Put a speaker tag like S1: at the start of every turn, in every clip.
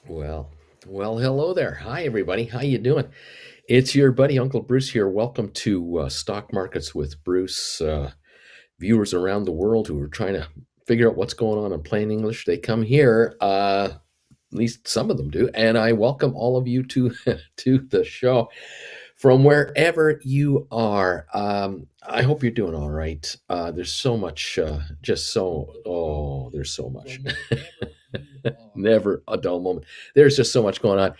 S1: Well, well, hello there. Hi, everybody. How you doing? It's your buddy Uncle Bruce here. Welcome to Stock Markets with Bruce. Viewers around the world who are trying to figure out what's going on in plain English, they come here. At least some of them do, and I welcome all of you to to the show from wherever you are. I hope you're doing all right. There's so much, there's so much. Never a dull moment. There's just so much going on.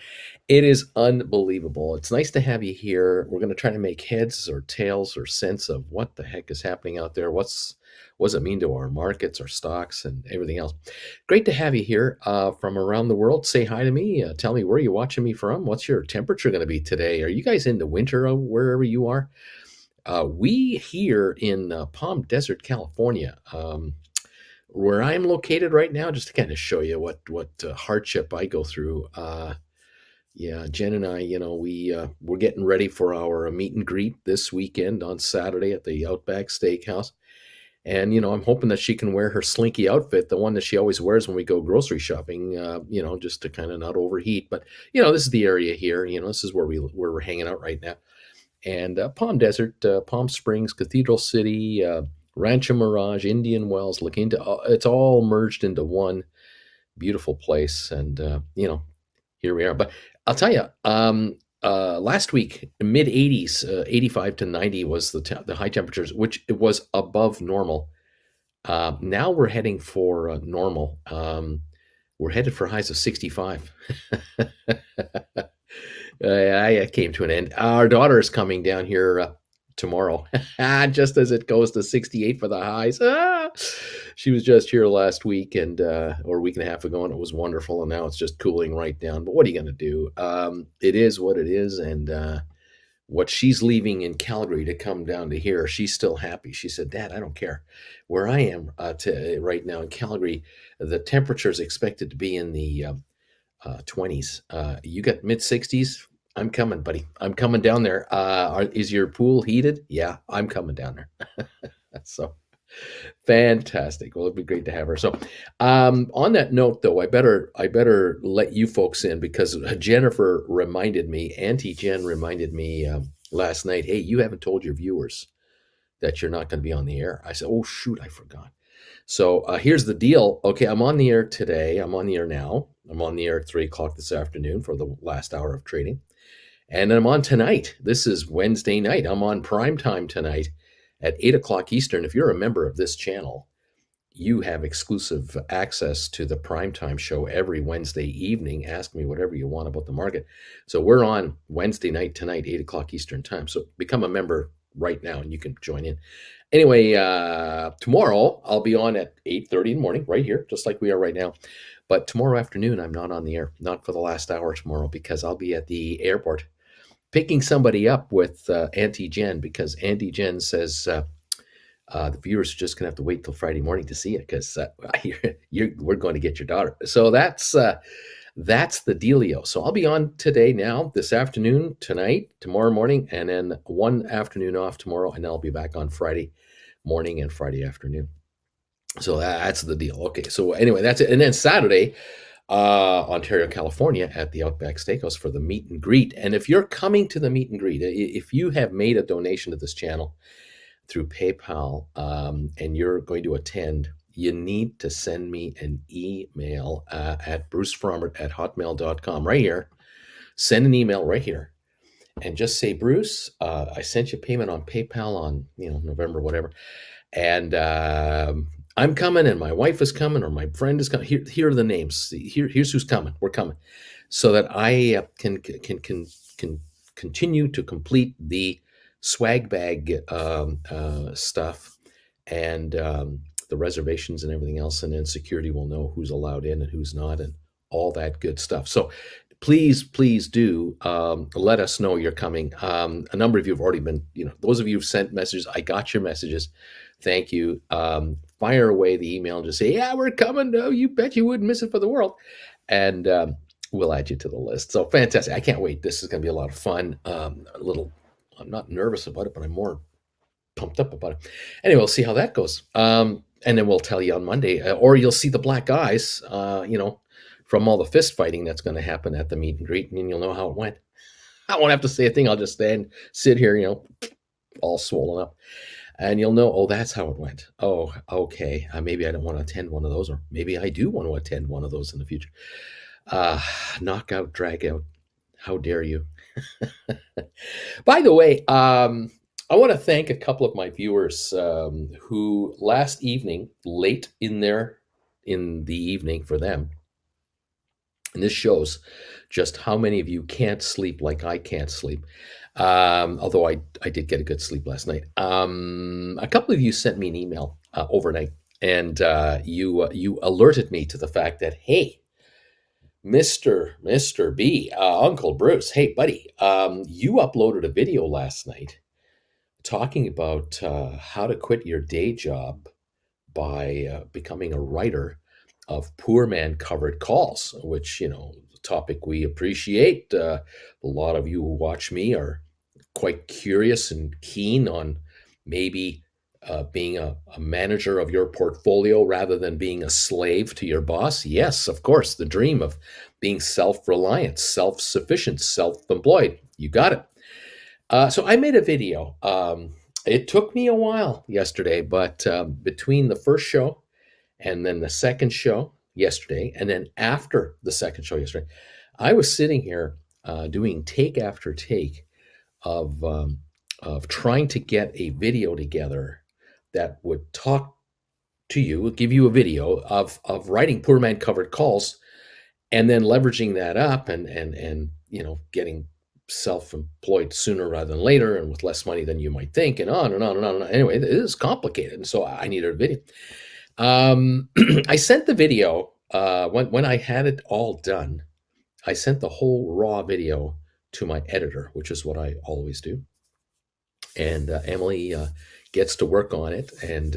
S1: It is unbelievable. It's nice to have you here. We're going to try to make heads or tails or sense of what the heck is happening out there. What does it mean to our markets, our stocks, and everything else? Great to have you here from around the world. Say hi to me. Tell me where you're watching me from. What's your temperature going to be today? Are you guys into winter wherever you are? We here in Palm Desert, California, where I'm located right now, just to kind of show you what hardship I go through. Yeah, Jen and I, we're getting ready for our meet and greet this weekend on Saturday at the Outback Steakhouse. And I'm hoping that she can wear her slinky outfit, the one that she always wears when we go grocery shopping. Just to kind of not overheat. But this is the area here. This is where we're hanging out right now. And Palm Desert, Palm Springs, Cathedral City, Rancho Mirage, Indian Wells, La Quinta, it's all merged into one beautiful place. And here we are. But I'll tell you, last week, mid 80s, 85 to 90 was the high temperatures, which it was above normal. Now we're heading for normal. We're headed for highs of 65. I came to an end. Our daughter is coming down here tomorrow, just as it goes to 68 for the highs. She was just here last week or a week and a half ago, and it was wonderful. And now it's just cooling right down. But what are you going to do? It is what it is. And what she's leaving in Calgary to come down to here, she's still happy. She said, "Dad, I don't care. Where I am right now in Calgary, the temperature is expected to be in the 20s. You got mid 60s. I'm coming, buddy. I'm coming down there. Is your pool heated? Yeah, I'm coming down there." So fantastic. Well, it'd be great to have her. So, on that note, though, I better let you folks in because Jennifer reminded me, Auntie Jen reminded me last night. Hey, you haven't told your viewers that you're not going to be on the air. I said, oh shoot, I forgot. So here's the deal. Okay, I'm on the air today. I'm on the air now. I'm on the air at 3 o'clock this afternoon for the last hour of trading. And I'm on tonight. This is Wednesday night. I'm on prime time tonight at 8 o'clock Eastern. If you're a member of this channel, you have exclusive access to the primetime show every Wednesday evening. Ask me whatever you want about the market. So we're on Wednesday night tonight, 8 o'clock Eastern time. So become a member right now and you can join in. Anyway, tomorrow I'll be on at 8:30 in the morning, right here, just like we are right now. But tomorrow afternoon, I'm not on the air, not for the last hour tomorrow, because I'll be at the airport picking somebody up with Auntie Jen, because Auntie Jen says the viewers are just going to have to wait till Friday morning to see it, because we're going to get your daughter. So that's the dealio. So I'll be on today, now, this afternoon, tonight, tomorrow morning, and then one afternoon off tomorrow, and I'll be back on Friday morning and Friday afternoon. So that's the deal. Okay, so anyway, that's it. And then Saturday, Ontario, California, at the Outback Steakhouse for the meet and greet. And if you're coming to the meet and greet, if you have made a donation to this channel through PayPal and you're going to attend, you need to send me an email at brucefrommert@hotmail.com right here. Send an email right here and just say, Bruce, I sent you payment on PayPal on November, whatever. And I'm coming, and my wife is coming, or my friend is coming. Here are the names. Here's who's coming. We're coming, so that I can continue to complete the swag bag stuff and the reservations and everything else, and then security will know who's allowed in and who's not, and all that good stuff. So please do let us know you're coming. A number of you have already been, those of you who've sent messages, I got your messages. Thank you. Fire away the email and just say, yeah, we're coming. No, you bet you wouldn't miss it for the world. And we'll add you to the list. So fantastic. I can't wait. This is going to be a lot of fun. I'm not nervous about it, but I'm more pumped up about it. Anyway, we'll see how that goes. And then we'll tell you on Monday, or you'll see the black eyes, from all the fist fighting that's going to happen at the meet and greet, and you'll know how it went. I won't have to say a thing. I'll just sit here, all swollen up, and you'll know, oh, that's how it went. Oh, okay. Maybe I don't want to attend one of those, or maybe I do want to attend one of those in the future. Uh, Knockout, drag out. How dare you? By the way, I want to thank a couple of my viewers who last evening, late in the evening for them, and this shows just how many of you can't sleep like I can't sleep. Although I did get a good sleep last night. A couple of you sent me an email overnight, and you alerted me to the fact that, hey, Mister B, Uncle Bruce, hey buddy, you uploaded a video last night talking about how to quit your day job by becoming a writer of poor man covered calls, which, the topic we appreciate. A lot of you who watch me are quite curious and keen on maybe being a manager of your portfolio rather than being a slave to your boss. Yes, of course, the dream of being self reliant, self sufficient, self employed. You got it. So I made a video. It took me a while yesterday, but between the first show and then the second show yesterday, and then after the second show yesterday, I was sitting here doing take after take of trying to get a video together that would talk to you, give you a video of writing poor man covered calls, and then leveraging that up and getting self-employed sooner rather than later and with less money than you might think, and on and on and on and on. Anyway, it is complicated, and so I needed a video. I sent the video when I had it all done. I sent the whole raw video to my editor, which is what I always do, and Emily gets to work on it, and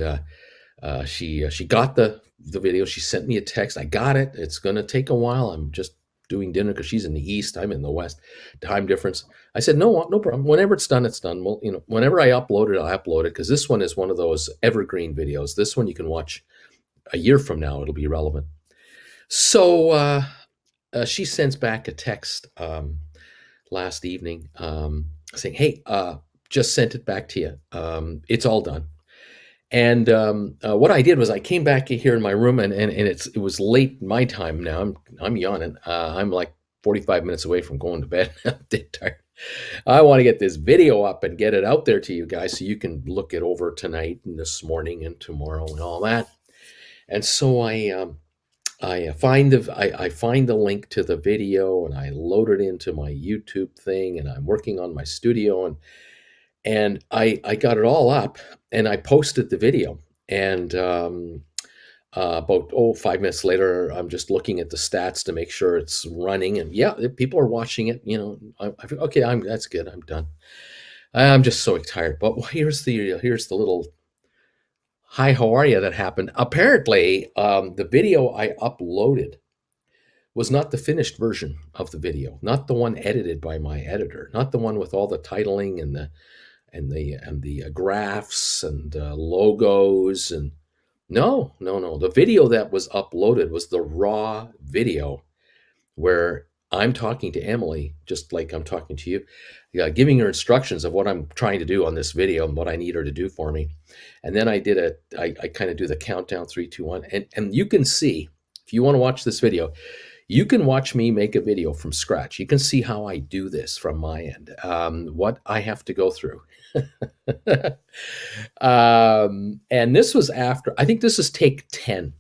S1: she got the video. She sent me a text. I got it. It's going to take a while. I'm just doing dinner because she's in the east. I'm in the west. Time difference. I said no problem. Whenever it's done, it's done. Well, whenever I upload it, I'll upload it because this one is one of those evergreen videos. This one you can watch a year from now. It'll be relevant. So she sends back a text last evening saying, "Hey, just sent it back to you. It's all done." And what I did was I came back here in my room, and it was late my time now. I'm yawning. I'm like 45 minutes away from going to bed. I'm dead tired. I want to get this video up and get it out there to you guys so you can look it over tonight and this morning and tomorrow and all that. And so I find the link to the video, and I load it into my YouTube thing, and I'm working on my studio, and I got it all up, and I posted the video. And about 5 minutes later, I'm just looking at the stats to make sure it's running, and yeah, people are watching it. I feel, okay, that's good. I'm done. I'm just so tired. But here's the little hi, how are you that happened. Apparently, the video I uploaded was not the finished version of the video, not the one edited by my editor, not the one with all the titling and the graphs and logos. And no. The video that was uploaded was the raw video where I'm talking to Emily, just like I'm talking to you, giving her instructions of what I'm trying to do on this video and what I need her to do for me. And then I kind of do the countdown, 3, 2, 1. And you can see, if you want to watch this video, you can watch me make a video from scratch. You can see how I do this from my end, what I have to go through. And this was after, I think this is take 10.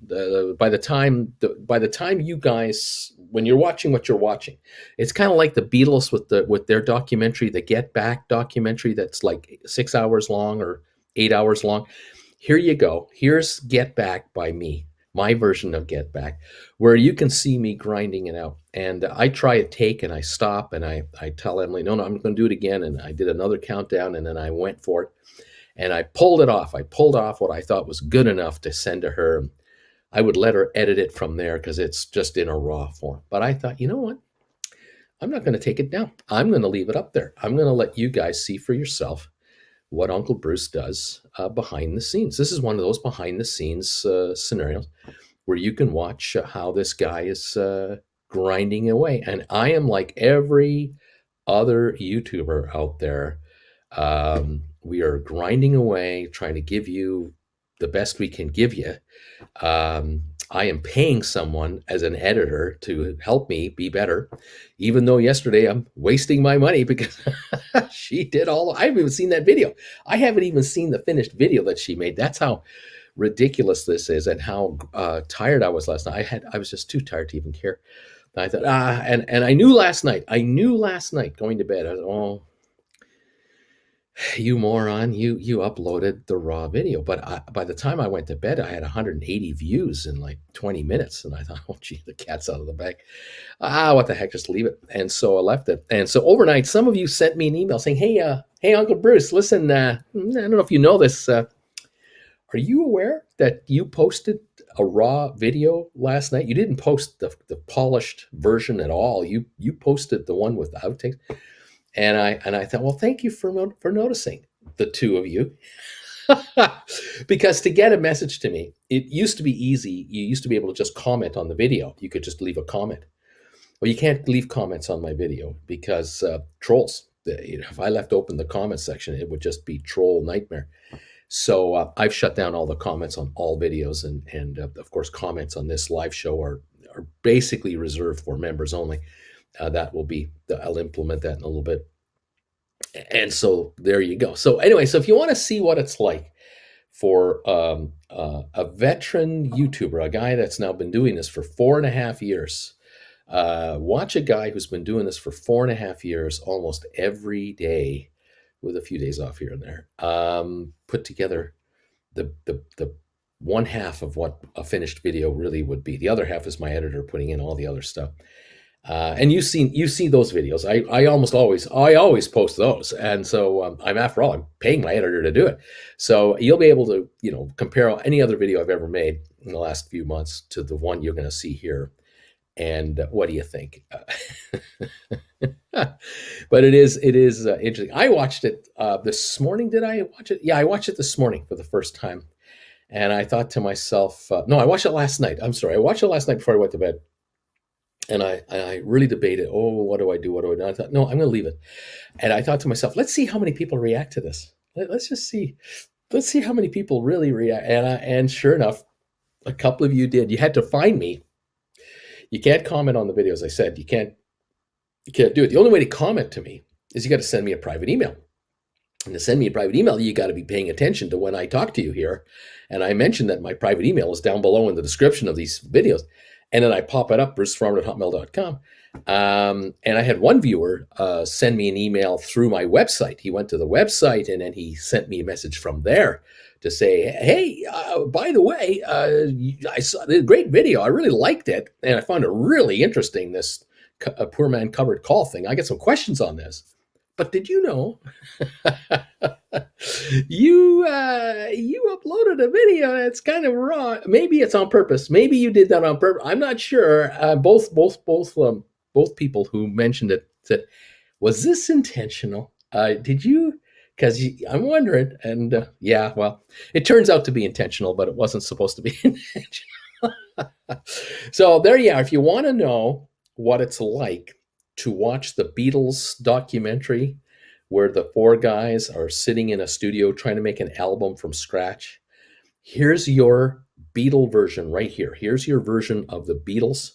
S1: By the time you guys, when you're watching what you're watching, it's kind of like the Beatles with their documentary, the Get Back documentary, that's like 6 hours long or 8 hours long. Here you go. Here's Get Back by me, my version of Get Back, where you can see me grinding it out. And I try a take, and I stop, and I tell Emily, no, I'm going to do it again. And I did another countdown, and then I went for it, and I pulled it off. I pulled off what I thought was good enough to send to her. I would let her edit it from there because it's just in a raw form. But I thought, you know what? I'm not going to take it down. I'm going to leave it up there. I'm going to let you guys see for yourself what Uncle Bruce does behind the scenes. This is one of those behind the scenes scenarios. where you can watch how this guy is grinding away. And I am like every other YouTuber out there. We are grinding away, trying to give you the best we can give you. I am paying someone as an editor to help me be better, even though yesterday I'm wasting my money because she did all. I haven't even seen that video. I haven't even seen the finished video that she made. That's how ridiculous this is, and how tired I was last night. I was just too tired to even care. And I thought, and I knew last night. I knew last night going to bed. I was, oh, you moron, you uploaded the raw video. But by the time I went to bed, I had 180 views in like 20 minutes. And I thought, oh, gee, the cat's out of the bag. What the heck, just leave it. And so I left it. And so overnight, some of you sent me an email saying, hey, Uncle Bruce, listen, I don't know if you know this. Are you aware that you posted a raw video last night? You didn't post the polished version at all. You posted the one with the outtakes. And I thought, well, thank you for noticing, the two of you. Because to get a message to me, it used to be easy. You used to be able to just comment on the video. You could just leave a comment. Well, you can't leave comments on my video because trolls. If I left open the comment section, it would just be troll nightmare. So I've shut down all the comments on all videos, and of course, comments on this live show are basically reserved for members only. I'll implement that in a little bit. And so there you go. So anyway, so if you want to see what it's like for a veteran YouTuber, a guy that's now been doing this for 4.5 years, watch a guy who's been doing this for 4.5 years, almost every day, with a few days off here and there, put together the one half of what a finished video really would be. The other half is my editor putting in all the other stuff. And you see those videos. I always post those, and so after all, I'm paying my editor to do it. So you'll be able to compare any other video I've ever made in the last few months to the one you're going to see here. And what do you think? But it is interesting. I watched it this morning. Did I watch it? Yeah, I watched it this morning for the first time, and I thought to myself, no, I watched it last night. I'm sorry, I watched it last night before I went to bed. And I really debated, what do I do? What do I do? I thought, no, I'm going to leave it. And I thought to myself, let's see how many people react to this. Let's just see. Let's see how many people really react. And sure enough, a couple of you did. You had to find me. You can't comment on the video, as I said. You can't do it. The only way to comment to me is you got to send me a private email. And to send me a private email, you got to be paying attention to when I talk to you here. And I mentioned that my private email is down below in the description of these videos. And then I pop it up, brucefarmer@hotmail.com. And I had one viewer send me an email through my website. He went to the website and then he sent me a message from there to say, hey, by the way, I saw the great video. I really liked it. And I found it really interesting, this poor man covered call thing. I got some questions on this. But did you know you uploaded a video that's kind of raw? Maybe it's on purpose. Maybe you did that on purpose. I'm not sure. Both people who mentioned it said, "Was this intentional? Did you?" Because I'm wondering. And yeah, well, it turns out to be intentional, but it wasn't supposed to be intentional. So there you are. If you want to know what it's like to watch the Beatles documentary, where the four guys are sitting in a studio trying to make an album from scratch, here's your Beatle version right here. Here's your version of the Beatles,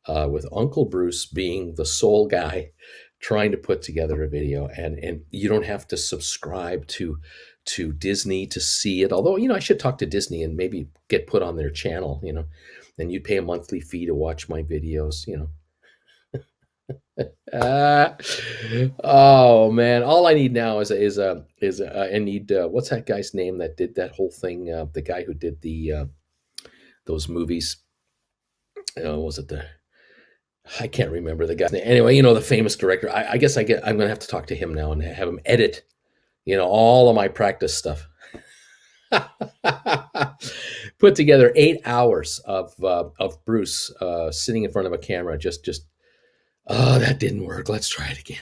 S1: with Uncle Bruce being the sole guy trying to put together a video. And you don't have to subscribe to Disney to see it. Although, I should talk to Disney and maybe get put on their channel, and you'd pay a monthly fee to watch my videos, Oh man! All I need now is I need what's that guy's name that did that whole thing? The guy who did those movies. Was it I can't remember the guy's name. Anyway, the famous director. I guess I'm gonna have to talk to him now and have him edit, all of my practice stuff. Put together 8 hours of Bruce sitting in front of a camera, just. Oh, that didn't work. Let's try it again.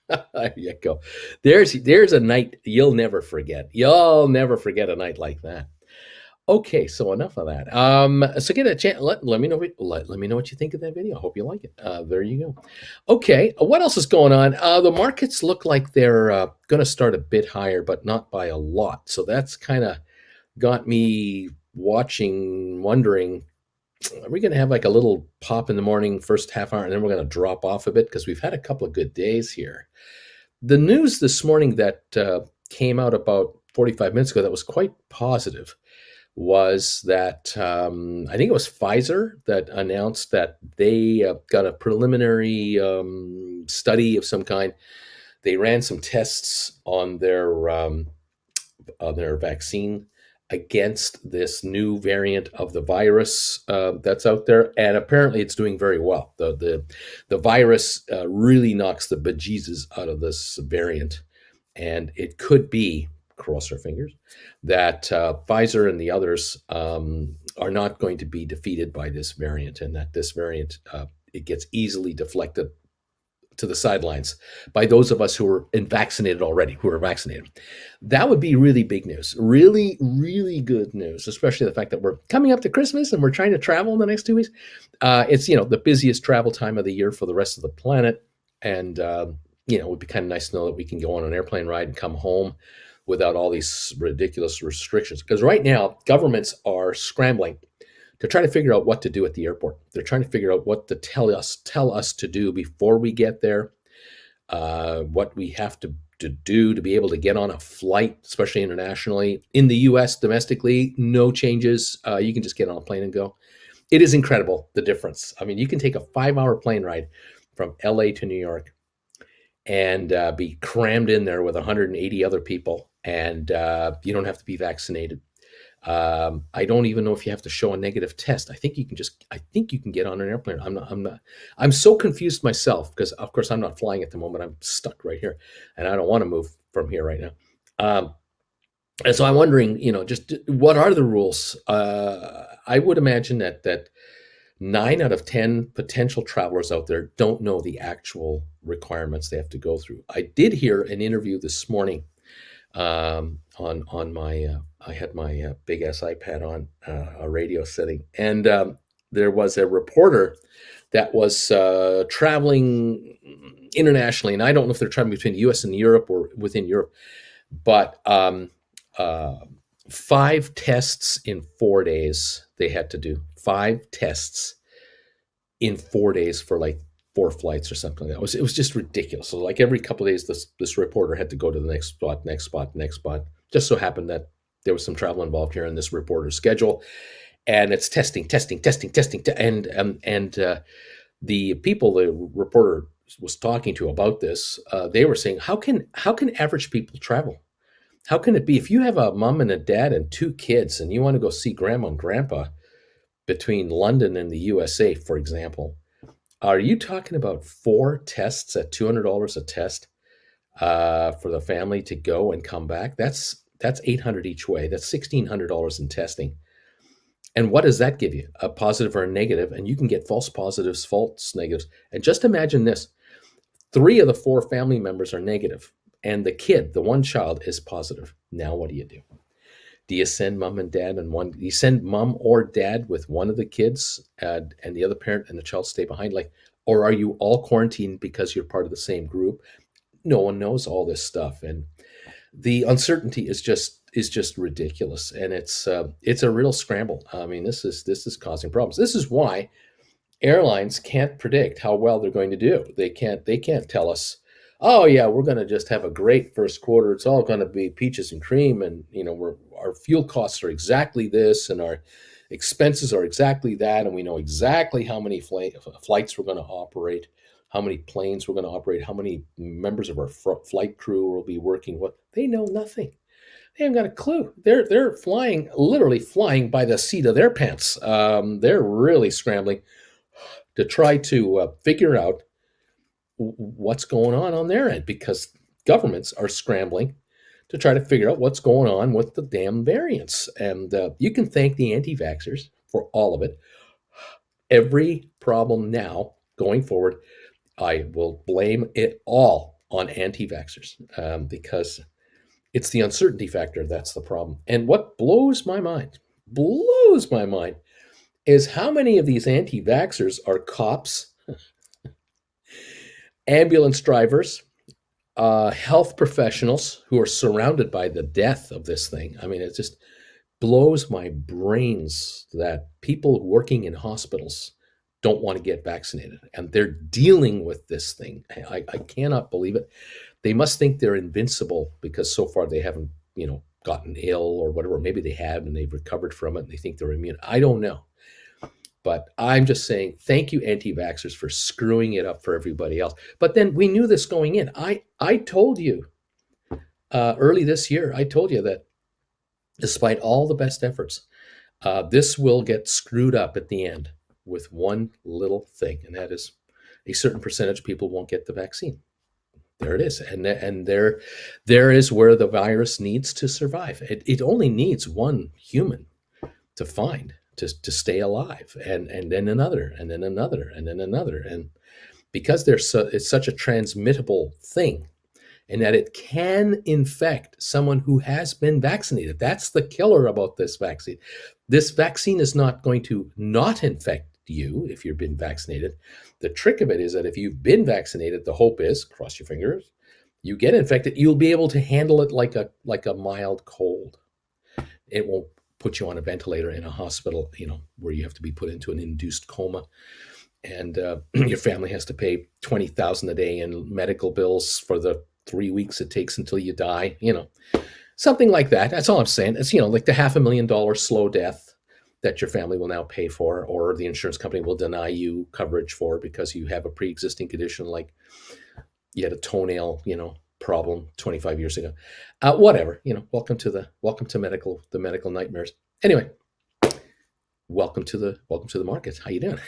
S1: There you go. There's a night you'll never forget. You'll never forget a night like that. Okay, so enough of that. So get a chance. Let me know. Let me know what you think of that video. I hope you like it. There you go. Okay, what else is going on? The markets look like they're going to start a bit higher, but not by a lot. So that's kind of got me watching, wondering, are we going to have like a little pop in the morning, first half hour, and then we're going to drop off a bit because we've had a couple of good days here. The news this morning that came out about 45 minutes ago that was quite positive was that I think it was Pfizer that announced that they got a preliminary study of some kind. They ran some tests on their vaccine against this new variant of the virus that's out there, and apparently it's doing very well. The virus really knocks the bejesus out of this variant, and it could be, cross our fingers, that Pfizer and the others are not going to be defeated by this variant, and that this variant it gets easily deflected to the sidelines by those of us who are vaccinated already, who are vaccinated. That would be really big news, really, really good news, especially the fact that we're coming up to Christmas and we're trying to travel in the next 2 weeks. It's the busiest travel time of the year for the rest of the planet, and it would be kind of nice to know that we can go on an airplane ride and come home without all these ridiculous restrictions. Because right now, governments are scrambling to try to figure out what to do at the airport. They're trying to figure out what to tell us to do before we get there, what we have to do to be able to get on a flight, especially internationally. In the U.S., domestically, no changes. You can just get on a plane and go. It is incredible, the difference. I mean, you can take a 5-hour plane ride from L.A. to New York and be crammed in there with 180 other people, and you don't have to be vaccinated. I don't even know if you have to show a negative test. I think you can just. I think you can get on an airplane. I'm not. I'm not. I'm so confused myself because, of course, I'm not flying at the moment. I'm stuck right here, and I don't want to move from here right now. And so I'm wondering, just what are the rules? I would imagine that 9 out of 10 potential travelers out there don't know the actual requirements they have to go through. I did hear an interview this morning on my I had my big ass iPad on a radio setting, and there was a reporter that was traveling internationally, and I don't know if they're traveling between the U.S. and Europe or within Europe, but 5 tests in 4 days they had to do 5 tests in 4 days for like 4 flights or something like that. It was just ridiculous. So like every couple of days, this reporter had to go to the next spot, next spot, next spot. Just so happened that there was some travel involved here in this reporter's schedule, and it's testing, testing, testing, testing, and the people the reporter was talking to about this, they were saying, how can average people travel? How can it be if you have a mom and a dad and 2 kids, and you want to go see grandma and grandpa between London and the USA, for example? Are you talking about 4 tests at $200 a test for the family to go and come back? That's $800 each way. That's $1,600 in testing. And what does that give you? A positive or a negative? And you can get false positives, false negatives. And just imagine this: 3 of the 4 family members are negative, and the kid, the one child, is positive. Now what do you do? Do you send mom and dad and one? Do you send mom or dad with one of the kids, and the other parent and the child stay behind? Like, or are you all quarantined because you're part of the same group? No one knows all this stuff, and the uncertainty is just ridiculous, and it's a real scramble. I mean, this is causing problems. This is why airlines can't predict how well they're going to do. They can't tell us, oh yeah, we're going to just have a great first quarter. It's all going to be peaches and cream, and our fuel costs are exactly this, and our expenses are exactly that, and we know exactly how many flights we're going to operate, how many planes we're going to operate, how many members of our flight crew will be working. What they know nothing. They haven't got a clue. They're flying, literally flying by the seat of their pants. They're really scrambling to try to figure out what's going on their end, because governments are scrambling to try to figure out what's going on with the damn variants. And you can thank the anti-vaxxers for all of it. Every problem now going forward, I will blame it all on anti-vaxxers, because it's the uncertainty factor that's the problem. And what blows my mind, blows my mind is how many of these anti-vaxxers are cops, ambulance drivers, health professionals who are surrounded by the death of this thing. I mean, it just blows my brains that people working in hospitals don't want to get vaccinated and they're dealing with this thing. I cannot believe it. They must think they're invincible because so far they haven't, gotten ill or whatever. Maybe they have and they've recovered from it and they think they're immune. I don't know. But I'm just saying, thank you, anti-vaxxers, for screwing it up for everybody else. But then we knew this going in. I told you early this year, I told you that despite all the best efforts, this will get screwed up at the end with one little thing, and that is a certain percentage of people won't get the vaccine. There it is, and there is where the virus needs to survive. It only needs one human to find to stay alive, and then another, and then another, and then another, and because it's such a transmittable thing, and that it can infect someone who has been vaccinated. That's the killer about this vaccine. This vaccine is not going to not infect you if you've been vaccinated. The trick of it is that if you've been vaccinated, the hope is, cross your fingers, you get infected, you'll be able to handle it like a mild cold. It won't put you on a ventilator in a hospital, where you have to be put into an induced coma, and your family has to pay $20,000 a day in medical bills for the 3 weeks it takes until you die. Something like that. That's all I'm saying. It's like the $500,000 slow death that your family will now pay for, or the insurance company will deny you coverage for because you have a pre-existing condition, like you had a toenail, problem 25 years ago. Whatever, welcome to medical nightmares. Anyway, welcome to the market. How you doing?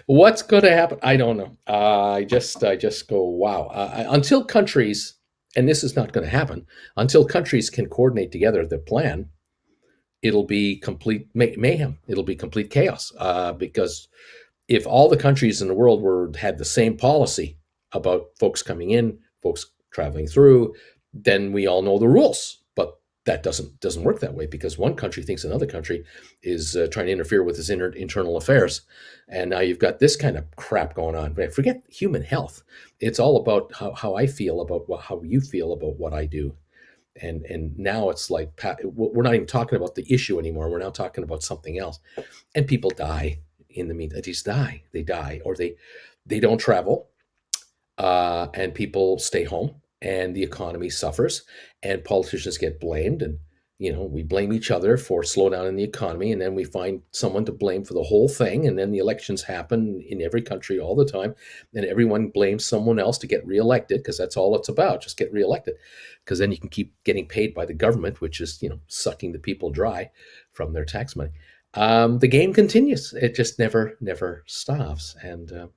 S1: What's going to happen? I don't know. I just go, wow. Until countries, and this is not going to happen, until countries can coordinate together the plan, it'll be complete mayhem. It'll be complete chaos, because if all the countries in the world had the same policy about folks coming in, folks traveling through, then we all know the rules. But that doesn't work that way, because one country thinks another country is trying to interfere with its internal affairs, and now you've got this kind of crap going on. Forget human health; it's all about how I feel about how you feel about what I do, and now it's like we're not even talking about the issue anymore. We're now talking about something else, and people die in the meantime. They die, or they don't travel, and people stay home, and the economy suffers, and politicians get blamed, and we blame each other for slowdown in the economy, and then we find someone to blame for the whole thing, and then the elections happen in every country all the time, and everyone blames someone else to get reelected, because that's all it's about, just get reelected, because then you can keep getting paid by the government, which is sucking the people dry from their tax money. The game continues. It just never stops, and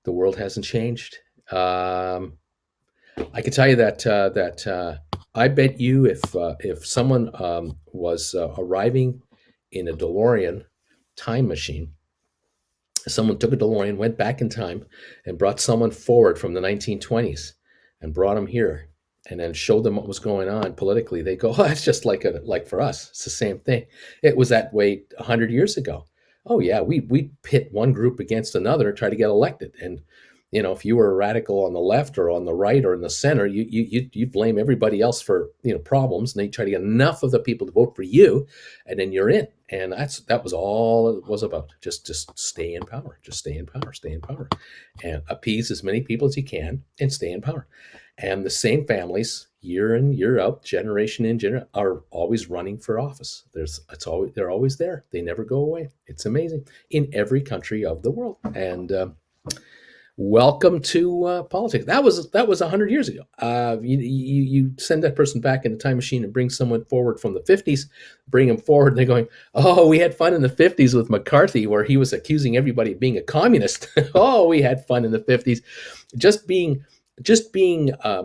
S1: the world hasn't changed. I can tell you that I bet you if someone was arriving in a DeLorean time machine, someone took a DeLorean, went back in time, and brought someone forward from the 1920s and brought them here, and then showed them what was going on politically, they go, "Oh, that's just like for us. It's the same thing. It was that way 100 years ago. Oh yeah, we pit one group against another and try to get elected, and if you were a radical on the left or on the right or in the center, you blame everybody else for problems, and then you try to get enough of the people to vote for you, and then you're in." And that was all it was about. Just stay in power. Just stay in power. Stay in power, and appease as many people as you can, and stay in power. And the same families, year in year out, generation in generation, are always running for office. They're always there. They never go away. It's amazing in every country of the world. And welcome to politics. That was 100 years ago. You send that person back in a time machine and bring someone forward from the 50s, bring them forward, and they're going, "Oh, we had fun in the 50s with McCarthy, where he was accusing everybody of being a communist." Oh, we had fun in the 50s. Just being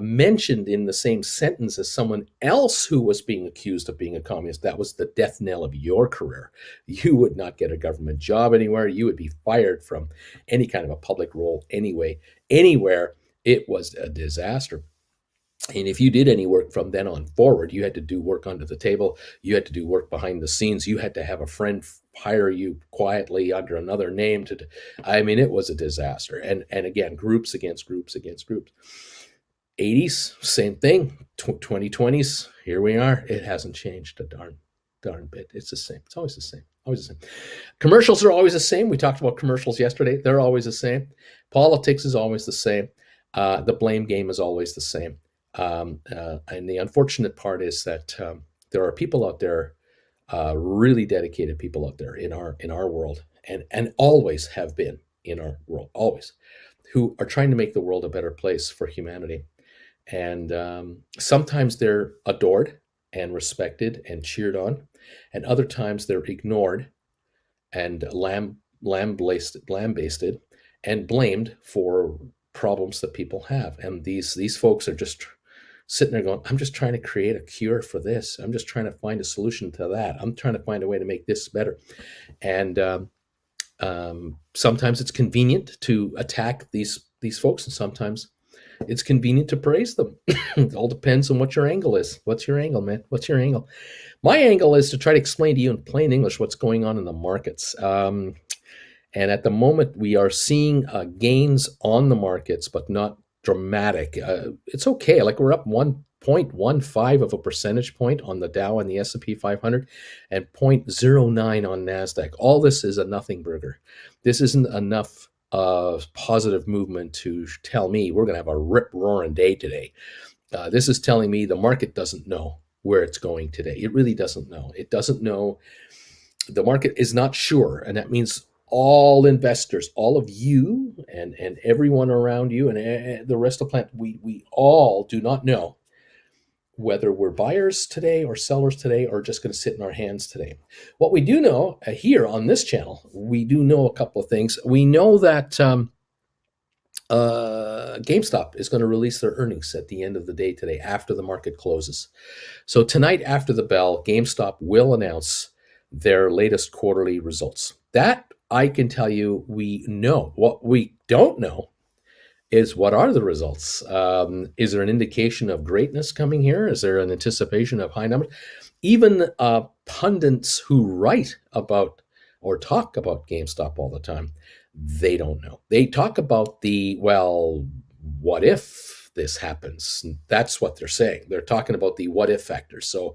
S1: mentioned in the same sentence as someone else who was being accused of being a communist, that was the death knell of your career. You would not get a government job anywhere. You would be fired from any kind of a public role anywhere. It was a disaster. And if you did any work from then on forward, you had to do work under the table. You had to do work behind the scenes. You had to have a friend hire you quietly under another name to. I mean, it was a disaster. And again, groups against groups against groups. 80s, same thing. 2020s, here we are. It hasn't changed a darn bit. It's the same. It's always the same. Always the same. Commercials are always the same. We talked about commercials yesterday. They're always the same. Politics is always the same. The blame game is always the same. And the unfortunate part is that there are people out there, really dedicated people out there in our world, and always have been in our world, always, who are trying to make the world a better place for humanity. And sometimes they're adored and respected and cheered on, and other times they're ignored and lambasted and blamed for problems that people have. And these folks are just sitting there going, I'm just trying to create a cure for this. I'm just trying to find a solution to that. I'm trying to find a way to make this better. And sometimes it's convenient to attack these folks, and sometimes it's convenient to praise them. It all depends on what your angle is. What's your angle, man? What's your angle? My angle is to try to explain to you in plain English what's going on in the markets. And at the moment, we are seeing gains on the markets, but not dramatic. It's okay. Like, we're up 1.15 of a percentage point on the Dow and the S&P 500, and 0.09 on NASDAQ. All this is a nothing burger. This isn't enough positive movement to tell me we're going to have a rip-roaring day today. This is telling me the market doesn't know where it's going today. It really doesn't know. It doesn't know. The market is not sure, and that means all investors, all of you and everyone around you and the rest of the planet, we all do not know whether we're buyers today or sellers today, or just going to sit in our hands today. What we do know here on this channel, we do know a couple of things. We know that GameStop is going to release their earnings at the end of the day today, after the market closes. So tonight, after the bell, GameStop will announce their latest quarterly results. That I can tell you we know. What we don't know is, what are the results? Is there an indication of greatness coming here? Is there an anticipation of high numbers? Even pundits who write about or talk about GameStop all the time, they don't know. They talk about well, what if this happens? That's what they're saying. They're talking about the what if factor. So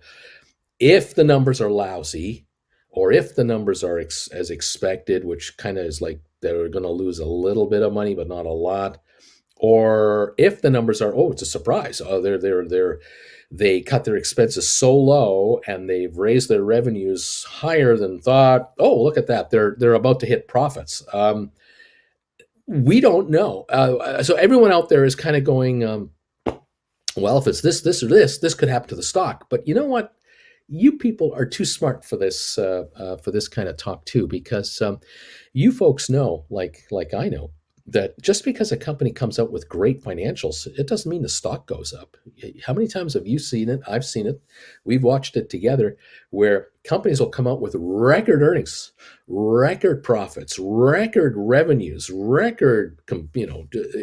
S1: if the numbers are lousy, or if the numbers are as expected, which kind of is like they're going to lose a little bit of money, but not a lot, or if the numbers are, it's a surprise. They cut their expenses so low and they've raised their revenues higher than thought. Oh, look at that! They're about to hit profits. We don't know. So everyone out there is kind of going, well, if it's this or this could happen to the stock. But you know what? You people are too smart for this kind of talk too, because you folks know, like I know, that just because a company comes out with great financials, it doesn't mean the stock goes up. How many times have you seen it? I've seen it. We've watched it together, where companies will come out with record earnings, record profits, record revenues, record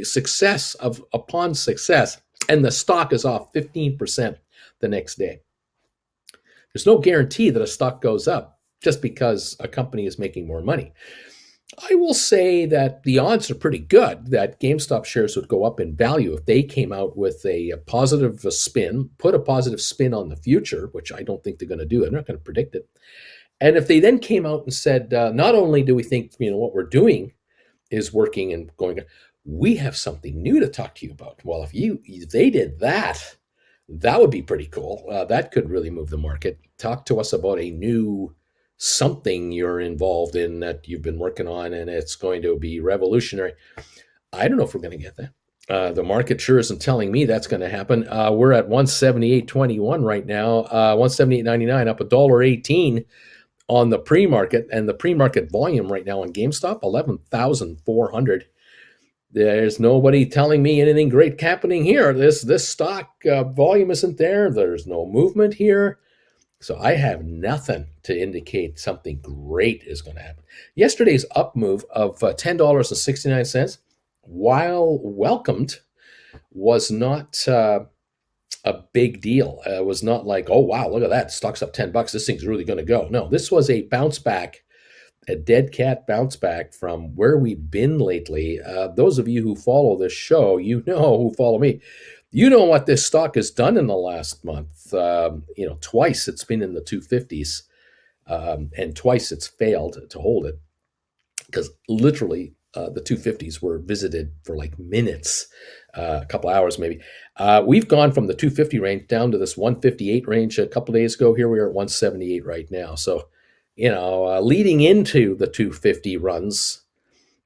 S1: success upon success, and the stock is off 15% the next day. There's no guarantee that a stock goes up just because a company is making more money. I will say that the odds are pretty good that GameStop shares would go up in value if they came out with a positive spin, put a positive spin on the future, which I don't think they're going to do. They're not going to predict it. And if they then came out and said, not only do we think what we're doing is working and going, we have something new to talk to you about. Well, if they did that, that would be pretty cool. That could really move the market. Talk to us about a new something you're involved in that you've been working on, and it's going to be revolutionary. I don't know if we're going to get that. The market sure isn't telling me that's going to happen. We're at 178.21 right now, 178.99, up $1.18 on the pre-market, and the pre-market volume right now on GameStop, 11,400. There's nobody telling me anything great happening here. This stock volume isn't there. There's no movement here. So I have nothing to indicate something great is going to happen. Yesterday's up move of $10.69, while welcomed, was not a big deal. It was not like, oh wow, look at that, stock's up $10. This thing's really going to go. No, this was a bounce back, a dead cat bounce back from where we've been lately. Those of you who follow this show, who follow me, you know what this stock has done in the last month. Twice it's been in the 250s, and twice it's failed to hold it because literally the 250s were visited for like minutes, a couple hours maybe. We've gone from the 250 range down to this 158 range a couple of days ago. Here we are at 178 right now. So, leading into the 250 runs,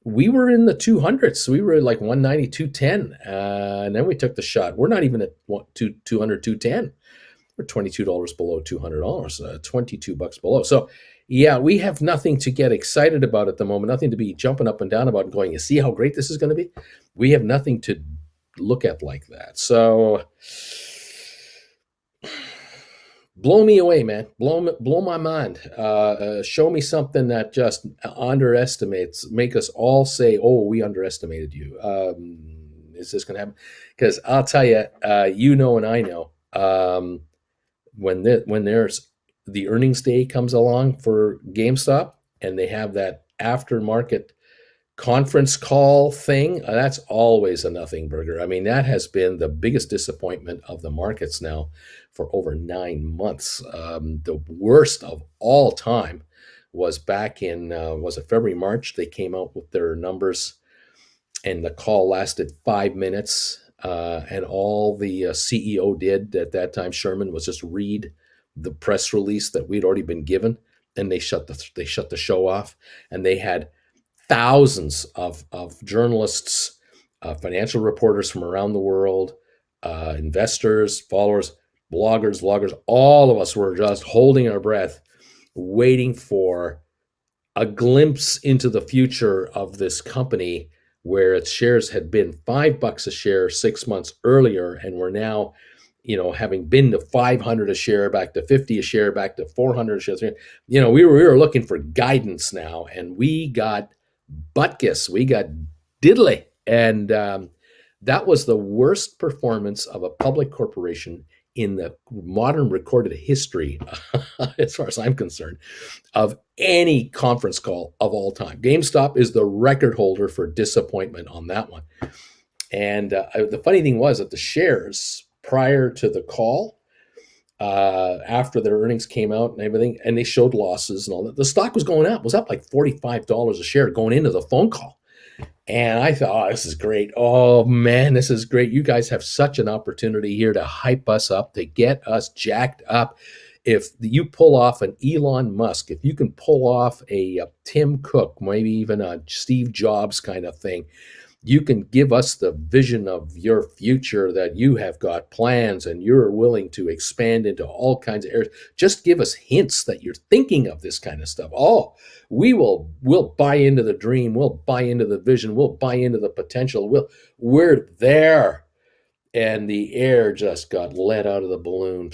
S1: we were in the 200s. We were like 190, 210. And then we took the shot. We're not even at 200, 210. We're $22 below $200, $22 below. So, yeah, we have nothing to get excited about at the moment, nothing to be jumping up and down about and going, you see how great this is going to be? We have nothing to look at like that. So, blow me away, man. Blow my mind. Show me something that just underestimates, make us all say, oh, we underestimated you. Is this going to happen? Because I'll tell you, and I know, when there's the earnings day comes along for GameStop and they have that aftermarket conference call thing, that's always a nothing burger. I mean, that has been the biggest disappointment of the markets now for over 9 months. The worst of all time was back in, was it February, March? They came out with their numbers and the call lasted 5 minutes. And all the CEO did at that time, Sherman, was just read the press release that we'd already been given, and they shut the show off. And they had thousands of journalists, financial reporters from around the world, investors, followers, bloggers, vloggers. All of us were just holding our breath, waiting for a glimpse into the future of this company where its shares had been $5 a share 6 months earlier, and we're now, having been to 500 a share, back to 50 a share, back to 400 a share. We were looking for guidance now, and we got butkus, we got diddly, and that was the worst performance of a public corporation in the modern recorded history, as far as I'm concerned, of any conference call of all time. GameStop is the record holder for disappointment on that one. And the funny thing was that the shares prior to the call, after their earnings came out and everything, and they showed losses and all that, the stock was going up. It was up like $45 a share going into the phone call. And I thought, oh, this is great. Oh, man, this is great. You guys have such an opportunity here to hype us up, to get us jacked up. If you pull off an Elon Musk, if you can pull off a Tim Cook, maybe even a Steve Jobs kind of thing, you can give us the vision of your future, that you have got plans and you're willing to expand into all kinds of areas. Just give us hints that you're thinking of this kind of stuff. Oh, we'll buy into the dream. We'll buy into the vision. We'll buy into the potential. We're there. And the air just got let out of the balloon.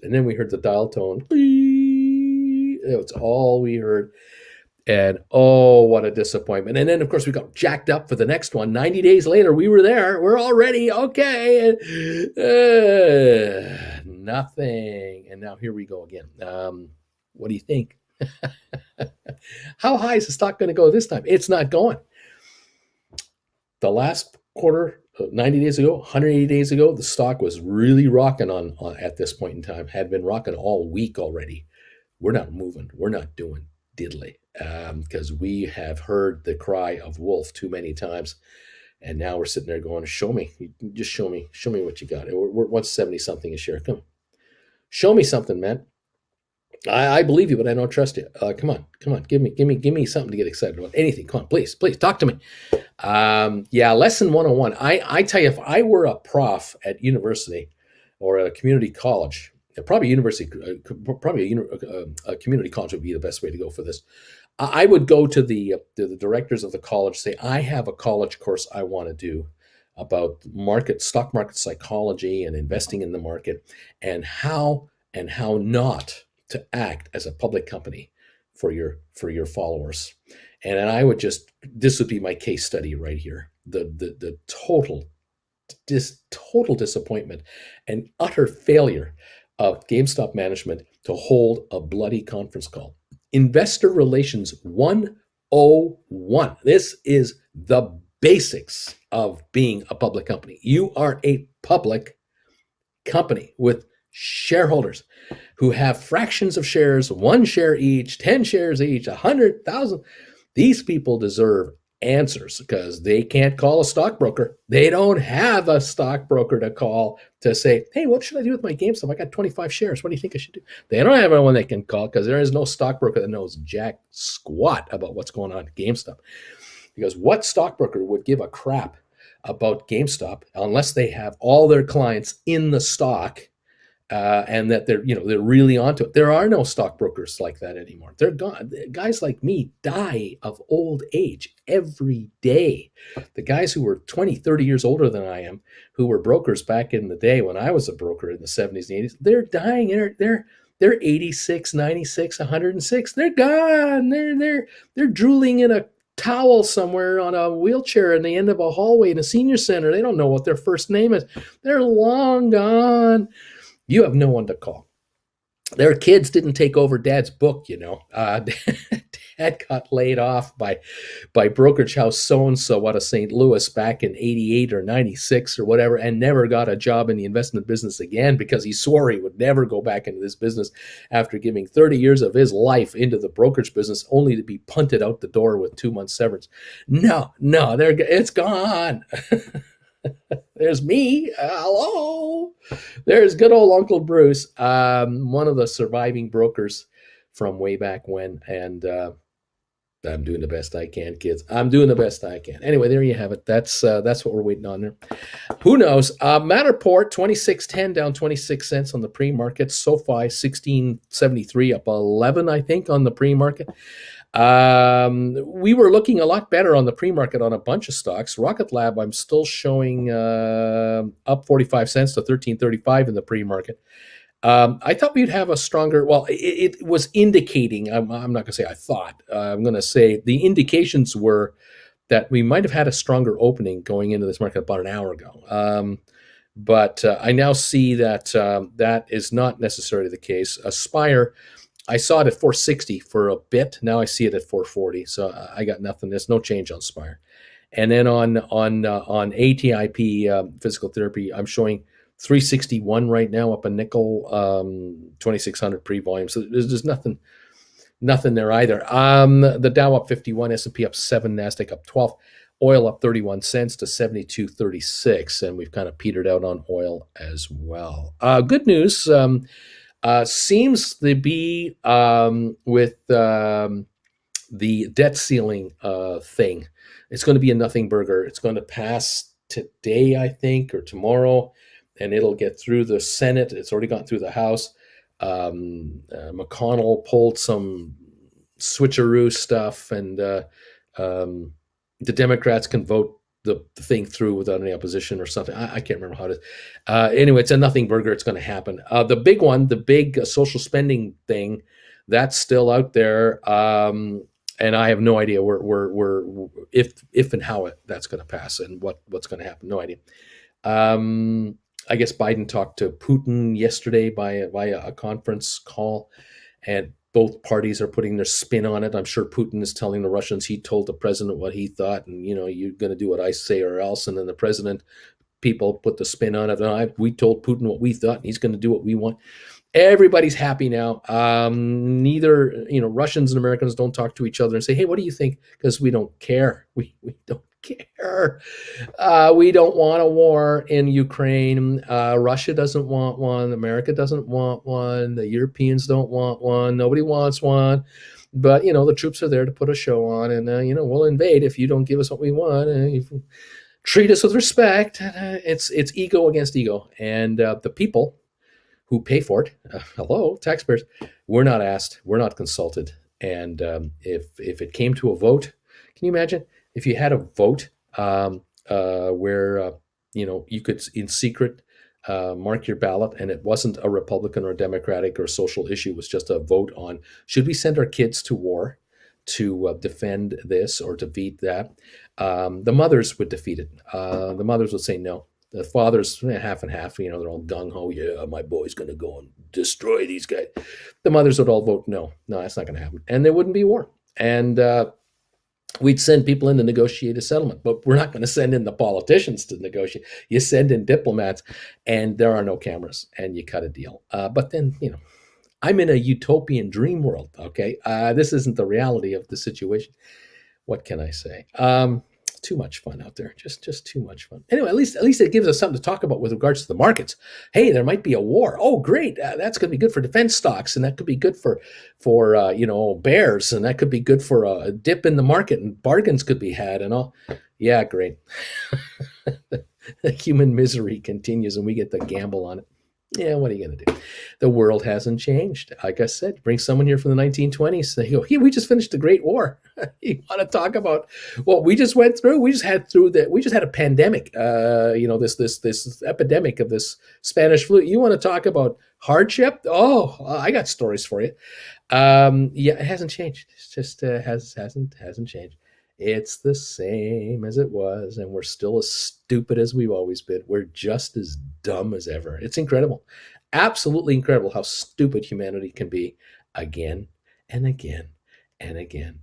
S1: And then we heard the dial tone. It's all we heard. And oh, what a disappointment. And then, of course, we got jacked up for the next one. 90 days later, we were there. We're already okay. And, nothing. And now here we go again. What do you think? How high is the stock going to go this time? It's not going. The last quarter, 90 days ago, 180 days ago, the stock was really rocking on at this point in time, had been rocking all week already. We're not moving. We're not doing diddly, because we have heard the cry of wolf too many times, and now we're sitting there going, show me, just show me what you got. We're 170 something a share. Come on, show me something, man. I believe you, but I don't trust you. Come on, give me something to get excited about. Anything, come on, please talk to me. Lesson 101. I tell you, if I were a prof at university or a community college, probably university, probably a community college would be the best way to go for this. I would go to the directors of the college, say, I have a college course I want to do about stock market psychology and investing in the market, and how not to act as a public company for your followers. And I would this would be my case study right here. The total total disappointment and utter failure of GameStop management to hold a bloody conference call. Investor Relations 101. This is the basics of being a public company. You are a public company with shareholders who have fractions of shares, 1 share each, 10 shares each, 100,000. These people deserve answers because they can't call a stockbroker. They don't have a stockbroker to call to say, hey, what should I do with my GameStop? I got 25 shares. What do you think I should do? They don't have anyone they can call because there is no stockbroker that knows jack squat about what's going on at GameStop. Because what stockbroker would give a crap about GameStop unless they have all their clients in the stock and that they're really onto it. There are no stockbrokers like that anymore. They're gone. Guys like me die of old age every day. The guys who were 20, 30 years older than I am, who were brokers back in the day when I was a broker in the 70s and 80s, they're dying. They're 86, 96, 106. They're gone. They're drooling in a towel somewhere on a wheelchair in the end of a hallway in a senior center. They don't know what their first name is. They're long gone. You have no one to call. Their kids didn't take over dad's book, Dad got laid off by brokerage house so-and-so out of St. Louis back in 88 or 96 or whatever, and never got a job in the investment business again because he swore he would never go back into this business after giving 30 years of his life into the brokerage business only to be punted out the door with 2 months severance. No, it's gone. There's me. Hello. There's good old Uncle Bruce, one of the surviving brokers from way back when. And I'm doing the best I can, kids. I'm doing the best I can. Anyway, there you have it. That's what we're waiting on there. Who knows? Matterport 26.10 down 26 cents on the pre-market. SoFi 16.73 up 11, I think, on the pre-market. We were looking a lot better on the pre-market on a bunch of stocks. Rocket Lab, I'm still showing up 45 cents to 13.35 in the pre-market. I thought we'd have a stronger, well, it was indicating, I'm not going to say I thought, I'm going to say the indications were that we might have had a stronger opening going into this market about an hour ago. But I now see that that is not necessarily the case. Aspire, I saw it at 460 for a bit. Now I see it at 440. So I got nothing. There's no change on Spire. And then on ATIP physical therapy, I'm showing 361 right now, up a nickel, 2600 pre-volume. So there's nothing there either. The Dow up 51, S&P up 7, Nasdaq up 12, oil up 31 cents to 72.36, and we've kind of petered out on oil as well. Good news. Seems to be with the debt ceiling thing. It's going to be a nothing burger. It's going to pass today, I think, or tomorrow, and it'll get through the Senate. It's already gone through the House. McConnell pulled some switcheroo stuff, and the Democrats can vote the thing through without any opposition or something. I can't remember how it is. Anyway, it's a nothing burger. It's going to happen. The big one, the big social spending thing, that's still out there. And I have no idea if and how that's going to pass and what's going to happen. No idea. I guess Biden talked to Putin yesterday via a conference call, and both parties are putting their spin on it. I'm sure Putin is telling the Russians he told the president what he thought, and you're going to do what I say or else. And then the president, people put the spin on it. We told Putin what we thought, and he's going to do what we want. Everybody's happy now. Neither Russians and Americans don't talk to each other and say, "Hey, what do you think?" Because we don't care. We don't care. We don't want a war in Ukraine. Russia doesn't want one. America doesn't want one. The Europeans don't want one. Nobody wants one. But the troops are there to put a show on, and we'll invade if you don't give us what we want. You treat us with respect. It's ego against ego, and the people who pay for it, hello, taxpayers, we're not asked, we're not consulted. And if it came to a vote, can you imagine if you had a vote where you could in secret mark your ballot, and it wasn't a Republican or a Democratic or social issue, it was just a vote on should we send our kids to war to defend this or defeat that? The mothers would defeat it. The mothers would say no. The father's half and half. They're all gung ho. Yeah, my boy's going to go and destroy these guys. The mothers would all vote no. No, that's not going to happen, and there wouldn't be war. And we'd send people in to negotiate a settlement, but we're not going to send in the politicians to negotiate. You send in diplomats, and there are no cameras, and you cut a deal. But then, I'm in a utopian dream world. Okay, this isn't the reality of the situation. What can I say? Too much fun out there. Just too much fun. Anyway, at least it gives us something to talk about with regards to the markets. Hey, there might be a war. Oh, great. That's going to be good for defense stocks, and that could be good for bears, and that could be good for a dip in the market, and bargains could be had, and all. Yeah, great. The human misery continues, and we get to gamble on it. Yeah, what are you going to do? The world hasn't changed. Like I said, bring someone here from the 1920s. They go, "Hey, we just finished the Great War. You want to talk about what we just went through? We just had a pandemic. This epidemic of this Spanish flu. You want to talk about hardship? Oh, I got stories for you. Yeah, it hasn't changed. It's just hasn't changed. It's the same as it was, and we're still as stupid as we've always been. We're just as dumb as ever. It's incredible, absolutely incredible how stupid humanity can be again and again and again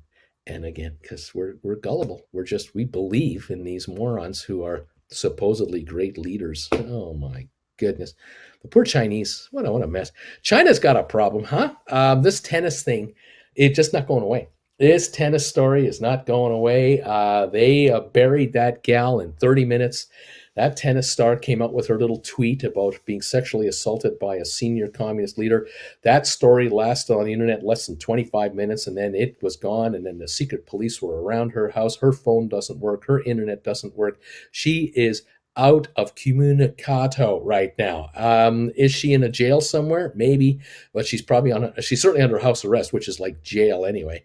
S1: and again because we're gullible. We believe in these morons who are supposedly great leaders. Oh my goodness. The poor Chinese. What a mess. China's got a problem, huh? This tennis thing, it's just not going away. This tennis story is not going away. They buried that gal in 30 minutes. That tennis star came out with her little tweet about being sexually assaulted by a senior communist leader. That story lasted on the internet less than 25 minutes, and then it was gone. And then the secret police were around her house. Her phone doesn't work. Her internet doesn't work. She is out of communicato right now. Is she in a jail somewhere? Maybe, but she's certainly under house arrest, which is like jail anyway.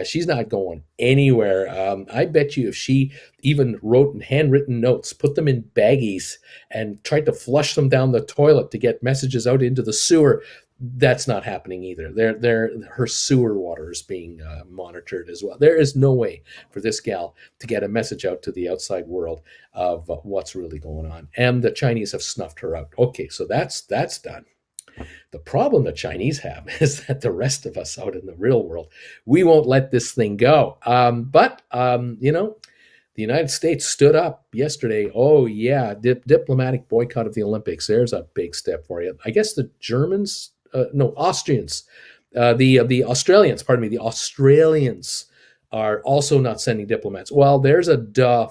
S1: She's not going anywhere. I bet you if she even wrote handwritten notes, put them in baggies, and tried to flush them down the toilet to get messages out into the sewer, that's not happening either. Her sewer water is being monitored as well. There is no way for this gal to get a message out to the outside world of what's really going on. And the Chinese have snuffed her out. Okay, so that's done. The problem the Chinese have is that the rest of us out in the real world, we won't let this thing go. The United States stood up yesterday. Oh, yeah, diplomatic boycott of the Olympics. There's a big step for you. I guess the Germans, Austrians, the Australians, pardon me, the Australians are also not sending diplomats. Well, there's a duh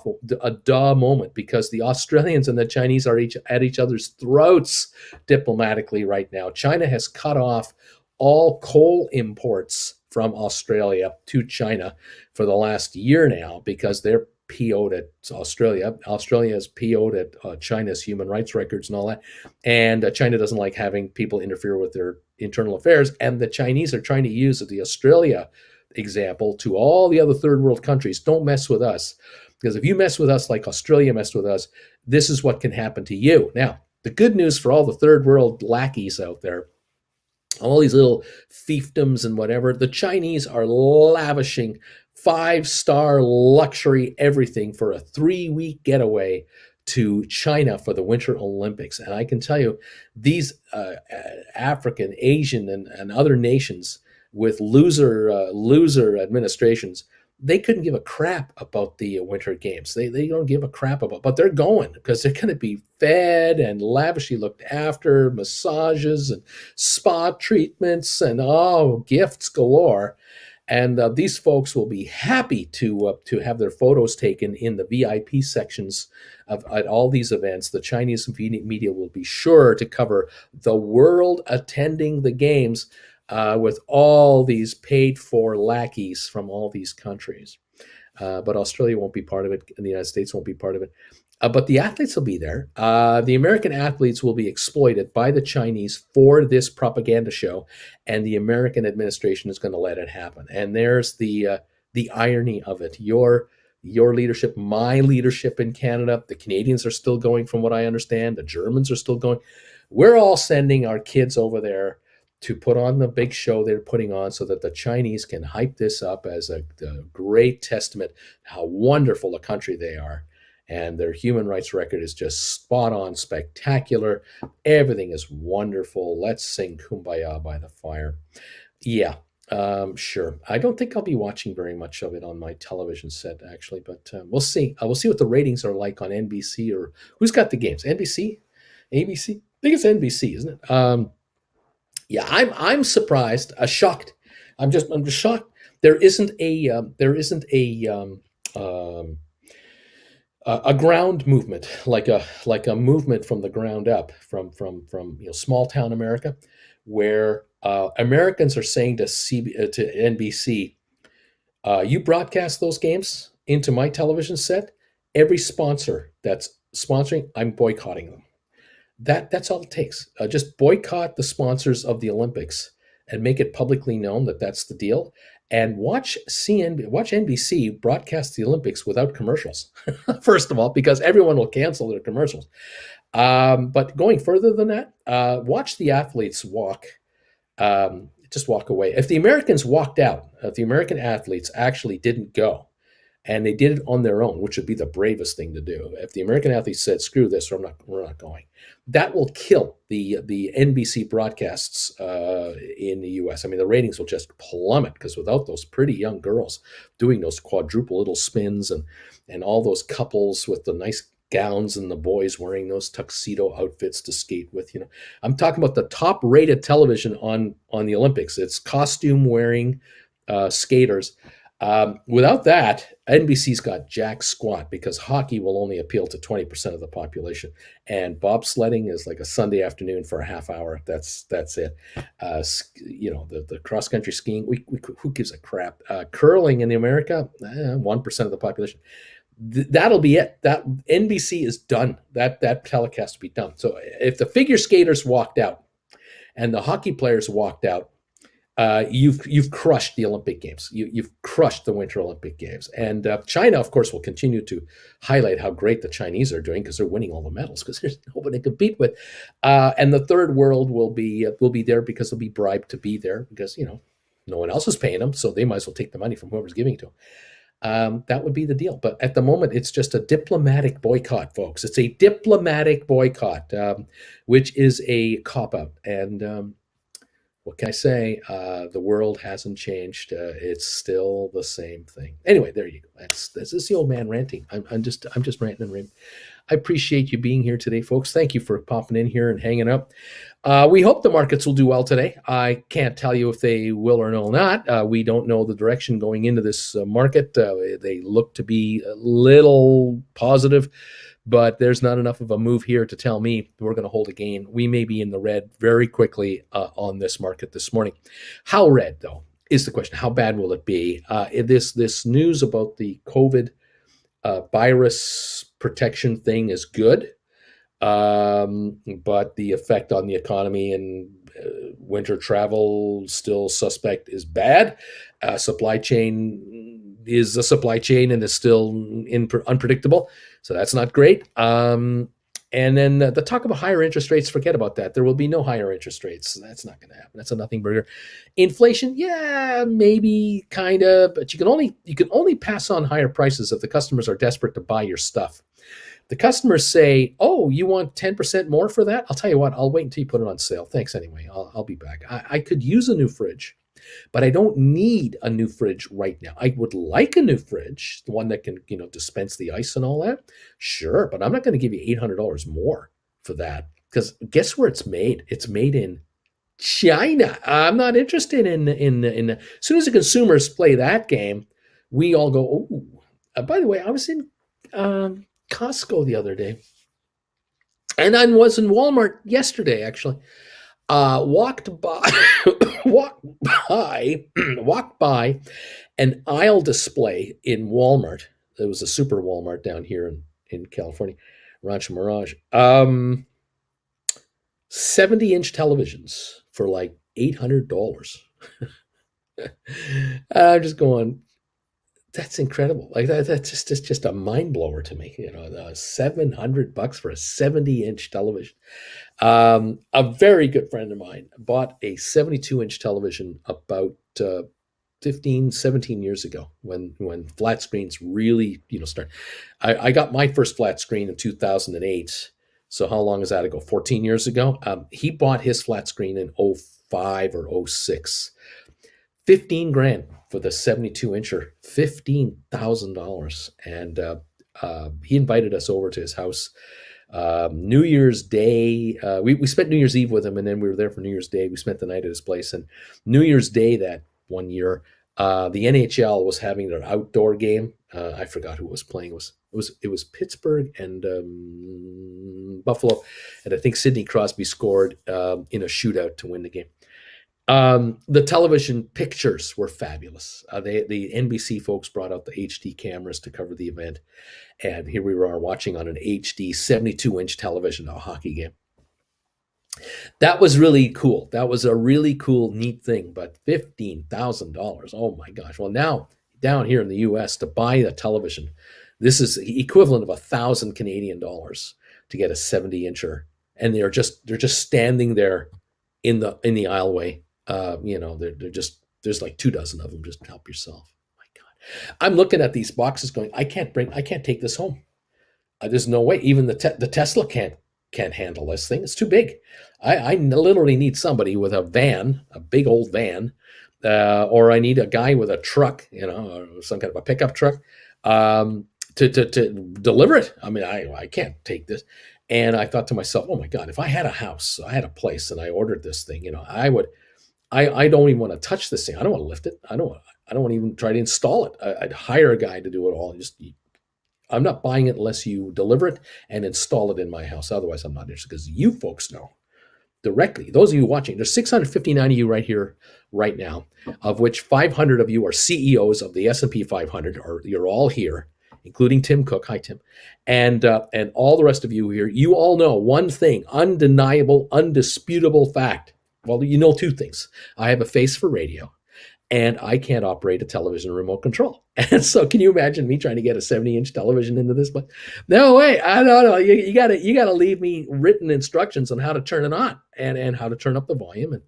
S1: moment because the Australians and the Chinese are at each other's throats diplomatically right now. China has cut off all coal imports from Australia to China for the last year now because they're PO'd at Australia. Australia is PO'd at China's human rights records and all that. And China doesn't like having people interfere with their internal affairs. And the Chinese are trying to use the Australia example to all the other third world countries. Don't mess with us. Because if you mess with us like Australia messed with us, this is what can happen to you. Now, the good news for all the third world lackeys out there, all these little fiefdoms and whatever, the Chinese are lavishing 5-star luxury everything for a 3-week getaway to China for the Winter Olympics. And I can tell you, these African, Asian, and other nations with loser administrations, they couldn't give a crap about the Winter Games. They don't give a crap about, but they're going because they're going to be fed and lavishly looked after, massages and spa treatments and gifts galore. And these folks will be happy to have their photos taken in the VIP sections at all these events. The Chinese media will be sure to cover the world attending the games with all these paid-for lackeys from all these countries. But Australia won't be part of it, and the United States won't be part of it. But the athletes will be there. The American athletes will be exploited by the Chinese for this propaganda show, and the American administration is going to let it happen. And there's the irony of it. Your leadership, my leadership in Canada, the Canadians are still going, from what I understand. The Germans are still going. We're all sending our kids over there to put on the big show they're putting on so that the Chinese can hype this up as a great testament how wonderful a country they are. and their human rights record is just spot on, spectacular. Everything is wonderful. Let's sing Kumbaya by the fire. Yeah, sure. I don't think I'll be watching very much of it on my television set, actually, but we'll see. We'll see what the ratings are like on NBC, or who's got the games? NBC, ABC. I think it's NBC, isn't it? Yeah, I'm surprised, shocked. I'm just shocked. There isn't a ground movement, like a movement from the ground up, from small town America, where Americans are saying to NBC, you broadcast those games into my television set. Every sponsor that's sponsoring, I'm boycotting them. That's all it takes. Just boycott the sponsors of the Olympics and make it publicly known that that's the deal. And watch NBC broadcast the Olympics without commercials. First of all, because everyone will cancel their commercials. But going further than that, watch the athletes walk. Just walk away. If the Americans walked out, if the American athletes actually didn't go, and they did it on their own, which would be the bravest thing to do. If the American athletes said, "Screw this, we're not going," that will kill the NBC broadcasts in the U.S. I mean, the ratings will just plummet, because without those pretty young girls doing those quadruple little spins, and all those couples with the nice gowns, and the boys wearing those tuxedo outfits to skate with, I'm talking about the top rated television on the Olympics. It's costume wearing skaters. Without that, NBC's got jack squat, because hockey will only appeal to 20% of the population, and bobsledding is like a Sunday afternoon for a half hour. That's it. The cross country skiing, who gives a crap? Curling in America, 1% of the population. That'll be it. That NBC is done. That telecast will be done. So if the figure skaters walked out and the hockey players walked out, you've crushed the Olympic Games. You've crushed the Winter Olympic Games. And China, of course, will continue to highlight how great the Chinese are doing, because they're winning all the medals, because there's nobody to compete with. And the third world will be there, because they'll be bribed to be there, because no one else is paying them, so they might as well take the money from whoever's giving it to them. That would be the deal. But at the moment, it's just a diplomatic boycott, folks. It's a diplomatic boycott, which is a cop-out. And what can I say? The world hasn't changed. It's still the same thing. Anyway, there you go. That's the old man ranting. I'm just ranting and raving. I appreciate you being here today, folks. Thank you for popping in here and hanging up. We hope the markets will do well today. I can't tell you if they will or will not. We don't know the direction going into this market. They look to be a little positive, but there's not enough of a move here to tell me we're going to hold a gain. We may be in the red very quickly on this market this morning. How red, though, is the question. How bad will it be? This news about the COVID virus protection thing is good, but the effect on the economy and winter travel, still suspect, is bad. Supply chain is a supply chain and is still unpredictable, so that's not great. And then the talk about higher interest rates, forget about that. There will be no higher interest rates. That's not going to happen. That's a nothing burger. Inflation, yeah, maybe, kind of, but you can only pass on higher prices if the customers are desperate to buy your stuff. The customers say, "Oh, you want 10% more for that? I'll tell you what, I'll wait until you put it on sale. Thanks anyway. I'll be back. I could use a new fridge, but I don't need a new fridge right now. I would like a new fridge, the one that can, dispense the ice and all that. Sure, but I'm not going to give you $800 more for that, because guess where it's made? It's made in China. I'm not interested in as soon as the consumers play that game, we all go, "Oh." By the way, I was in Costco the other day, and I was in Walmart yesterday, actually. Walked by walked by an aisle display in Walmart. There was a super Walmart down here in California, Rancho Mirage. 70-inch televisions for like $800. I'm just going, that's incredible. Like that's just a mind blower to me. $700 for a 70-inch television. A very good friend of mine bought a 72-inch television about 15, 17 years ago when flat screens really, start. I got my first flat screen in 2008. So how long is that ago? 14 years ago. He bought his flat screen in '05 or '06. 15 grand for the 72 incher, $15,000. And he invited us over to his house. New Year's Day, we spent New Year's Eve with him, and then we were there for New Year's Day. We spent the night at his place. And New Year's Day that one year, the NHL was having their outdoor game. I forgot who was playing. It was Pittsburgh and Buffalo, and I think Sidney Crosby scored in a shootout to win the game. The television pictures were fabulous. The NBC folks brought out the HD cameras to cover the event, and here we were watching on an HD 72-inch television a hockey game. That was really cool. That was a really cool, neat thing. But $15,000, oh my gosh! Well, now down here in the U.S. to buy a television, this is the equivalent of 1,000 Canadian dollars to get a 70-incher, and they're just standing there in the aisleway. They're just, there's like 24 of them. Just help yourself. My God, I'm looking at these boxes going, I can't take this home. There's no way. Even the Tesla can't handle this thing. It's too big. I literally need somebody with a van, a big old van, or I need a guy with a truck, or some kind of a pickup truck, to deliver it. I mean, I can't take this. And I thought to myself, oh my God, if I had a house, I had a place, and I ordered this thing, I would. I don't even want to touch this thing. I don't want to lift it. I don't want to even try to install it. I'd hire a guy to do it all. I'm not buying it unless you deliver it and install it in my house. Otherwise, I'm not interested, because you folks know directly. Those of you watching, there's 659 of you right here, right now, of which 500 of you are CEOs of the S&P 500, or you're all here, including Tim Cook. Hi, Tim. And all the rest of you here, you all know one thing, undeniable, undisputable fact. Well, you know two things. I have a face for radio, and I can't operate a television remote control. And so can you imagine me trying to get a 70-inch television into this place? No way. I don't know. You gotta leave me written instructions on how to turn it on and how to turn up the volume. And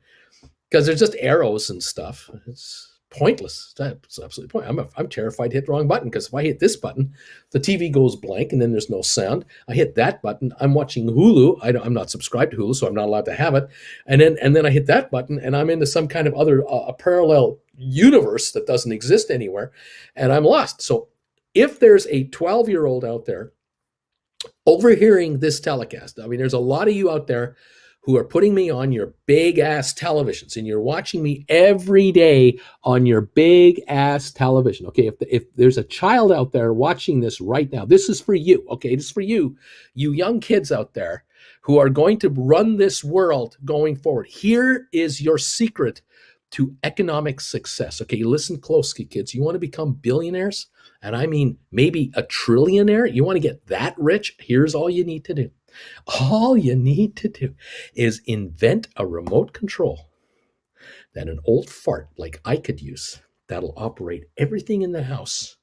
S1: because there's just arrows and stuff. It's pointless. It's absolutely pointless. I'm terrified to hit the wrong button, because if I hit this button, the TV goes blank and then there's no sound. I hit that button, I'm watching Hulu. I'm not subscribed to Hulu, so I'm not allowed to have it. And then I hit that button, and I'm into some kind of other a parallel universe that doesn't exist anywhere, and I'm lost. So if there's a 12-year-old out there overhearing this telecast, I mean, there's a lot of you out there who are putting me on your big ass televisions, and you're watching me every day on your big ass television. Okay, if there's a child out there watching this right now, this is for you. Okay, this is for you young kids out there who are going to run this world going forward. Here is your secret to economic success. Okay, listen closely, kids. You want to become billionaires, and I mean maybe a trillionaire? You want to get that rich? Here's all you need to do. All you need to do is invent a remote control that an old fart like I could use that'll operate everything in the house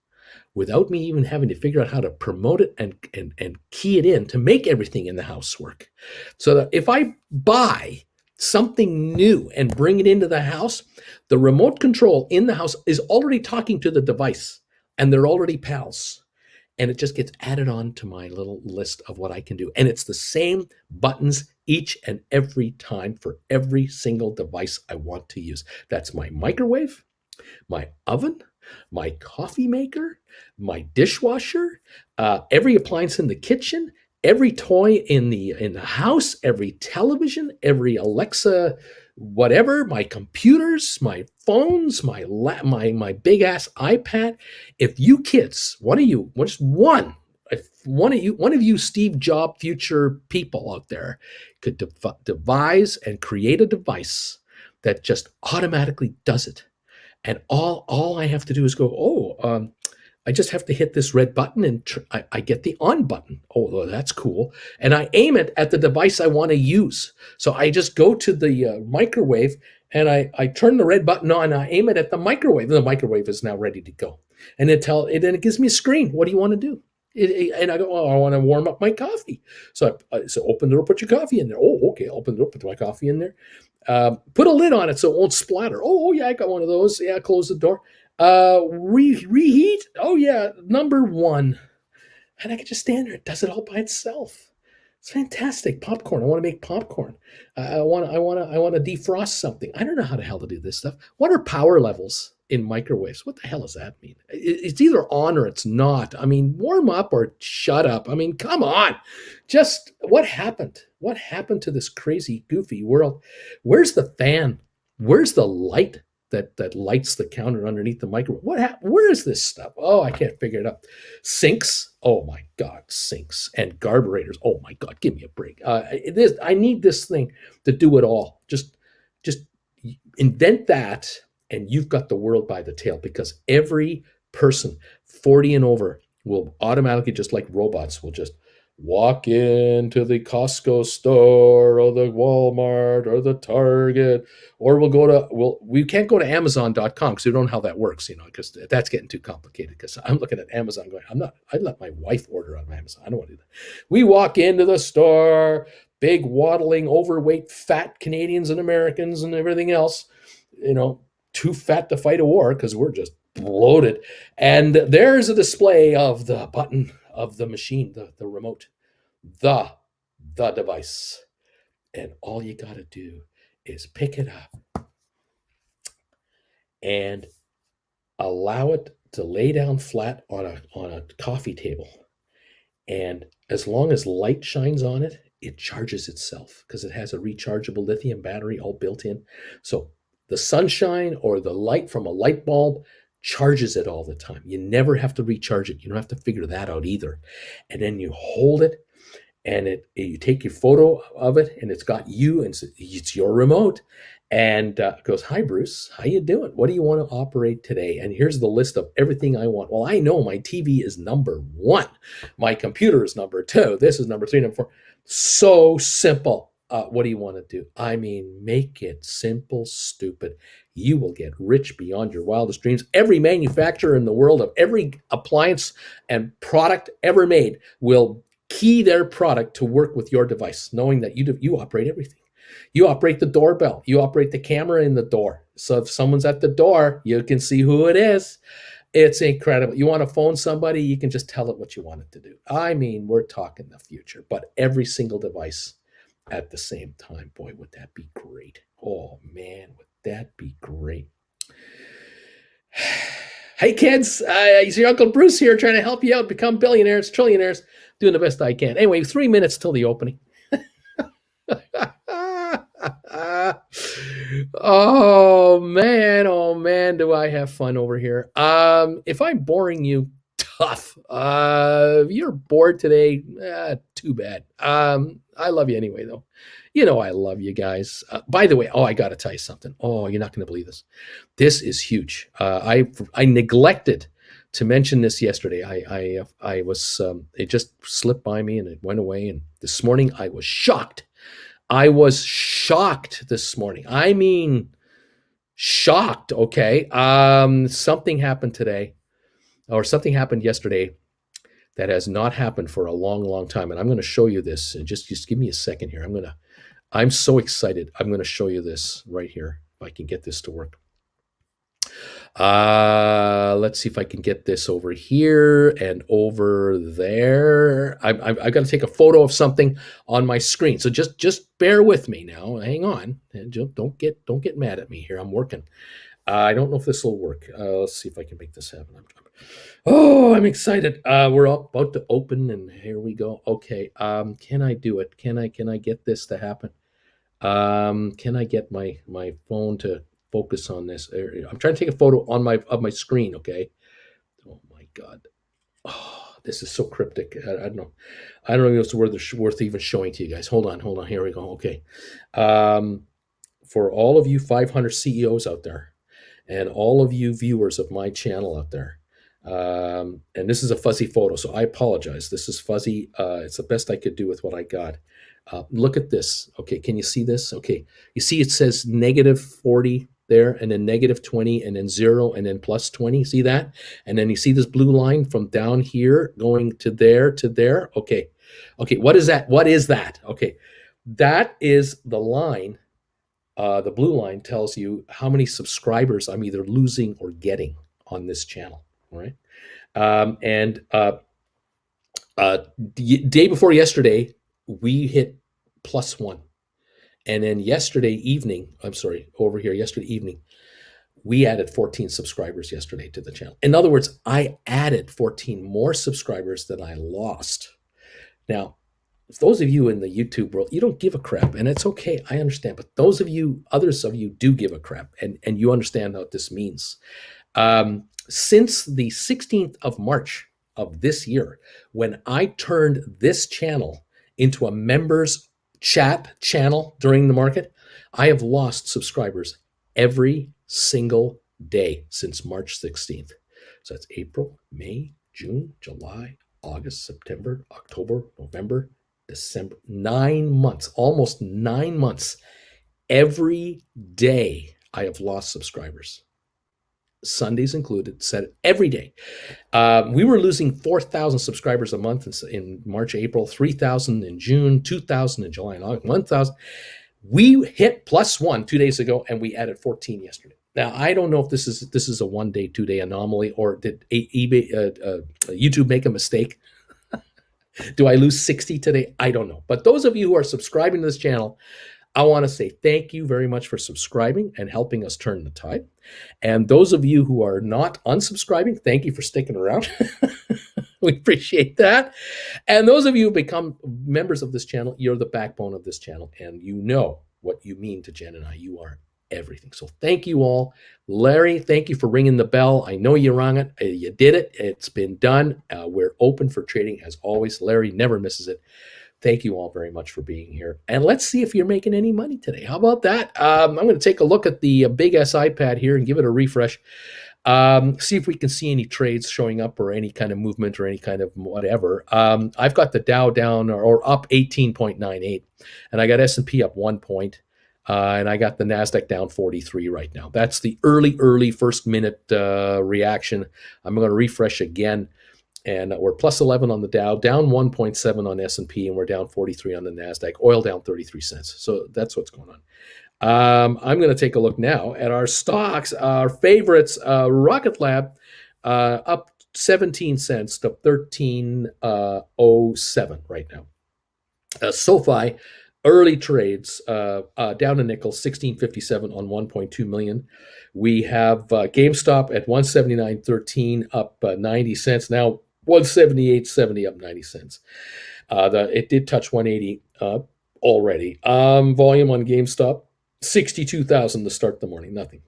S1: without me even having to figure out how to promote it and key it in to make everything in the house work. So that if I buy something new and bring it into the house, the remote control in the house is already talking to the device, and they're already pals. And it just gets added on to my little list of what I can do. And it's the same buttons each and every time for every single device I want to use. That's my microwave, my oven, my coffee maker, my dishwasher, every appliance in the kitchen, every toy in the house, every television, every Alexa, whatever, my computers, my phones, my big ass iPad. If you kids, one of you Steve Jobs future people out there could devise and create a device that just automatically does it, and all I have to do is go, I just have to hit this red button, and I get the on button. Oh, that's cool. And I aim it at the device I want to use. So I just go to the microwave, and I turn the red button on, and I aim it at the microwave. And the microwave is now ready to go. And then it gives me a screen. What do you want to do? And I go, oh, I want to warm up my coffee. So open the door, put your coffee in there. Oh, okay. I'll open the door, put my coffee in there. Put a lid on it so it won't splatter. Oh, yeah, I got one of those. Yeah, close the door. Reheat. Oh, yeah, number one. And I can just stand there. It does it all by itself. It's fantastic. Popcorn. I want to make popcorn. I want to defrost something. I don't know how the hell to do this stuff. What are power levels in microwaves? What the hell does that mean? It's either on or it's not. I mean, warm up or shut up. I mean, come on. Just what happened? What happened to this crazy, goofy world? Where's the fan? Where's the light that lights the counter underneath the microwave? Where is this stuff? Oh, I can't figure it out. Sinks. Oh my God, sinks and carburetors. Oh my God, give me a break. I need this thing to do it all. Just invent that, and you've got the world by the tail. Because every person 40 and over will automatically, just like robots, will just walk into the Costco store or the Walmart or the Target, or we can't go to Amazon.com because we don't know how that works, because that's getting too complicated. Because I'm looking at Amazon going, I'd let my wife order on Amazon. I don't want to do that. We walk into the store, big waddling, overweight, fat Canadians and Americans and everything else, too fat to fight a war because we're just bloated. And there's a display of the button of the machine, the remote, the device. And all you got to do is pick it up and allow it to lay down flat on a coffee table. And as long as light shines on it, it charges itself because it has a rechargeable lithium battery all built in. So the sunshine or the light from a light bulb charges it all the time. You never have to recharge it. You don't have to figure that out either. And then you hold it, and you take your photo of it, and it's got you, and it's your remote. And it goes, hi, Bruce, how you doing? What do you want to operate today? And here's the list of everything I want. Well, I know my TV is number one. My computer is number two. This is number three, number four. So simple. What do you want to do? I mean, make it simple, stupid. You will get rich beyond your wildest dreams. Every manufacturer in the world of every appliance and product ever made will key their product to work with your device, knowing that you operate everything. You operate the doorbell. You operate the camera in the door. So if someone's at the door, you can see who it is. It's incredible. You want to phone somebody, you can just tell it what you want it to do. I mean, we're talking the future, but every single device at the same time. Boy, would that be great. Oh, man, would that be great. Hey, kids, it's your Uncle Bruce here trying to help you out become billionaires, trillionaires, doing the best I can. Anyway, 3 minutes till the opening. Oh man, do I have fun over here. If I'm boring you, tough. If you're bored today, too bad. I love you anyway, though. I love you guys. By the way, I got to tell you something. Oh, you're not going to believe this. This is huge. I neglected to mention this yesterday. I was it just slipped by me and it went away. And this morning I was shocked. I was shocked this morning. I mean, shocked. Okay, something happened today, or something happened yesterday that has not happened for a long, long time. And I'm going to show you this. And just give me a second here. I'm so excited. I'm going to show you this right here. If I can get this to work. Let's see if I can get this over here and over there. I've got to take a photo of something on my screen. So just bear with me now. Hang on. And don't get mad at me here. I'm working. I don't know if this will work. Let's see if I can make this happen. I'm excited. We're about to open, and here we go. Okay. Can I do it? Can I get this to happen? Can I get my phone to focus on this? I'm trying to take a photo of my screen. Okay. Oh my God. Oh, this is so cryptic. I don't know. I don't know if it's worth even showing to you guys. Hold on. Here we go. Okay. For all of you 500 CEOs out there, and all of you viewers of my channel out there, and this is a fuzzy photo, so I apologize. This is fuzzy. It's the best I could do with what I got. Look at this. Okay, can you see this? Okay, you see it says -40. there, and then negative 20, and then 0, and then plus 20. See that? And then you see this blue line from down here going to there to there. Okay. Okay. What is that? What is that? Okay. That is the line. The blue line tells you how many subscribers I'm either losing or getting on this channel. All right. And day before yesterday, we hit +1. And then yesterday evening, yesterday evening, we added 14 subscribers yesterday to the channel. In other words, I added 14 more subscribers than I lost. Now, those of you in the YouTube world, you don't give a crap, and it's okay. I understand. But others of you do give a crap, and you understand what this means. Since the 16th of March of this year, when I turned this channel into a members chat channel during the market, I have lost subscribers every single day since March 16th. So that's April, May, June, July, August, September, October, November, December. 9 months, almost 9 months. Every day I have lost subscribers. Sundays included, said every day. We were losing 4,000 subscribers a month in March, April, 3,000 in June, 2,000 in July and August, 1,000. We hit +1 2 days ago, and we added 14 yesterday. Now, I don't know if this is a 1 day, 2 day anomaly, or did YouTube make a mistake? Do I lose 60 today? I don't know. But those of you who are subscribing to this channel, I want to say thank you very much for subscribing and helping us turn the tide. And those of you who are not unsubscribing, thank you for sticking around. We appreciate that. And those of you who become members of this channel, you're the backbone of this channel. And you know what you mean to Jen and I. You are everything. So thank you all. Larry, thank you for ringing the bell. I know you rang it. You did it. It's been done. We're open for trading as always. Larry never misses it. Thank you all very much for being here. And let's see if you're making any money today. How about that? I'm going to take a look at the Big S iPad here and give it a refresh. See if we can see any trades showing up or any kind of movement or any kind of whatever. I've got the Dow down or up 18.98, and I got S&P up 1 point, and I got the NASDAQ down 43 right now. That's the early first minute reaction. I'm going to refresh again. And we're +11 on the Dow, down 1.7 on S&P, and we're down 43 on the NASDAQ. Oil down 33 cents. So that's what's going on. I'm going to take a look now at our stocks, our favorites. Rocket Lab up 17 cents to 13.07 right now. SoFi, early trades, down a nickel, 16.57 on 1.2 million. We have GameStop at 179.13, up 90 cents. Now 178.70, up 90 cents. It did touch 180 already. Volume on GameStop, 62,000 to start the morning, nothing.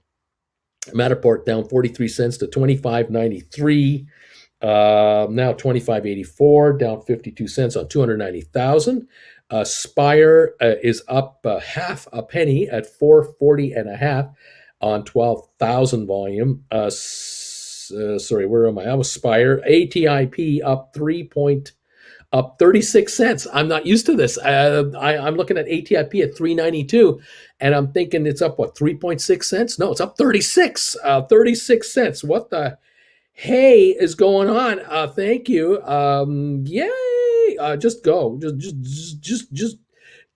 S1: Matterport down 43 cents to 25.93. Now 25.84, down 52 cents on 290,000. Spire is up half a penny at 440.5 on 12,000 volume. Sorry, where am I? I was Spire. ATIP up 36 cents. I'm not used to this. I'm looking at ATIP at 392, and I'm thinking it's up, 3.6 cents? No, it's up 36 cents. What the hey is going on? Thank you. Yay. Just go. Just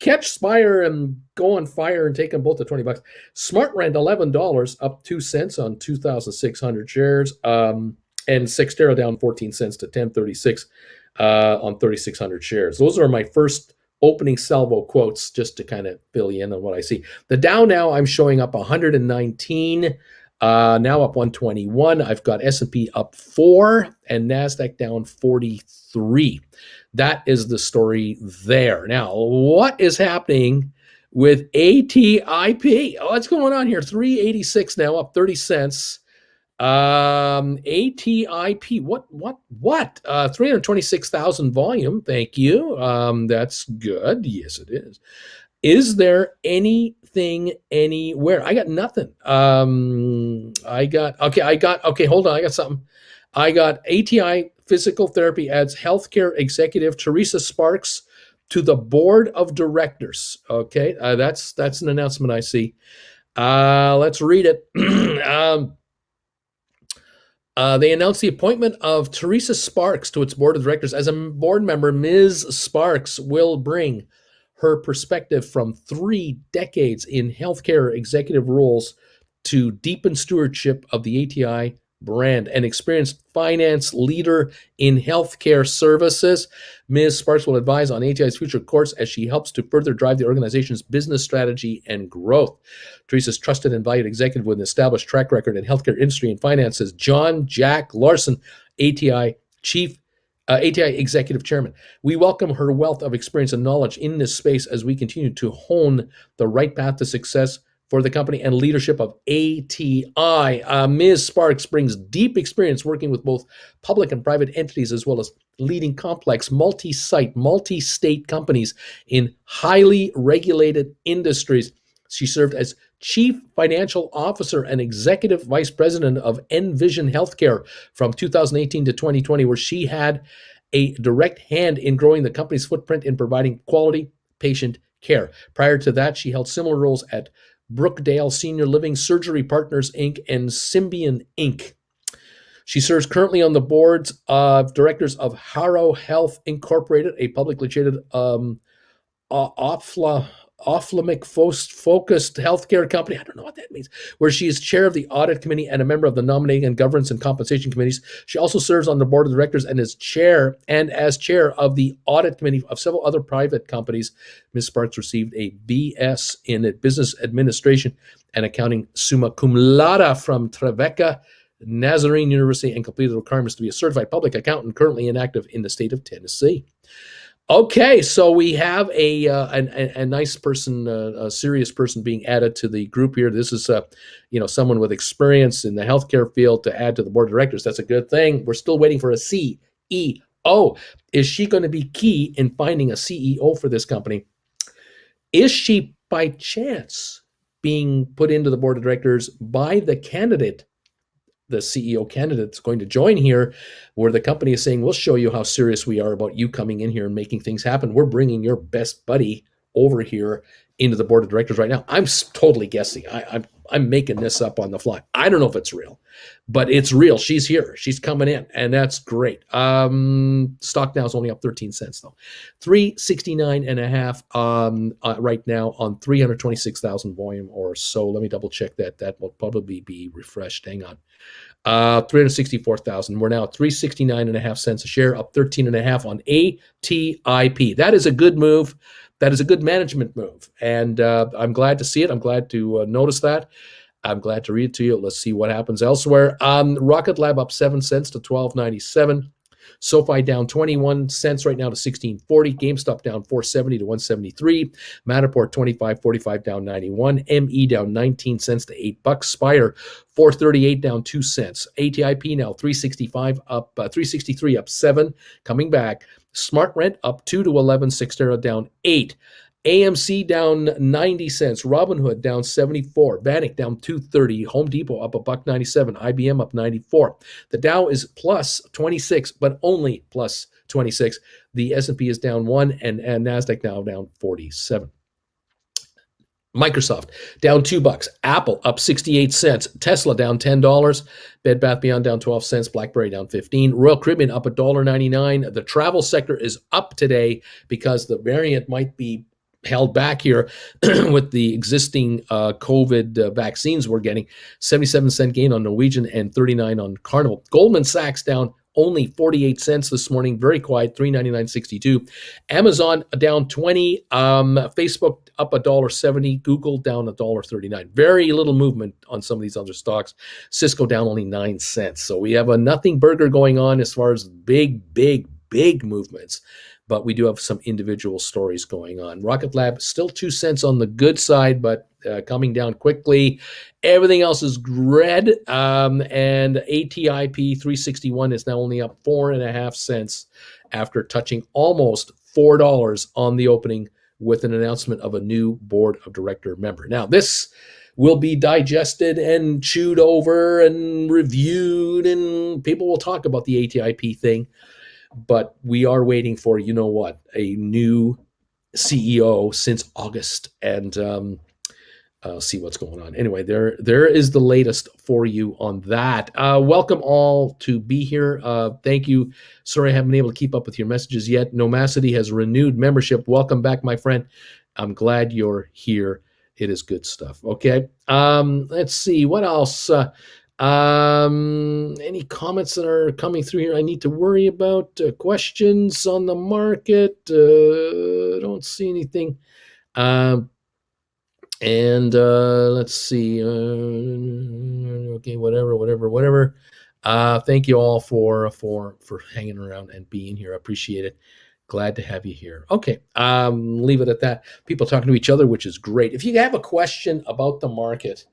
S1: catch Spire and go on fire and take them both at $20. Smart Rent, $11, up 2 cents on 2,600 shares. And Sextero down 14 cents to 10.36 on 3,600 shares. Those are my first opening salvo quotes, just to kind of fill you in on what I see. The Dow now I'm showing up 119, now up 121. I've got S&P up 4 and NASDAQ down 43. That is the story there. Now, what is happening with ATIP? Oh, what's going on here? 386 now, up 30 cents. ATIP, what? 326,000 volume. Thank you. That's good. Yes, it is. Is there anything anywhere? I got nothing. Okay, hold on. I got something. I got ATI Physical Therapy adds healthcare executive Teresa Sparks to the board of directors. Okay, that's an announcement I see. Let's read it. They announced the appointment of Teresa Sparks to its board of directors. As a board member, Ms. Sparks will bring her perspective from 3 decades in healthcare executive roles to deepen stewardship of the ATI brand. An experienced finance leader in healthcare services, Ms. Sparks will advise on ATI's future course as she helps to further drive the organization's business strategy and growth. Teresa's trusted and valued executive with an established track record in healthcare industry and finances, John Jack Larson, ATI ATI Executive Chairman. We welcome her wealth of experience and knowledge in this space as we continue to hone the right path to success for the company and leadership of ATI. Ms. Sparks brings deep experience working with both public and private entities, as well as leading complex, multi-site, multi-state companies in highly regulated industries. She served as Chief Financial Officer and Executive Vice President of Envision Healthcare from 2018 to 2020, where she had a direct hand in growing the company's footprint in providing quality patient care. Prior to that, she held similar roles at Brookdale Senior Living Surgery Partners, Inc. and Symbion, Inc. She serves currently on the boards of directors of Harrow Health Incorporated, a publicly traded ophthalmic focused healthcare company. I don't know what that means. Where she is chair of the audit committee and a member of the nominating and governance and compensation committees. She also serves on the board of directors and as chair of the audit committee of several other private companies. Ms. Sparks received a BS in business administration and accounting summa cum laude from Trevecca Nazarene University and completed the requirements to be a certified public accountant currently inactive in the state of Tennessee. Okay, so we have a nice person, a serious person being added to the group here. This is someone with experience in the healthcare field to add to the board of directors. That's a good thing. We're still waiting for a CEO. Is she going to be key in finding a CEO for this company? Is she by chance being put into the board of directors by the candidate, the CEO candidate that's going to join here, where the company is saying, we'll show you how serious we are about you coming in here and making things happen. We're bringing your best buddy over here into the board of directors right now. I'm totally guessing. I'm making this up on the fly. I don't know if it's real, but it's real. She's here. She's coming in, and that's great. Stock now is only up 13 cents though. 369 and a half right now on 326,000 volume or so. Let me double check that. That will probably be refreshed. Hang on. 364,000. We're now at 369 and a half cents a share, up 13 and a half on ATIP. That is a good move. That is a good management move. And I'm glad to see it. I'm glad to notice that. I'm glad to read it to you. Let's see what happens elsewhere. Rocket Lab up 7 cents to $12.97. SoFi down 21 cents right now to $16.40. GameStop down $4.70 to $1.73. Matterport 25.45 down 91. ME down 19 cents to $8. Spire $4.38 down 2 cents. ATIP now $3.63 up 7. Coming back. Smart Rent up 2 to 11. Cyxtera down 8. AMC down 90 cents. Robinhood down 74. Bannock down 230. Home Depot up $1.97. IBM up 94. The Dow is plus 26, but only plus 26. The S&P is down 1, and NASDAQ now down 47. Microsoft down $2. Apple up 68 cents. Tesla down $10. Bed Bath Beyond down 12 cents. BlackBerry down 15. Royal Caribbean up $1.99. The travel sector is up today because the variant might be held back here with the existing COVID vaccines we're getting. 77-cent gain on Norwegian and 39 on Carnival. Goldman Sachs down only 48 cents this morning. Very quiet, $3.99.62. Amazon down 20. Facebook up $1.70. Google down $1.39. Very little movement on some of these other stocks. Cisco down only 9 cents. So we have a nothing burger going on as far as big movements. But we do have some individual stories going on. Rocket Lab still 2 cents on the good side, but coming down quickly. Everything else is red. And ATIP 361 is now only up 4.5 cents after touching almost $4 on the opening with an announcement of a new board of director member. Now, this will be digested and chewed over and reviewed, and people will talk about the ATIP thing. But we are waiting for, a new CEO since August. And see what's going on. Anyway, there is the latest for you on that. Welcome all to be here. Thank you. Sorry I haven't been able to keep up with your messages yet. Nomacity has renewed membership. Welcome back, my friend. I'm glad you're here. It is good stuff. Okay. Let's see what else. Any comments that are coming through here I need to worry about? Questions on the market? I don't see anything. And let's see. Okay, whatever. Thank you all for hanging around and being here. I appreciate it. Glad to have you here. Okay, leave it at that. People talking to each other, which is great. If you have a question about the market,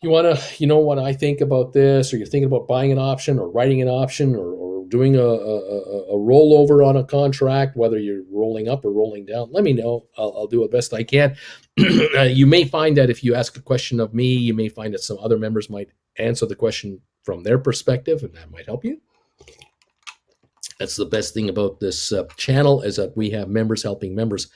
S1: you want to, what I think about this, or you're thinking about buying an option or writing an option or doing a rollover on a contract, whether you're rolling up or rolling down, let me know. I'll do the best I can. You may find that if you ask a question of me, you may find that some other members might answer the question from their perspective, and that might help you. That's the best thing about this channel, is that we have members helping members.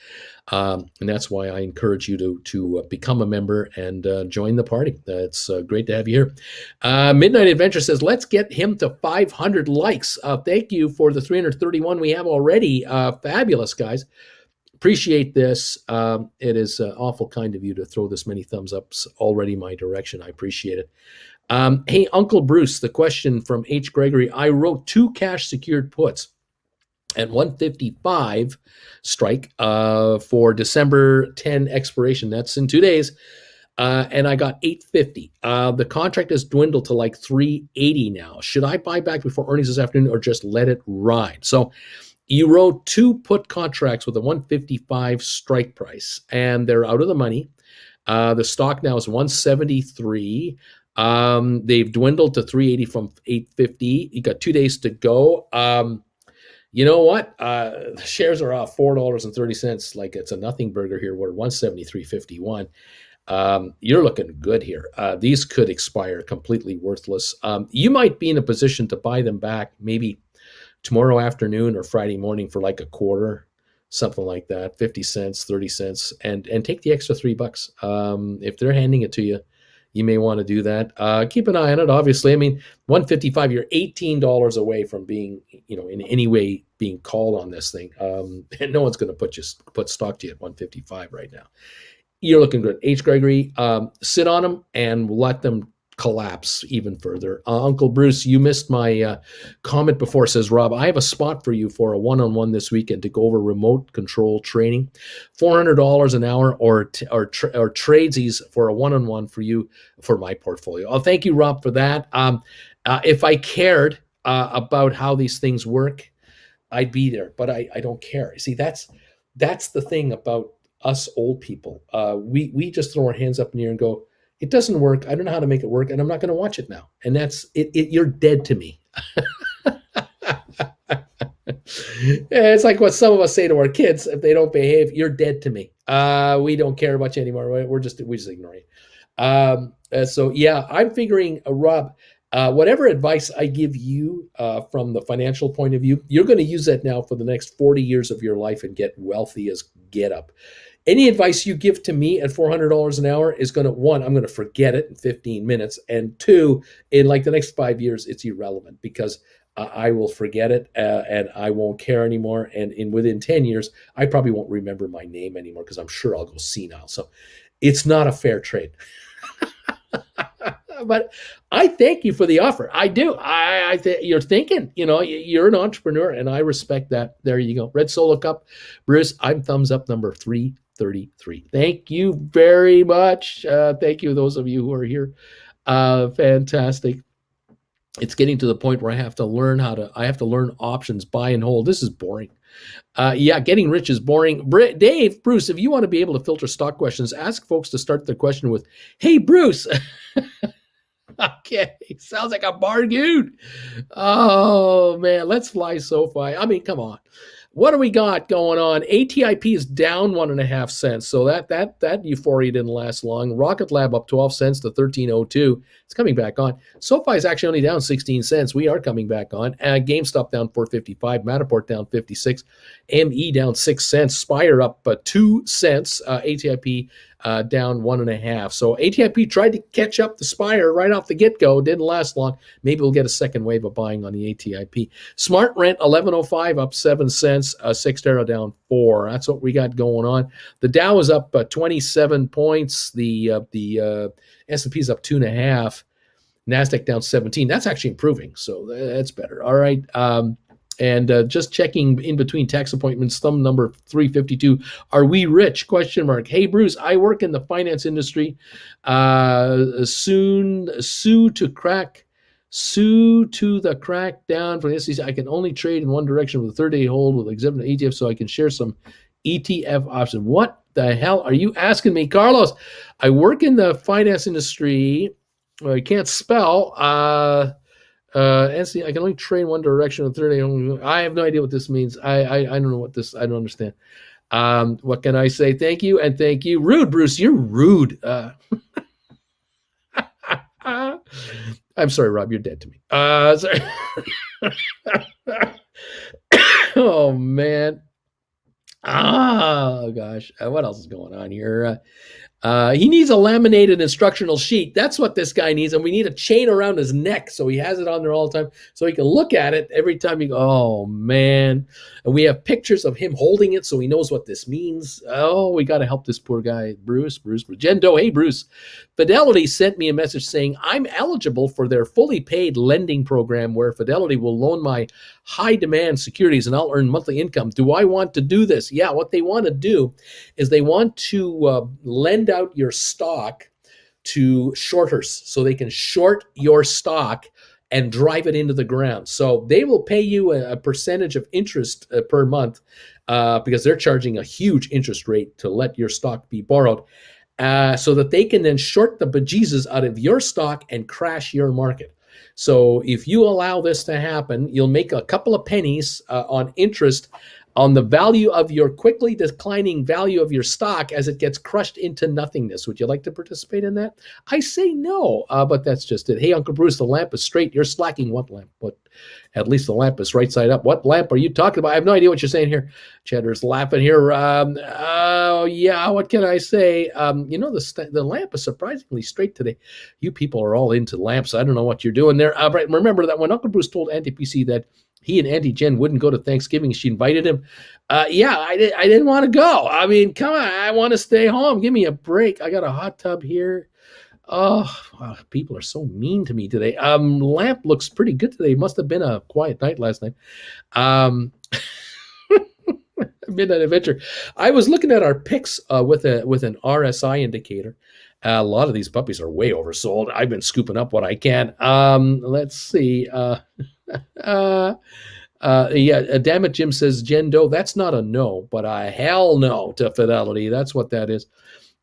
S1: And that's why I encourage you to become a member and join the party. It's great to have you here. Midnight Adventure says, let's get him to 500 likes. Thank you for the 331 we have already. Fabulous, guys. Appreciate this. It is awful kind of you to throw this many thumbs ups already my direction. I appreciate it. Hey, Uncle Bruce, the question from H. Gregory. I wrote 2 cash secured puts at 155 strike for December 10 expiration. That's in 2 days. And I got 850. The contract has dwindled to like 380 now. Should I buy back before earnings this afternoon or just let it ride? So you wrote 2 put contracts with a 155 strike price, and they're out of the money. The stock now is 173. They've dwindled to 380 from 850. You got 2 days to go. You know what? The shares are off $4.30. Like it's a nothing burger here. We're 173.51. You're looking good here. These could expire completely worthless. You might be in a position to buy them back maybe tomorrow afternoon or Friday morning for like a quarter, something like that, 50 cents, 30 cents, and take the extra $3. If they're handing it to you, you may want to do that. Keep an eye on it, obviously. I mean, 155, you're $18 away from being, in any way being called on this thing. And no one's going to put stock to you at 155 right now. You're looking good. H. Gregory, sit on them and let them collapse even further. Uncle Bruce, you missed my comment before. Says Rob, I have a spot for you for a one-on-one this weekend to go over remote control training, $400 an hour, or tradesies for a one-on-one for you for my portfolio. Oh, thank you, Rob, for that. If I cared about how these things work, I'd be there, but I don't care. See, that's the thing about us old people. We just throw our hands up in the air and go, it doesn't work. I don't know how to make it work, and I'm not going to watch it now. And that's it. You're dead to me. It's like what some of us say to our kids if they don't behave. You're dead to me. We don't care about you anymore. We just ignore you. So yeah, I'm figuring, Rob, whatever advice I give you from the financial point of view, you're going to use that now for the next 40 years of your life and get wealthy as get up. Any advice you give to me at $400 an hour is going to, 1, I'm going to forget it in 15 minutes. And 2, in like the next 5 years, it's irrelevant because I will forget it and I won't care anymore. And within 10 years, I probably won't remember my name anymore because I'm sure I'll go senile. So it's not a fair trade. But I thank you for the offer. I do. You're thinking, you're an entrepreneur, and I respect that. There you go. Red Solo Cup. Bruce, I'm thumbs up number 333. Thank you very much. Thank you, those of you who are here. Fantastic. It's getting to the point where I have to learn options, buy and hold. This is boring. Yeah, getting rich is boring. Dave, Bruce, if you want to be able to filter stock questions, ask folks to start their question with, hey, Bruce. Okay, sounds like a bargoon. Oh, man, let's fly SoFi. I mean, come on. What do we got going on? ATIP is down 1.5 cents, so that euphoria didn't last long. Rocket Lab up 12 cents to 13.02. It's coming back on. SoFi is actually only down 16 cents. We are coming back on. GameStop down 4.55. Matterport down 56. ME down 6 cents. Spire up 2 cents. ATIP down 1.5. So ATIP tried to catch up the Spire right off the get-go. Didn't last long. Maybe we'll get a second wave of buying on the ATIP. Smart Rent 1105 up 7 cents. Cyxtera down 4. That's what we got going on. The Dow is up 27 points. The S&P is up 2.5. NASDAQ down 17. That's actually improving, so that's better. All right. And just checking in between tax appointments, thumb number 352. Are we rich? Question mark. Hey, Bruce, I work in the finance industry. Sue to the crackdown for the SEC. I can only trade in one direction with a 30-day hold with exempt ETF, so I can share some ETF option. What the hell are you asking me, Carlos? I work in the finance industry. I can't spell. NC, I can only trade one direction on 30. I have no idea what this means. I don't know what this. I don't understand. What can I say? Thank you and thank you. Rude, Bruce. You're rude. I'm sorry, Rob. You're dead to me. Sorry. Oh man. Oh gosh. What else is going on here? He needs a laminated instructional sheet. That's what this guy needs. And we need a chain around his neck so he has it on there all the time so he can look at it every time he goes, oh, man. And we have pictures of him holding it so he knows what this means. Oh, we got to help this poor guy. Bruce. Jen Doe, hey, Bruce. Fidelity sent me a message saying I'm eligible for their fully paid lending program where Fidelity will loan my high demand securities and I'll earn monthly income. Do I want to do this? Yeah, what they want to do is they want to lend out your stock to shorters so they can short your stock and drive it into the ground. So they will pay you a percentage of interest per month because they're charging a huge interest rate to let your stock be borrowed so that they can then short the bejesus out of your stock and crash your market. So if you allow this to happen, you'll make a couple of pennies on interest on the value of your quickly declining value of your stock as it gets crushed into nothingness. Would you like to participate in that? I say no, but that's just it. Hey, Uncle Bruce, the lamp is straight. You're slacking. What lamp? What? At least the lamp is right side up. What lamp are you talking about? I have no idea what you're saying here. Cheddar's laughing here. Oh, yeah, what can I say? The lamp is surprisingly straight today. You people are all into lamps. I don't know what you're doing there. Right, remember that when Uncle Bruce told Auntie PC that he and Auntie Jen wouldn't go to Thanksgiving, she invited him. I didn't want to go. I mean, come on, I want to stay home. Give me a break. I got a hot tub here. Oh, wow, people are so mean to me today. Lamp looks pretty good today. Must have been a quiet night last night. Midnight Adventure. I was looking at our picks with an RSI indicator. A lot of these puppies are way oversold. I've been scooping up what I can. Let's see. Damn it, Jim says, Jen Doe, that's not a no, but a hell no to Fidelity. That's what that is.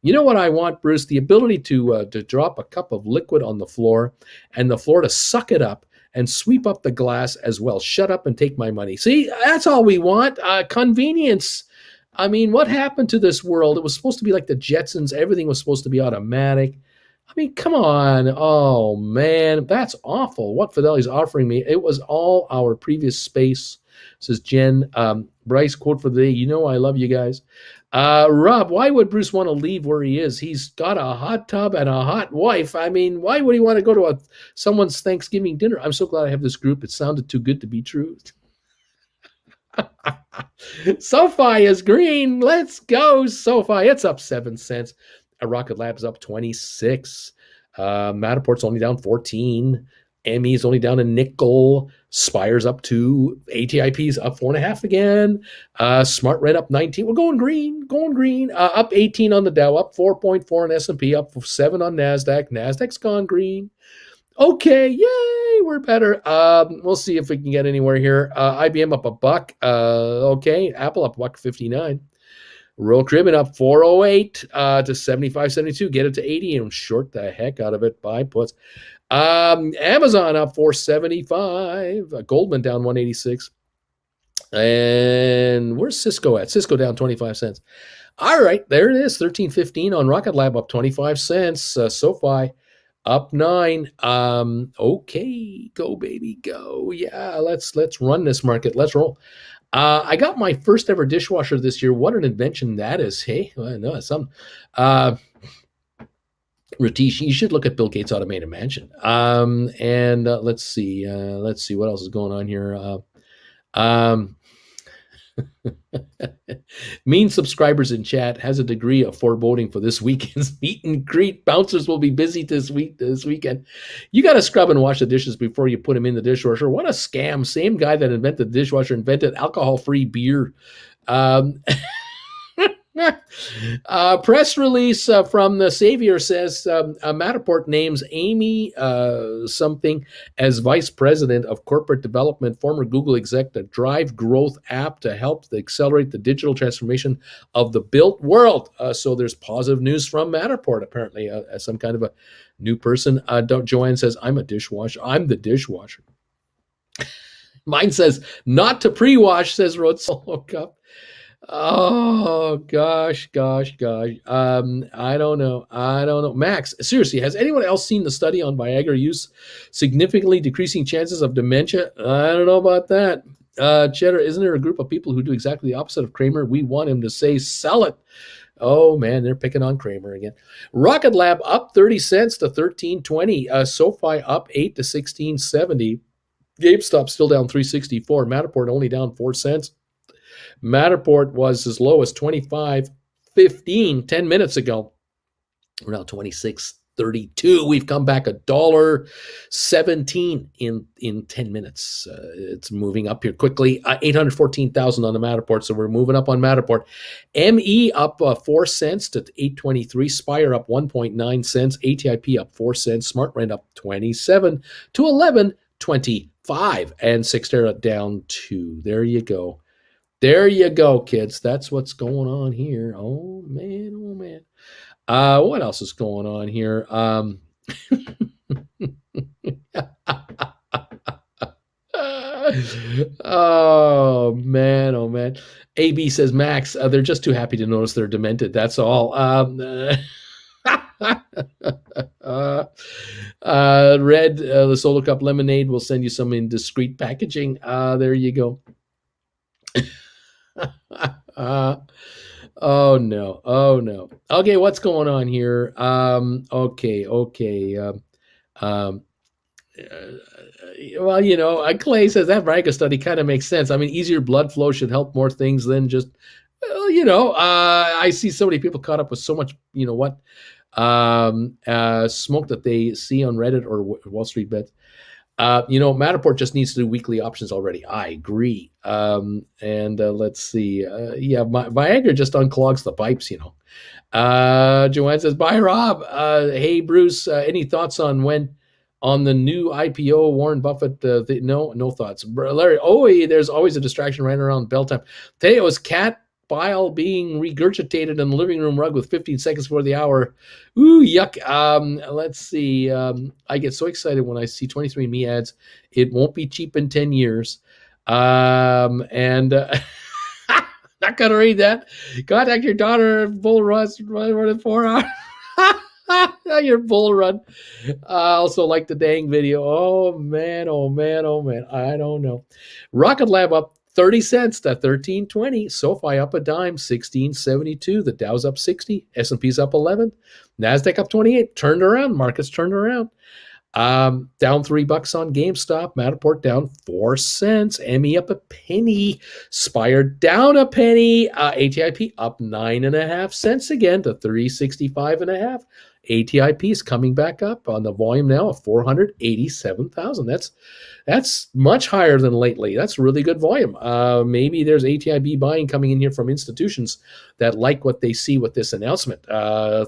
S1: You know what I want, Bruce? The ability to drop a cup of liquid on the floor and the floor to suck it up and sweep up the glass as well. Shut up and take my money. See, that's all we want. Convenience. I mean, what happened to this world? It was supposed to be like the Jetsons. Everything was supposed to be automatic. I mean, come on. Oh, man, that's awful. What Fidelity's offering me. It was all our previous space, says Jen. Bryce, quote for the day, you know I love you guys. Rob, why would Bruce want to leave where he is? He's got a hot tub and a hot wife. I mean, why would he want to go to someone's Thanksgiving dinner? I'm so glad I have this group. It sounded too good to be true. SoFi is green. Let's go, SoFi. It's up 7 cents. Rocket Lab's up 26. Matterport's only down 14. ME's only down a nickel. Spire's up 2. ATIP's up 4.5 again. Smart Red up 19. We're going green. Up 18 on the Dow, up 4.4 on S&P, up 7 on NASDAQ. NASDAQ's gone green. Okay, yay, we're better. We'll see if we can get anywhere here. IBM up $1. Okay, Apple up $1.59. Royal Caribbean up 408 to 75.72. Get it to 80 and short the heck out of it. Buy puts. Amazon up 475. Goldman down 186. And where's Cisco at? Cisco down 25 cents. All right, there it is. 13.15 on Rocket Lab up 25 cents. SoFi up 9. Okay, go baby, go. Yeah, let's run this market. Let's roll. I got my first ever dishwasher this year. What an invention that is. Hey, I know some. Ratish, you should look at Bill Gates' automated mansion. And let's see what else is going on here. Um, Mean subscribers in chat has a degree of foreboding for this weekend's meet and greet. Bouncers will be busy this weekend. You got to scrub and wash the dishes before you put them in the dishwasher. What a scam! Same guy that invented the dishwasher invented alcohol-free beer. Um, Press release from the Savior says Matterport names Amy something as vice president of corporate development, former Google exec, to drive growth app to help accelerate the digital transformation of the built world. So there's positive news from Matterport, apparently, as some kind of a new person. Joanne says, I'm a dishwasher. I'm the dishwasher. Mine says, not to pre-wash, says Road Solo Cup. Oh gosh. I don't know. Max, seriously, has anyone else seen the study on Viagra use significantly decreasing chances of dementia? I don't know about that. Cheddar, isn't there a group of people who do exactly the opposite of Kramer? We want him to say, sell it. Oh man, they're picking on Kramer again. Rocket Lab up 30 cents to 13.20. SoFi up 8 to 16.70. GameStop still down 3.64. Matterport only down 4 cents. Matterport was as low as 25.15 10 minutes ago. We're now 26.32. We've come back $1.17 in 10 minutes. It's moving up here quickly. 814,000 on the Matterport, so we're moving up on Matterport. ME up 4 cents to 8.23. Spire up 1.9 cents. ATIP up 4 cents. SmartRent up 27 to 11.25. And Cyxtera down 2. There you go. There you go, kids. That's what's going on here. Oh, man. What else is going on here? Oh, man. AB says, Max, they're just too happy to notice they're demented. That's all. Red, the Solo Cup Lemonade will send you some in discreet packaging. There you go. Oh no. Okay, what's going on here? Okay. Well, Clay says that Viagra study kind of makes sense. I mean, easier blood flow should help more things than just, I see so many people caught up with so much, smoke that they see on Reddit or Wall Street Bets. Matterport just needs to do weekly options already. I agree. Let's see. Viagra just unclogs the pipes, Joanne says, bye, Rob. Hey, Bruce, any thoughts on the new IPO, Warren Buffett? No thoughts. Larry, there's always a distraction right around bell time. Today it was cat bile being regurgitated on the living room rug with 15 seconds before the hour. Ooh, yuck. Let's see. I get so excited when I see 23andMe ads. It won't be cheap in 10 years. Not going to read that. Contact your daughter. Bull runs running 4 hours. Your bull run. I also like the dang video. Oh, man. I don't know. Rocket Lab up 30 cents to 13.20. SoFi up a dime, 16.72. The Dow's up 60. S&P's up 11. NASDAQ up 28. Turned around. Markets turned around. Down $3 on GameStop. Matterport down 4 cents. ME up a penny. Spire down a penny. ATIP up 9.5 cents again to 365.5. ATIP is coming back up on the volume now of 487,000. That's much higher than lately. That's really good volume. Maybe there's ATIB buying coming in here from institutions that like what they see with this announcement.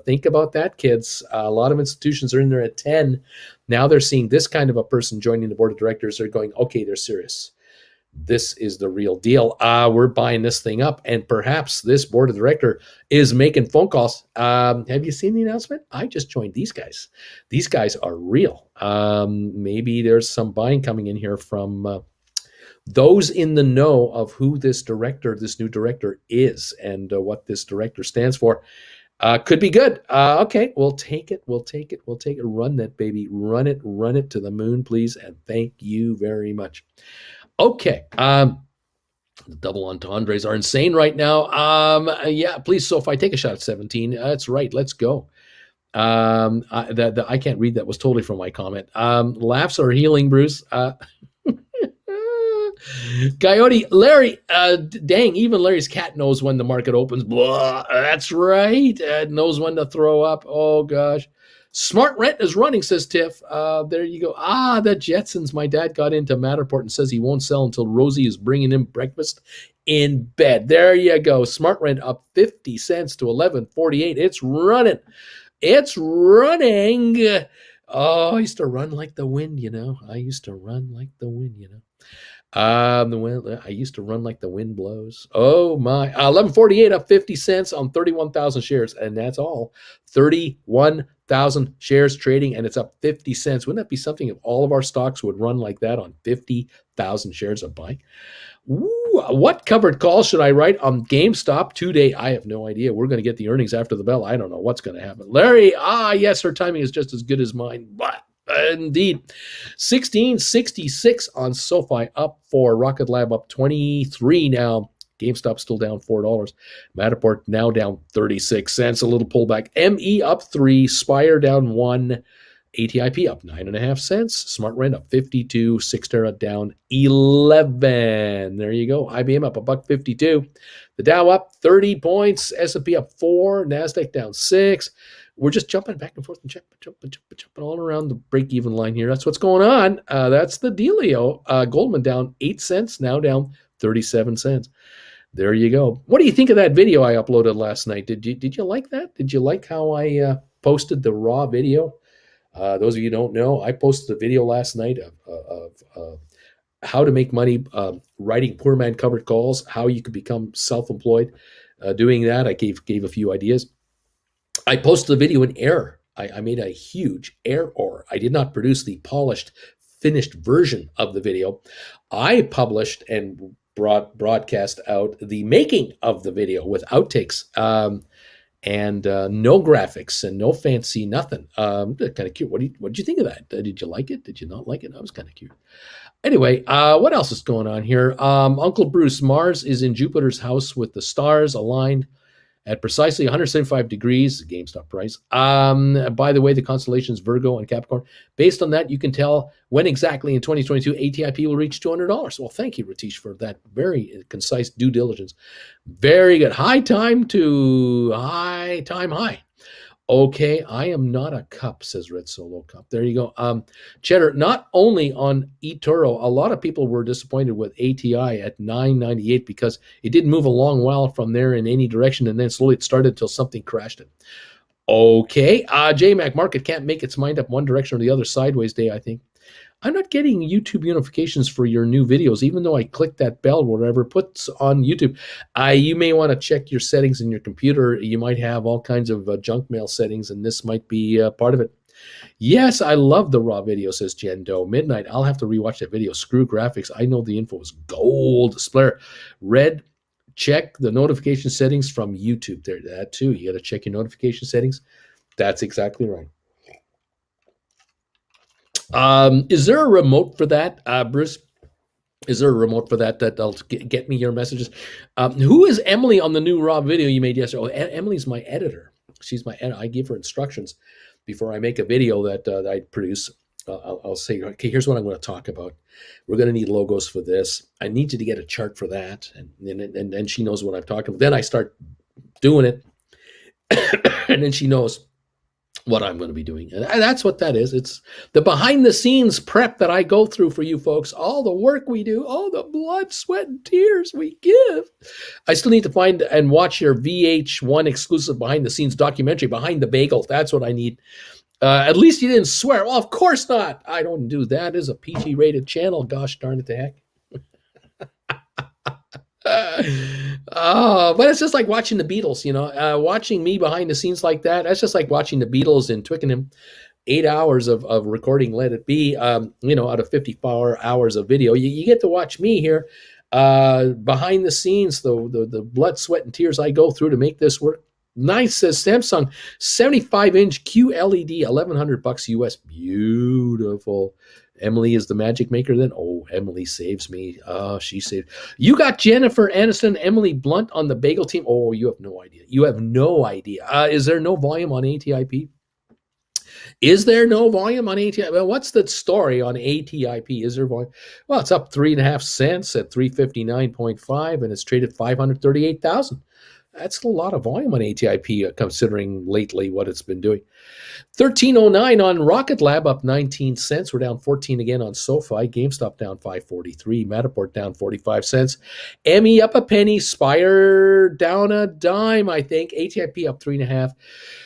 S1: Think about that, kids. A lot of institutions are in there at 10. Now they're seeing this kind of a person joining the board of directors. They're going, okay, they're serious. This is the real deal. We're buying this thing up, and perhaps this board of director is making phone calls. Have you seen the announcement? I just joined these guys. These guys are real. Maybe there's some buying coming in here from those in the know of who this new director is and what this director stands for. Could be good. Okay, we'll take it. Run that baby. Run it to the moon, please, and thank you very much. Okay. The double entendres are insane right now. Please, SoFi, take a shot at 17. That's right. Let's go. I can't read. That was totally from my comment. Laughs are healing, Bruce. Coyote, Larry, dang, even Larry's cat knows when the market opens. Blah, that's right. Knows when to throw up. Oh, gosh. Smart rent is running, says Tiff. There you go. The Jetsons. My dad got into Matterport and says he won't sell until Rosie is bringing him breakfast in bed. There you go. Smart rent up 50 cents to 11.48. It's running. It's running. Oh, I used to run like the wind, I used to run like the wind, I used to run like the wind blows. Oh my! 11.48 up 50 cents on 31,000 shares, and that's all. 31,000 shares trading, and it's up 50 cents. Wouldn't that be something if all of our stocks would run like that on 50,000 shares of buying? Ooh, what covered call should I write on GameStop today? I have no idea. We're going to get the earnings after the bell. I don't know what's going to happen. Larry, yes, her timing is just as good as mine, but indeed. 1666 on SoFi, up 4. Rocket Lab up 23 now. GameStop still down $4. Matterport now down 36 cents, a little pullback. ME up 3. Spire down 1. ATIP up 9.5 cents. Smart Rent up 52. Cyxtera down 11. There you go. IBM up $1.52. The Dow up 30 points. S&P up 4. NASDAQ down 6. We're just jumping back and forth and jumping all around the break-even line here. That's what's going on. That's the dealio. Goldman down 8 cents, now down 37 cents. There you go. What do you think of that video I uploaded last night? Did you like that? Did you like how I posted the raw video? Those of you who don't know, I posted a video last night of how to make money writing poor man covered calls, how you could become self-employed doing that. I gave a few ideas. I posted the video in error. I made a huge error. I did not produce the polished, finished version of the video. I published and broadcast out the making of the video with outtakes. And no graphics and no fancy nothing. Kind of cute. What did you think of that? Did you like it? Did you not like it? That was kind of cute. Anyway, what else is going on here? Uncle Bruce, Mars is in Jupiter's house with the stars aligned at precisely 175 degrees, GameStop price. By the way, the constellations Virgo and Capricorn. Based on that, you can tell when exactly in 2022 ATIP will reach $200. Well, thank you, Ratish, for that very concise due diligence. Very good. High time high. Okay, I am not a cup, says Red Solo Cup. There you go. Cheddar, not only on eToro, a lot of people were disappointed with ATI at 9.98 because it didn't move a long while from there in any direction, and then slowly it started until something crashed it. Okay, JMac Market can't make its mind up one direction or the other. Sideways day, I think. I'm not getting YouTube notifications for your new videos, even though I clicked that bell, whatever it puts on YouTube. You may want to check your settings in your computer. You might have all kinds of junk mail settings, and this might be part of it. Yes, I love the raw video, says Jen Doe. Midnight, I'll have to rewatch that video. Screw graphics. I know the info is gold. Splair, Red, check the notification settings from YouTube. There, that too. You got to check your notification settings. That's exactly right. Is there a remote for that, Bruce? Is there a remote for that'll get me your messages? Who is Emily on the new raw video you made yesterday? Oh, Emily's my editor. She's my editor. I give her instructions before I make a video that I produce. I'll say, okay, here's what I'm going to talk about. We're going to need logos for this. I need you to get a chart for that, and then she knows what I'm talking about. Then I start doing it, and then she knows what I'm going to be doing. And that's what that is. It's the behind the scenes prep that I go through for you folks. All the work we do, all the blood, sweat, and tears we give. I still need to find and watch your VH1 exclusive behind the scenes documentary, Behind the Bagel. That's what I need. At least you didn't swear. Well, of course not. I don't do that. It's a PG rated channel. Gosh darn it to heck. But it's just like watching the Beatles, watching me behind the scenes like that. That's just like watching the Beatles in Twickenham. 8 hours of recording, let it be, out of 54 hours of video. You get to watch me here behind the scenes, the blood, sweat, and tears I go through to make this work. Nice, says Samsung, 75-inch QLED, $1,100 US. Beautiful. Emily is the magic maker then? Oh, Emily saves me. She saved. You got Jennifer Aniston, Emily Blunt on the bagel team? Oh, you have no idea. You have no idea. Is there no volume on ATIP? Is there no volume on ATIP? Well, what's the story on ATIP? Is there volume? Well, it's up 3.5 cents at 359.5, and it's traded 538,000. That's a lot of volume on ATIP, considering lately what it's been doing. 1309 on Rocket Lab, up 19 cents. We're down 14 again on SoFi. GameStop down 5.43. Matterport down 45 cents. ME up a penny. Spire down a dime, I think. ATIP up 3.5.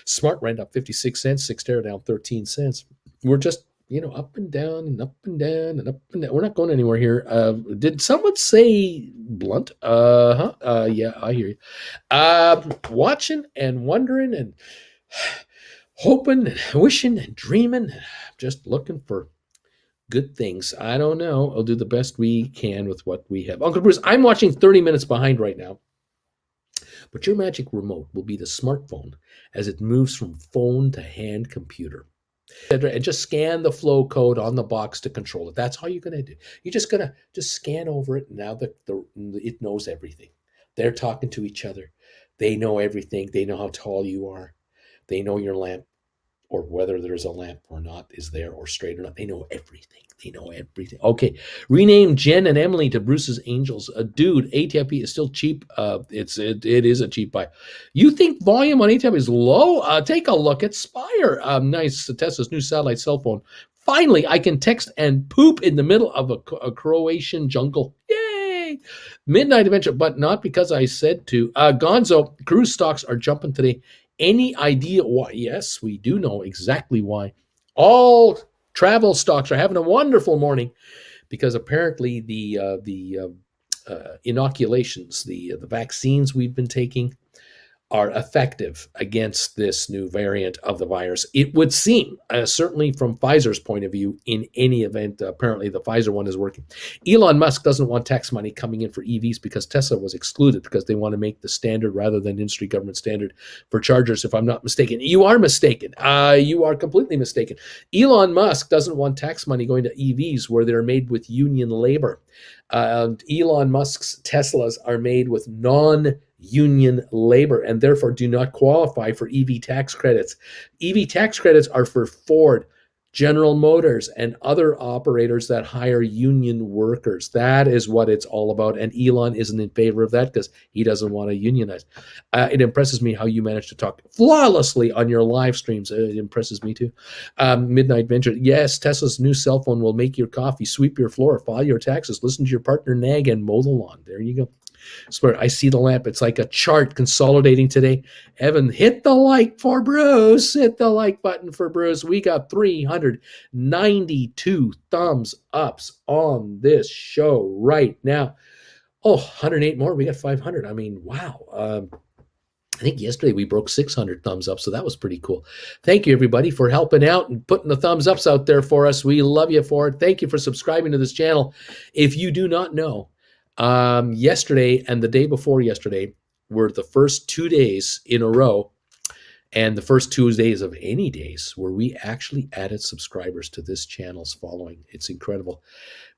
S1: Smart Rent up 56 cents. Cyxtera down 13 cents. We're just, up and down and up and down and up and down. We're not going anywhere here. Did someone say blunt? Yeah, I hear you. Watching and wondering and hoping and wishing and dreaming, just looking for good things. I don't know. I'll do the best we can with what we have. Uncle Bruce, I'm watching 30 minutes behind right now. But your magic remote will be the smartphone as it moves from phone to hand computer. And just scan the flow code on the box to control it. That's all you're going to do. You're just going to just scan over it. Now it knows everything. They're talking to each other. They know everything. They know how tall you are. They know your lamp, or whether there's a lamp or not is there, or straight or not. They know everything. They know everything. Okay, rename Jen and Emily to Bruce's Angels. Dude, ATIP is still cheap. It is a cheap buy. You think volume on ATIP is low? Take a look at Spire. Nice. Tesla's new satellite cell phone. Finally, I can text and poop in the middle of a Croatian jungle. Yay! Midnight adventure, but not because I said to. Gonzo, cruise stocks are jumping today. Any idea why? Yes, we do know exactly why. All travel stocks are having a wonderful morning because apparently the inoculations, the vaccines we've been taking, are effective against this new variant of the virus. It would seem, certainly from Pfizer's point of view, in any event, apparently the Pfizer one is working. Elon Musk doesn't want tax money coming in for EVs because Tesla was excluded because they want to make the standard rather than industry government standard for chargers, if I'm not mistaken. You are mistaken. You are completely mistaken. Elon Musk doesn't want tax money going to EVs where they're made with union labor. Elon Musk's Teslas are made with non-union labor and therefore do not qualify for EV tax credits. EV tax credits are for Ford, General Motors, and other operators that hire union workers. That is what it's all about, and Elon isn't in favor of that because he doesn't want to unionize. It impresses me how you manage to talk flawlessly on your live streams. It impresses me too. Midnight Venture. Yes, Tesla's new cell phone will make your coffee, sweep your floor, file your taxes, listen to your partner nag, and mow the lawn. There you go. Swear, I see the lamp. It's like a chart consolidating today. Evan, hit the like for Bruce. Hit the like button for Bruce. We got 392 thumbs ups on this show right now. Oh, 108 more. We got 500. I mean, wow. I think yesterday we broke 600 thumbs up, so that was pretty cool. Thank you, everybody, for helping out and putting the thumbs ups out there for us. We love you for it. Thank you for subscribing to this channel. If you do not know, yesterday and the day before yesterday were the first 2 days in a row, and the first 2 days of any days where we actually added subscribers to this channel's following. It's incredible.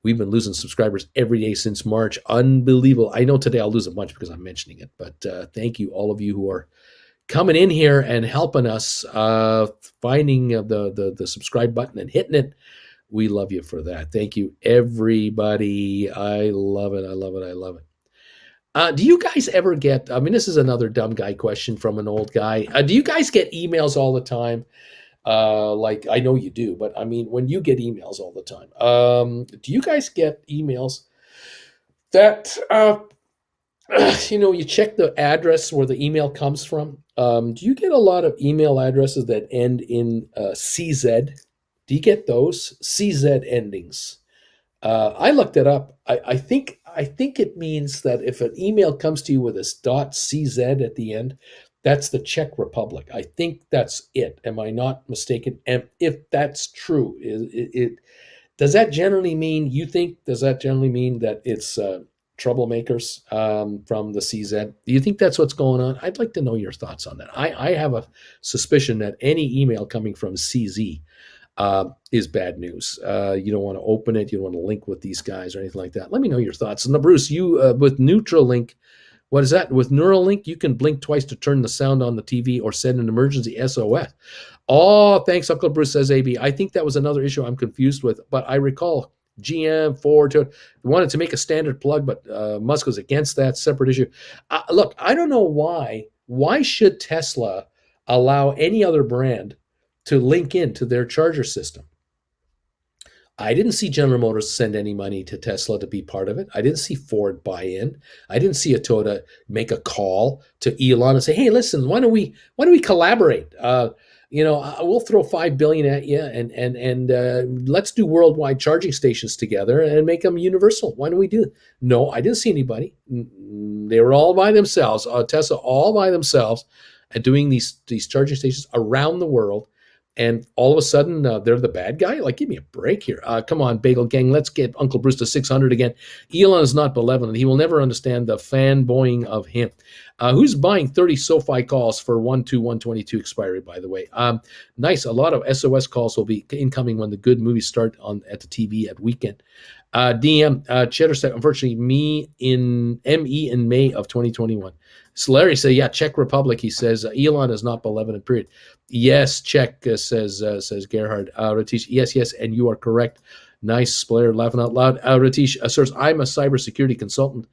S1: We've been losing subscribers every day since March. Unbelievable. I know today I'll lose a bunch because I'm mentioning it, but thank you, all of you who are coming in here and helping us finding the subscribe button and hitting it. We love you for that. Thank you, everybody. I love it. I love it. I love it. Do you guys ever get, I mean, this is another dumb guy question from an old guy. Do you guys get emails all the time? Like, I know you do, but I mean, when you get emails all the time, do you guys get emails that, you check the address where the email comes from? Do you get a lot of email addresses that end in CZ? Do you get those CZ endings? I looked it up. I think it means that if an email comes to you with this .cz at the end, that's the Czech Republic. I think that's it. Am I not mistaken? And if that's true, does that generally mean that it's troublemakers from the CZ? Do you think that's what's going on? I'd like to know your thoughts on that. I have a suspicion that any email coming from CZ is bad news. You don't want to open it. You don't want to link with these guys or anything like that. Let me know your thoughts. And Bruce, you with Neuralink, what is that? With Neuralink, you can blink twice to turn the sound on the TV or send an emergency SOS. Oh, thanks, Uncle Bruce, says AB. I think that was another issue I'm confused with, but I recall GM, Ford, wanted to make a standard plug, but Musk was against that. Separate issue. Look, I don't know why. Why should Tesla allow any other brand to link into their charger system? I didn't see General Motors send any money to Tesla to be part of it. I didn't see Ford buy in. I didn't see a Toyota make a call to Elon and say, "Hey, listen, why don't we collaborate? We'll throw 5 billion at you, and let's do worldwide charging stations together and make them universal. Why don't we do it?" No, I didn't see anybody. They were all by themselves. Tesla all by themselves, and doing these charging stations around the world, and all of a sudden they're the bad guy. Like, give me a break here. Come on, Bagel Gang, let's get Uncle Bruce to 600 again. Elon is not benevolent. He will never understand the fanboying of him. Who's buying 30 SoFi calls for 1/2/122 expiry, by the way? Nice. A lot of SOS calls will be incoming when the good movies start on at the TV at weekend. DM Cheddar said, unfortunately, ME in May of 2021. So Larry said, yeah, Czech Republic. He says Elon is not benevolent. Period. Yes, Czech says Gerhard. Ratish, yes, and you are correct. Nice, Blair, laughing out loud. Ratish says, I'm a cybersecurity consultant.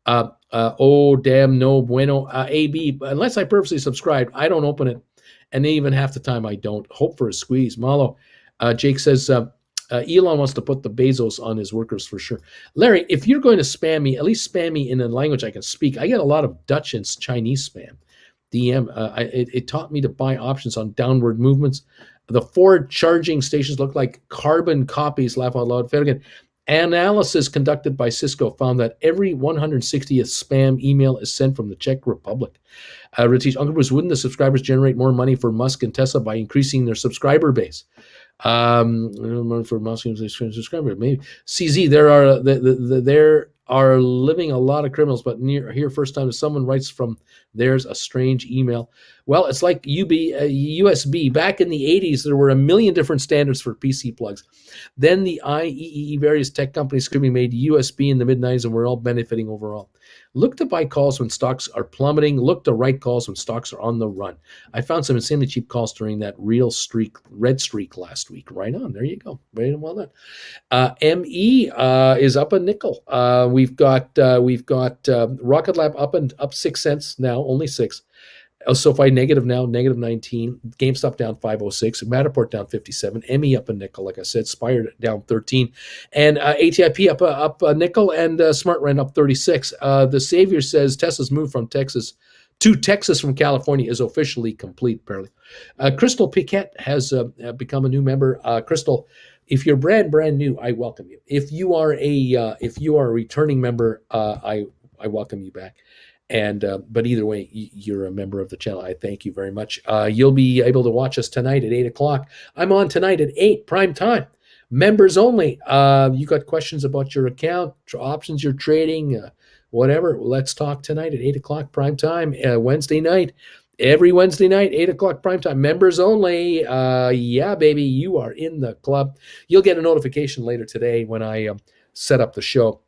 S1: Oh, damn, no bueno. AB, unless I purposely subscribe, I don't open it. And even half the time I don't. Hope for a squeeze. Malo. Jake says, Elon wants to put the Bezos on his workers for sure. Larry, if you're going to spam me, at least spam me in a language I can speak. I get a lot of Dutch and Chinese spam. DM, it taught me to buy options on downward movements. The Ford charging stations look like carbon copies, laugh out loud. Again, analysis conducted by Cisco found that every 160th spam email is sent from the Czech Republic. Ratish, Uncle Bruce, wouldn't the subscribers generate more money for Musk and Tesla by increasing their subscriber base? For Musk and subscriber, maybe. CZ, there are living a lot of criminals, but here first time someone writes from there's a strange email. Well, it's like USB. Back in the 80s, there were a million different standards for PC plugs. Then the IEEE, various tech companies screaming made USB in the mid-90s, and we're all benefiting overall. Look to buy calls when stocks are plummeting. Look to write calls when stocks are on the run. I found some insanely cheap calls during that red streak last week. Right on. There you go. Very well done. ME is up a nickel. We've got Rocket Lab up 6 cents now, only 6. SoFi negative now, negative 19. GameStop down 506. Matterport down 57. ME up a nickel, like I said. Spire down 13. And ATIP up a nickel, and SmartRent up 36. The Savior says Tesla's move from Texas from California is officially complete, apparently. Crystal Piquet has become a new member. Crystal, if you're brand new, I welcome you. If you are a returning member, I welcome you back. And but either way, you're a member of the channel. I thank you very much. You'll be able to watch us tonight at 8 o'clock. I'm on tonight at 8 prime time. Members only. You got questions about your account, options you're trading, whatever. Let's talk tonight at 8 o'clock prime time. Wednesday night. Every Wednesday night, 8 o'clock prime time. Members only. Yeah, baby, you are in the club. You'll get a notification later today when I set up the show.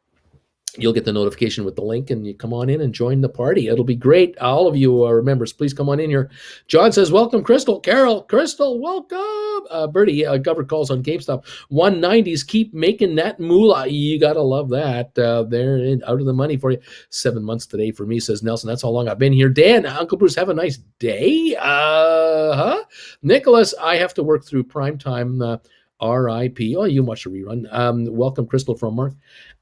S1: You'll get the notification with the link, and you come on in and join the party. It'll be great. All of you are members. Please come on in here. John says, welcome, Crystal. Carol, Crystal, welcome. Bertie, Governor calls on GameStop. 190s, keep making that moolah. You got to love that. They're out of the money for you. 7 months today for me, says Nelson. That's how long I've been here. Dan, Uncle Bruce, have a nice day. Nicholas, I have to work through primetime. R.I.P. Oh, you watch a rerun. Welcome, Crystal from Mark.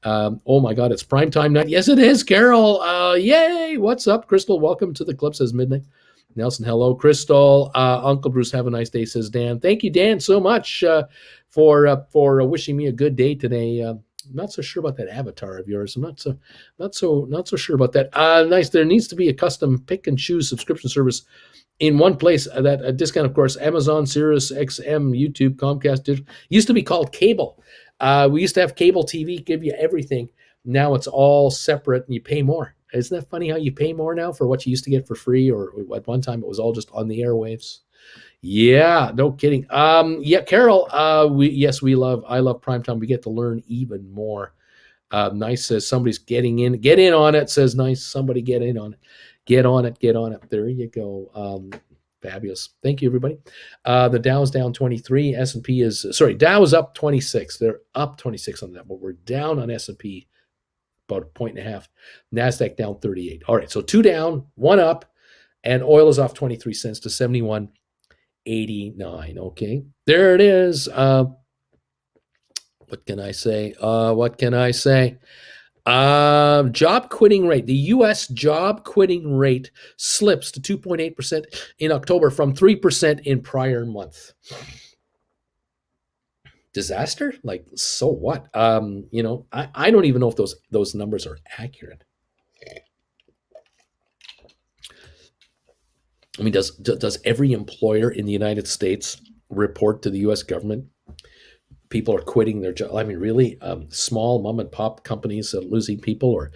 S1: Oh my God, it's primetime night. Yes, it is, Carol. Yay! What's up, Crystal? Welcome to the club, says Midnight. Nelson, hello, Crystal. Uncle Bruce, have a nice day, says Dan. Thank you, Dan, so much for wishing me a good day today. Not so sure about that avatar of yours. I'm not so sure about that. Nice. There needs to be a custom pick and choose subscription service in one place. That discount, of course, Amazon, Sirius XM, YouTube, Comcast. Used to be called cable. We used to have cable TV, give you everything. Now it's all separate, and you pay more. Isn't that funny how you pay more now for what you used to get for free, or at one time it was all just on the airwaves? Yeah, no kidding. Yeah, Carol. I love primetime. We get to learn even more. Nice says somebody's getting in. Get in on it, says Nice. Somebody get in on it. Get on it. There you go. Fabulous. Thank you, everybody. The Dow's down 23. S&P is, sorry, Dow is up 26. They're up 26 on that, but we're down on S&P about a point and a half. NASDAQ down 38. All right, so 2 down, 1 up, and oil is off 23 cents to 71.89. Okay, there it is. What can I say? Job quitting rate. The U.S. job quitting rate slips to 2.8% in October from 3% in prior month. Disaster? Like, so what? I don't even know if those numbers are accurate. I mean, does every employer in the United States report to the U.S. government? People are quitting their job. I mean, really, small mom and pop companies losing people, or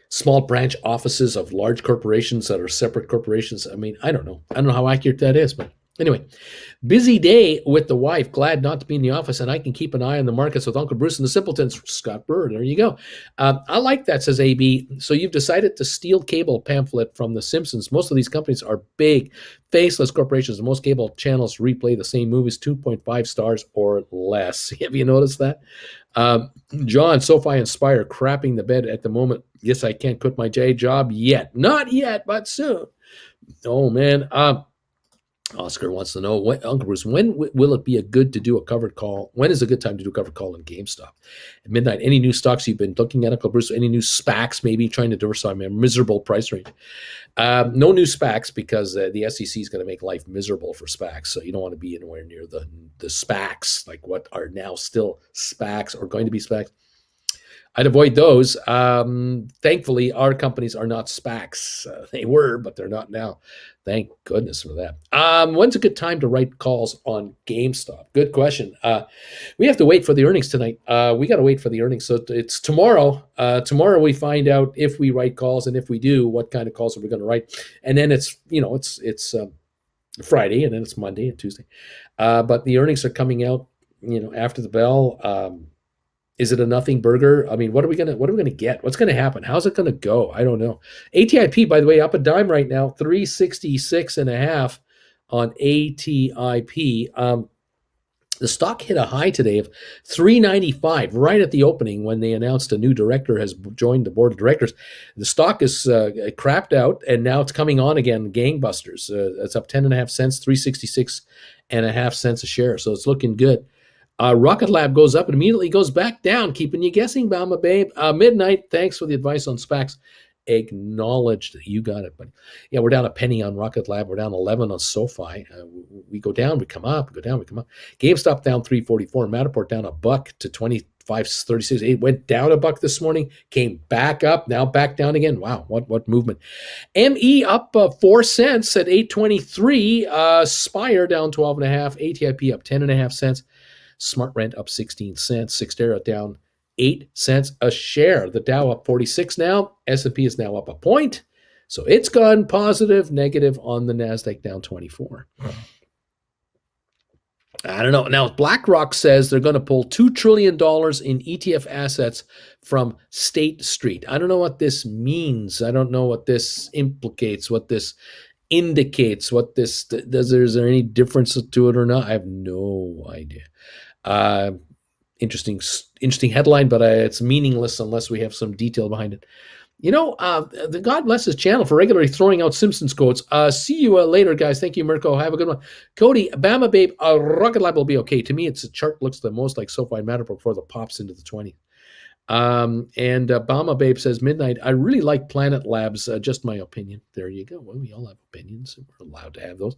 S1: small branch offices of large corporations that are separate corporations. I mean, I don't know how accurate that is, but anyway, busy day with the wife, glad not to be in the office, and I can keep an eye on the markets with Uncle Bruce and the Simpletons. Scott Brewer, there you go. I like that, says AB. So you've decided to steal cable pamphlet from The Simpsons. Most of these companies are big, faceless corporations. Most cable channels replay the same movies, 2.5 stars or less. Have you noticed that? John, SoFi and Spire crapping the bed at the moment. Yes, I can't quit my day job yet. Not yet, but soon. Oh, man. Oscar wants to know, Uncle Bruce, when will it be good to do a covered call? When is a good time to do a covered call in GameStop? At midnight, any new stocks you've been looking at, Uncle Bruce? Any new SPACs, maybe trying to diversify my miserable price range? No new SPACs, because the SEC is going to make life miserable for SPACs. So you don't want to be anywhere near the SPACs, like what are now still SPACs or going to be SPACs. I'd avoid those. Thankfully, our companies are not SPACs. They were, but they're not now. Thank goodness for that. When's a good time to write calls on GameStop? Good question. We have to wait for the earnings tonight. We got to wait for the earnings. So it's tomorrow. Tomorrow we find out if we write calls, and if we do, what kind of calls are we going to write? And then it's Friday, and then it's Monday and Tuesday. But the earnings are coming out, after the bell. Is it a nothing burger? I mean, what are we gonna get? What's gonna happen? How's it gonna go? I don't know. ATIP, by the way, up a dime right now, 366.5 on ATIP. The stock hit a high today of 395 right at the opening when they announced a new director has joined the board of directors. The stock is crapped out, and now it's coming on again, gangbusters. It's up 10.5 cents, 366.5 cents a share. So it's looking good. Rocket Lab goes up and immediately goes back down, keeping you guessing, Bama Babe. Midnight, thanks for the advice on SPACs. Acknowledged. You got it. But yeah, we're down a penny on Rocket Lab. We're down 11 on SoFi. We go down, we come up. We go down, we come up. GameStop down 3.44. Matterport down $1 to 25.36. It went down $1 this morning, came back up, now back down again. Wow, what movement. ME up 4 cents at 8.23. Spire down 12.5. ATIP up 10.5 cents. Smart Rent up 16 cents. Cyxtera down 8 cents a share. The Dow up 46 now. S&P is now up a point. So it's gone positive, negative on the NASDAQ down 24. I don't know. Now, BlackRock says they're going to pull $2 trillion in ETF assets from State Street. I don't know what this means. I don't know what this implicates, what this indicates, what this is there any difference to it or not? I have no idea. Interesting headline, but it's meaningless unless we have some detail behind it. The God bless his channel for regularly throwing out Simpsons quotes. See you later, guys. Thank you, Mirko. Have a good one. Cody, Bama Babe, Rocket Lab will be okay. To me, it's a chart looks the most like SoFi and Matterport before the pops into the 20. And Bama Babe says, midnight, I really like Planet Labs. Just my opinion. There you go. Well, we all have opinions. We're allowed to have those.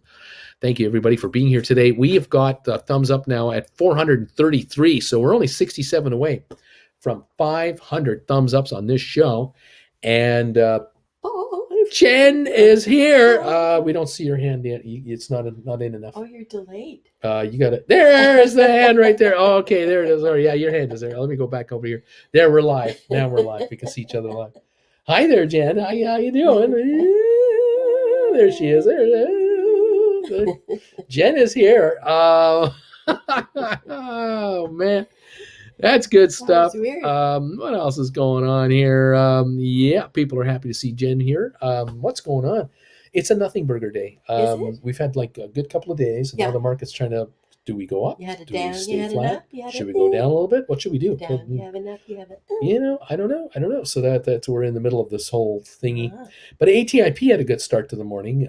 S1: Thank you, everybody, for being here today. We have got thumbs up now at 433. So we're only 67 away from 500 thumbs ups on this show. And Jen is here. We don't see your hand yet. It's not in enough.
S2: Oh, you're delayed.
S1: You got it. There's the hand right there. Oh, okay, there it is. Oh, yeah, your hand is there. Let me go back over here. There, we're live. Now we're live. We can see each other live. Hi there, Jen. How you doing? There she is. There. Jen is here. Oh, man. That's good
S2: That was
S1: stuff.
S2: weird.
S1: What else is going on here? Yeah, people are happy to see Jen here. What's going on? It's a nothing burger day.
S2: Is it?
S1: We've had like a good couple of days, and now
S2: Yeah.
S1: the market's trying to. Do we go up?
S2: You had a
S1: Do we
S2: down, you
S1: stay
S2: had an
S1: flat?
S2: up, you had
S1: Should
S2: a
S1: we go down a little bit? What should we
S2: a
S1: do?
S2: down, you have an up, you have a
S1: I don't know. I don't know. So that's we're in the middle of this whole thingy.
S2: ah.
S1: But ATIP had a good start to the morning.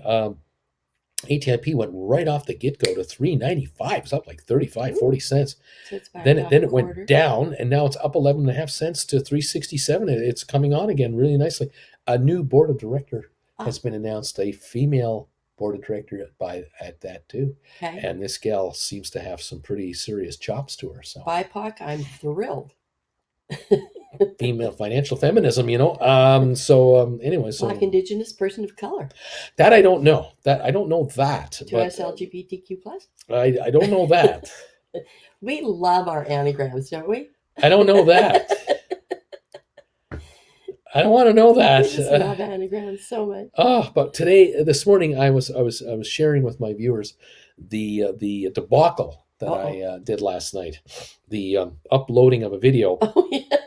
S1: ATIP went right off the get go to 3.95. It's up like 35, 40 cents.
S2: So it's back
S1: Then
S2: up
S1: it
S2: a
S1: went
S2: quarter.
S1: down, and now it's up 11.5 cents to 3.67. It's coming on again really nicely. A new board of director has been announced. A female board of director at that too.
S2: Okay.
S1: And this gal seems to have some pretty serious chops to her. So
S2: BIPOC, I'm thrilled.
S1: female financial feminism, anyway, so
S2: Black, Indigenous, person of color.
S1: that I don't know. That I don't know that.
S2: To
S1: But
S2: us LGBTQ plus.
S1: I don't know that.
S2: We love our anagrams, don't we?
S1: I don't know that. I don't want to know that.
S2: We just love anagrams so much.
S1: But this morning, I was sharing with my viewers the debacle that I did last night, the uploading of a video.
S2: Oh yeah.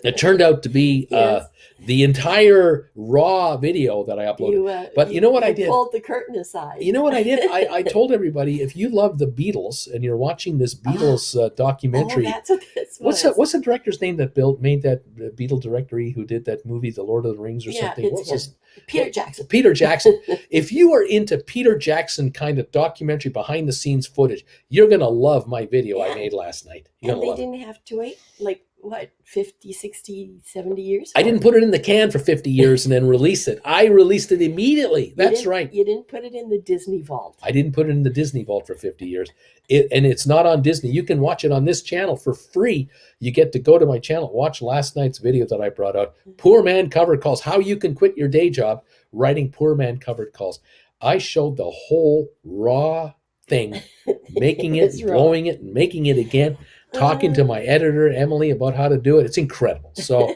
S1: It turned out to be
S2: Yes.
S1: The entire raw video that I uploaded. But you know what I did?
S2: Pulled the curtain aside.
S1: You know what I did? I told everybody, if you love the Beatles and you're watching this Beatles documentary,
S2: that's what this was.
S1: What's the director's name that made that Beatle directory who did that movie, The Lord of the Rings or something?
S2: Peter Jackson.
S1: Peter Jackson. If you are into Peter Jackson kind of documentary behind the scenes footage, you're going to love my video I made last night.
S2: And they didn't have to wait, like, what, 50, 60, 70 years?
S1: I didn't put it in the can for 50 years and then release it. I released it immediately. That's right.
S2: You didn't put it in the Disney vault.
S1: I didn't put it in the Disney vault for 50 years. And it's not on Disney. You can watch it on this channel for free. You get to go to my channel, watch last night's video that I brought out. Poor man covered calls. How you can quit your day job writing poor man covered calls. I showed the whole raw thing, making it, blowing it, and making it again. Talking to my editor Emily about how to do it. It's incredible. So,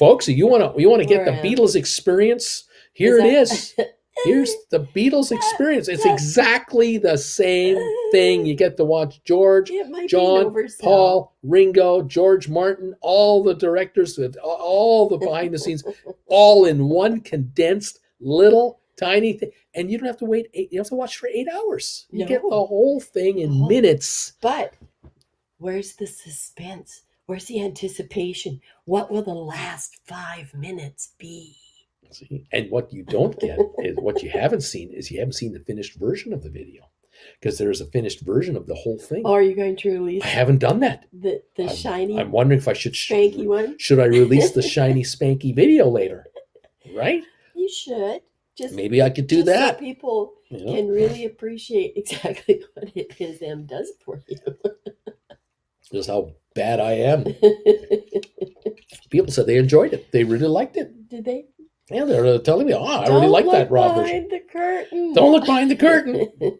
S1: folks, you want to get the Beatles experience? Here it is. Here's the Beatles experience. It's exactly the same thing. You get to watch George, John, Paul, Ringo, George Martin, all the directors, all the behind the scenes, all in one condensed little tiny thing. And you don't have to wait. You have to watch for 8 hours. You get the whole thing in minutes.
S2: But where's the suspense? Where's the anticipation? What will the last 5 minutes be?
S1: See? And what you don't get is what you haven't seen the finished version of the video, because there's a finished version of the whole thing.
S2: Oh, are you going to release?
S1: I haven't done that.
S2: The shiny.
S1: I'm wondering if I should
S2: spanky one.
S1: Should I release the shiny spanky video later? Right?
S2: You should.
S1: Maybe I could do that.
S2: So people can really appreciate exactly what it is M does for you.
S1: Just how bad I am. People said they enjoyed it. They really liked it.
S2: Did they?
S1: Yeah, they're telling me, I really like that raw version.
S2: Don't look behind the curtain.
S1: Don't look behind the curtain.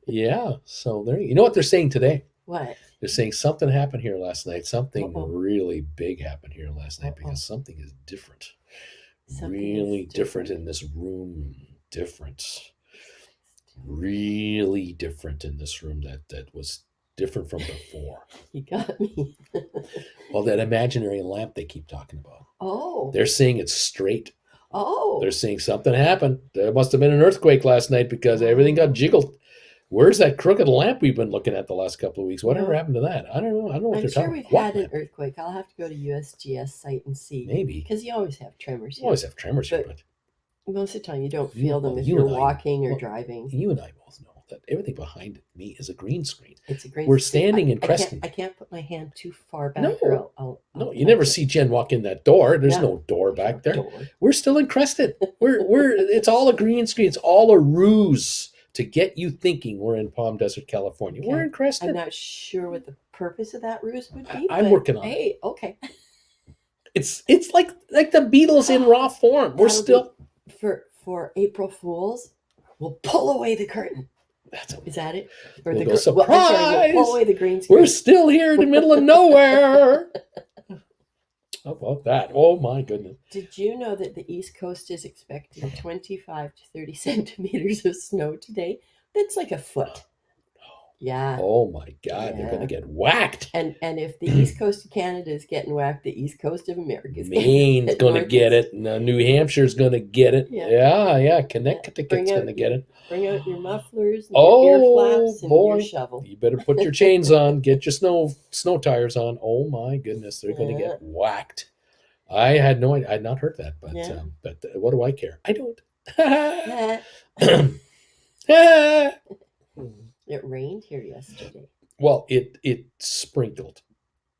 S1: Yeah. So you know what they're saying today?
S2: What?
S1: They're saying something happened here last night. Something really big happened here last night because something is different. Really different in this room. Really different in this room that was different from before.
S2: You got me.
S1: Well, that imaginary lamp they keep talking about.
S2: Oh.
S1: They're saying it's straight.
S2: Oh.
S1: They're saying something happened. There must have been an earthquake last night because everything got jiggled. Where's that crooked lamp we've been looking at the last couple of weeks? Whatever happened to that? I don't know. I don't know what they're talking about.
S2: I'm sure we've had an earthquake. I'll have to go to USGS site and see.
S1: Maybe.
S2: Because you always have tremors here.
S1: You always have tremors here, but
S2: most of the time you don't feel them if you're walking or driving.
S1: You and I both know that everything behind me is a green screen.
S2: It's a green
S1: screen. We're standing in Creston.
S2: I can't put my hand too far back.
S1: No, you never see Jen walk in that door. There's no door back there. We're still in Creston. It's all a green screen. It's all a ruse to get you thinking we're in Palm Desert, California. Okay. We're in Creston.
S2: I'm not sure what the purpose of that ruse would be.
S1: I'm working on it.
S2: Hey, okay.
S1: It's like the Beatles in raw form. We're still
S2: for April Fools. We'll pull away the curtain. Is that it? Or
S1: we'll surprise!
S2: We'll pull away the green screen.
S1: We're still here in the middle of nowhere. How about that? Oh my goodness!
S2: Did you know that the East Coast is expecting 25 to 30 centimeters of snow today? That's like a foot. Yeah.
S1: Oh my God, they're going to
S2: Yeah.
S1: get whacked.
S2: And if the east coast of Canada is getting whacked, the east coast of America is getting
S1: Maine's
S2: it.
S1: going to get it. New Hampshire's going to get it.
S2: Yeah.
S1: Yeah,
S2: Yeah.
S1: Connecticut's going to get it.
S2: Bring out your mufflers and your ear
S1: Oh
S2: flaps and your
S1: boy,
S2: shovel.
S1: you better put your chains on. Get your snow tires on. Oh my goodness, they're going to
S2: Yeah.
S1: get whacked. I had no idea. I had not heard that,
S2: Yeah.
S1: but what do I care? I don't.
S2: It rained here yesterday.
S1: Well, it sprinkled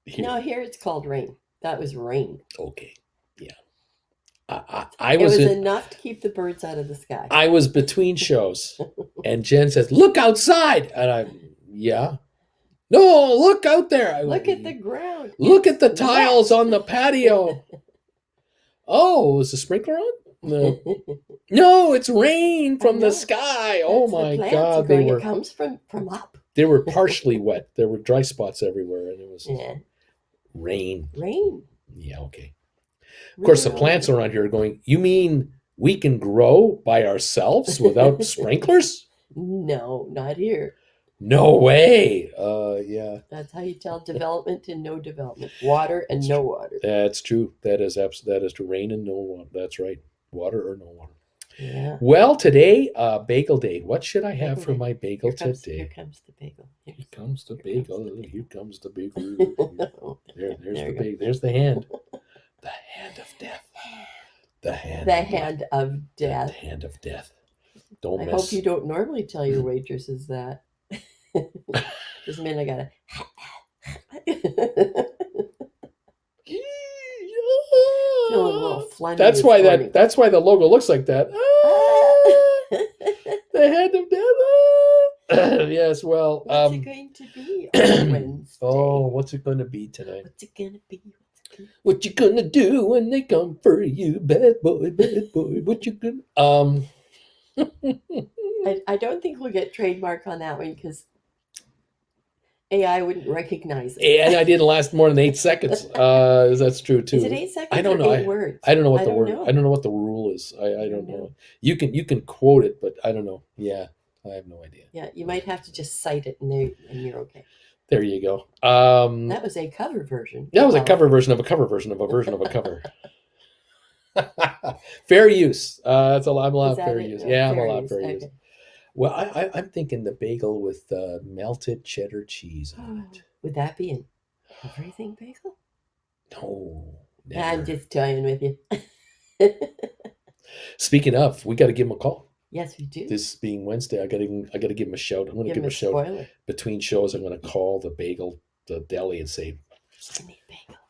S1: here.
S2: No, here it's called rain. That was rain.
S1: Okay, yeah. I
S2: It
S1: was
S2: was enough to keep the birds out of the sky.
S1: I was between shows, and Jen says, "Look outside," and yeah. No, look out there.
S2: Look at the ground.
S1: Look
S2: It's
S1: at the tiles
S2: wet.
S1: on the patio. Oh, was the sprinkler on? No, no, it's rain from the sky. Oh my God,
S2: it comes from up.
S1: They were partially wet. There were dry spots everywhere, and it was rain.
S2: Rain.
S1: Yeah, okay. Of course, the plants around here are going, you mean we can grow by ourselves without sprinklers?
S2: No, not here.
S1: No way. Yeah.
S2: That's how you tell development and no development. Water and no water.
S1: That's true. That is true. Rain and no water. That's right. Water or no water.
S2: Yeah.
S1: Well, today, bagel day. What should I have for my bagel today?
S2: Here comes the bagel.
S1: Here comes the bagel. Here comes the bagel. There's the bagel. There's the hand. The hand of death. The hand of death. The hand of death. Don't mess.
S2: I hope you don't normally tell your waitresses that. Just a minute, I gotta. Feeling a little flunky.
S1: That's why the logo looks like that. The hand of death. Yes, well.
S2: What's it going to be on Wednesday?
S1: Oh, what's it going to be tonight?
S2: What's it going to be?
S1: What you gonna do when they come for you, bad boy, bad boy? What you gonna?
S2: I don't think we'll get trademark on that one because AI wouldn't recognize it.
S1: And I didn't last more than 8 seconds. That's true too.
S2: Is it 8 seconds?
S1: I don't know.
S2: 8 words.
S1: I don't know what the word. I don't know what the rule is. I don't know. You can quote it, but I don't know. Yeah, I have no idea.
S2: Yeah, you might have to just cite it, and you're okay.
S1: There you go.
S2: That was a cover version.
S1: That was a cover version of a cover version of a version of a cover. Fair use. I'm allowed fair use. Yeah, I'm allowed fair use. Well, I'm thinking the bagel with melted cheddar cheese on it.
S2: Would that be an everything bagel?
S1: No. Never.
S2: I'm just toying with you.
S1: Speaking of, we got to give him a call.
S2: Yes, we do.
S1: This being Wednesday, I got to give him a shout. I'm going to give him a shout.
S2: Spoiler.
S1: Between shows, I'm going to call the deli and say,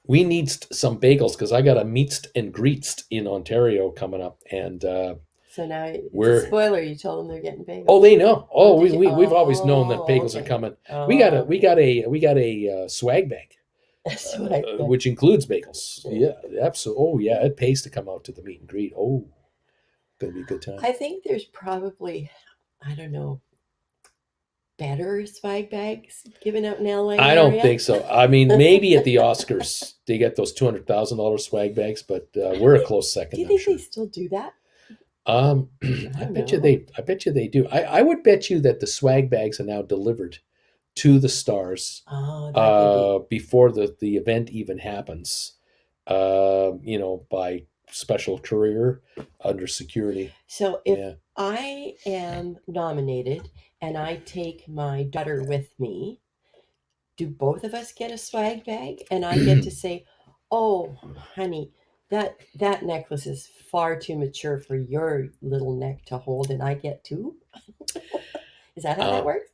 S1: we need some bagels because I got a meets and greets in Ontario coming up, and
S2: so now it's a spoiler. You told them they're getting bagels.
S1: Oh, they know. Oh, we've always known that bagels are coming.
S2: Oh.
S1: We got a swag bag, which includes bagels. Yeah, absolutely. Oh yeah, it pays to come out to the meet and greet. Oh. Going to be a good time.
S2: I think there's probably, I don't know, better swag bags given out in LA.
S1: I don't think so. I mean, maybe at the Oscars they get those $200,000 swag bags, but we're a close second.
S2: Do you think they still do that?
S1: I bet you they do. I would bet you that the swag bags are now delivered to the stars before the event even happens. By special courier under security.
S2: So if I am nominated and I take my daughter with me, do both of us get a swag bag? And I get to say, oh, honey, that necklace is far too mature for your little neck to hold, and I get two? Is that how that works?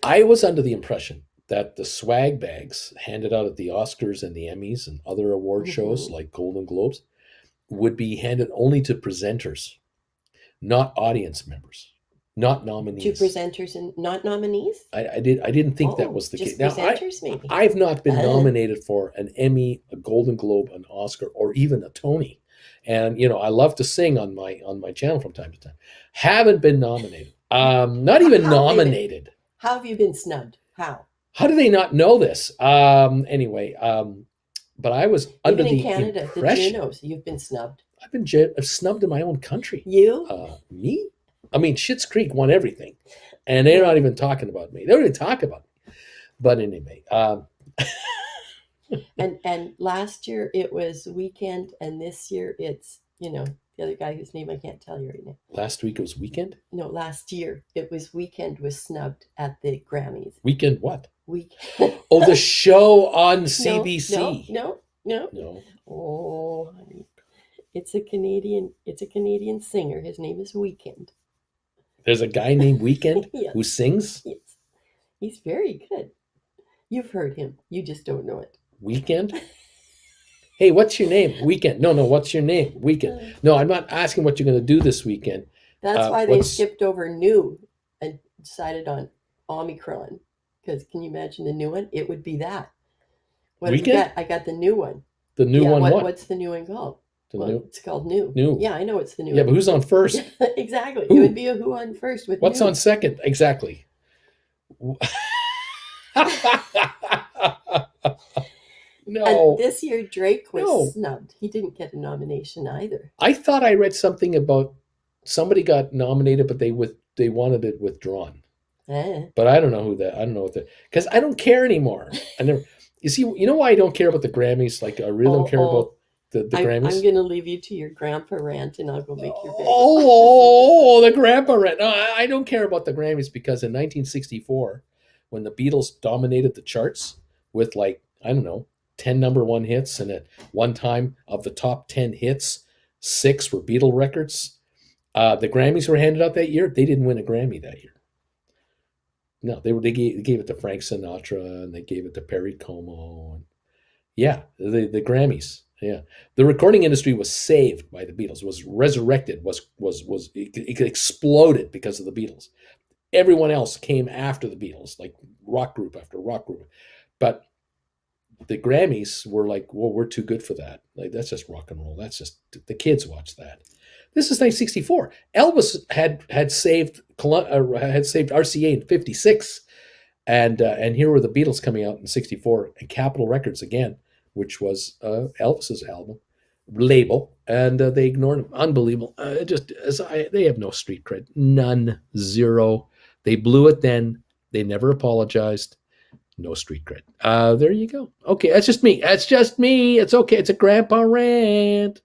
S1: I was under the impression that the swag bags handed out at the Oscars and the Emmys and other award shows like Golden Globes would be handed only to presenters, not audience members, not nominees.
S2: To presenters and not nominees?
S1: I didn't think that was the case.
S2: Now, presenters, maybe.
S1: I've not been nominated for an Emmy, a Golden Globe, an Oscar, or even a Tony. And I love to sing on my channel from time to time. Haven't been nominated. Not even nominated.
S2: How have you been snubbed? How?
S1: How do they not know this? Anyway. But I was under the
S2: Canada,
S1: impression.
S2: Did you know you've been snubbed?
S1: I've been snubbed in my own country.
S2: You?
S1: Me? I mean, Schitt's Creek won everything. and they're not
S2: Yeah.
S1: even talking about me. They don't even talk about me. But anyway,
S2: And last year it was Weekend, and this year it's the other guy whose name I can't tell you right now.
S1: last week it was Weekend.
S2: No, last year it was Weekend was snubbed at the Grammys.
S1: Weekend what?
S2: Weekend.
S1: Oh, the show on
S2: No,
S1: CBC.
S2: no.
S1: No.
S2: Oh, honey. It's a Canadian singer. His name is Weekend.
S1: There's a guy named Weekend
S2: Yes,
S1: who sings.
S2: yes. He's very good. You've heard him. You just don't know it.
S1: Weekend. Hey, what's your name? Weekend. No, what's your name? Weekend. No, I'm not asking what you're going to do this weekend.
S2: That's why they
S1: What's
S2: skipped over new and decided on Omicron. Because can you imagine the new one? It would be that. What have you
S1: Weekend?
S2: got? I got the new one.
S1: The new
S2: Yeah,
S1: one? What?
S2: what's the new one called?
S1: The
S2: Well,
S1: new.
S2: it's called new.
S1: New.
S2: Yeah, I know it's the new
S1: Yeah,
S2: one.
S1: but who's on first?
S2: Exactly.
S1: Who?
S2: It would be a who on first with
S1: What's
S2: new.
S1: on second? Exactly. No.
S2: And this year Drake was
S1: No.
S2: snubbed. He didn't get a nomination either.
S1: I thought I read something about somebody got nominated, but they wanted it withdrawn.
S2: Eh.
S1: But I don't know who that. I don't know what that, because I don't care anymore. I never. You see, you know why I don't care about the Grammys? Like I really don't care about the Grammys.
S2: I'm going to leave you to your grandpa rant, and I'll go make your bed.
S1: Oh, the grandpa rant. No, I don't care about the Grammys because in 1964, when the Beatles dominated the charts with like, I don't know, 10 number one hits, and at one time of the top 10 hits, 6 were Beatle records. The Grammys were handed out that year. They didn't win a Grammy that year. No, they gave it to Frank Sinatra, and they gave it to Perry Como. And yeah, the Grammys. Yeah, the recording industry was saved by the Beatles. Was resurrected. It exploded because of the Beatles. Everyone else came after the Beatles, like rock group after rock group. But the Grammys were like, well, we're too good for that. Like that's just rock and roll. That's just the kids watch that. This is 1964. Elvis had saved RCA in '56, and here were the Beatles coming out in '64, and Capitol Records again, which was Elvis's album label, and they ignored him. Unbelievable. They have no street cred. None. Zero. They blew it then. They never apologized. No street cred. There you go. Okay, that's just me. That's just me. It's okay. It's a grandpa rant.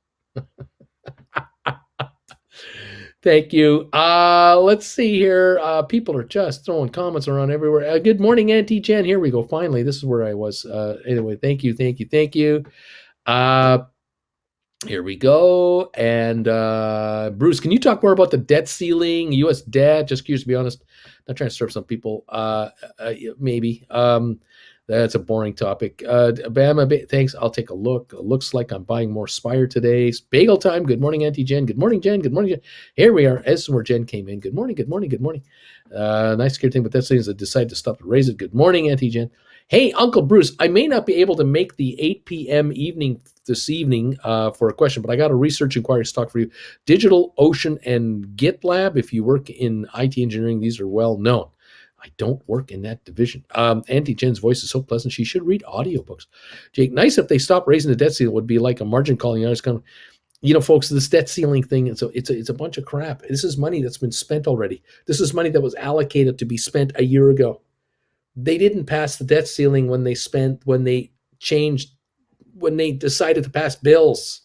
S1: Thank you. Let's see here. People are just throwing comments around everywhere. Good morning, Auntie Jen. Here we go. Finally, this is where I was. Anyway, thank you. Here we go. And Bruce, can you talk more about the debt ceiling, U.S. debt? Just curious, to be honest. Not trying to serve some people. Maybe. That's a boring topic. Bama, thanks. I'll take a look. It looks like I'm buying more Spire today. Bagel time. Good morning, Auntie Jen. Good morning, Jen. Good morning, Jen. Here we are. This is where Jen came in. Good morning. Nice scary thing, but that's things that decide to stop to raise it. Good morning, Auntie Jen. Hey, Uncle Bruce, I may not be able to make the 8 p.m. evening this evening for a question, but I got a research inquiry stock for you. DigitalOcean and GitLab, if you work in IT engineering, these are well known. I don't work in that division. Auntie Jen's voice is so pleasant. She should read audiobooks. Jake, nice if they stop raising the debt ceiling. It would be like a margin calling. Folks, this debt ceiling thing, it's a bunch of crap. This is money that's been spent already. This is money that was allocated to be spent a year ago. They didn't pass the debt ceiling when they decided to pass bills.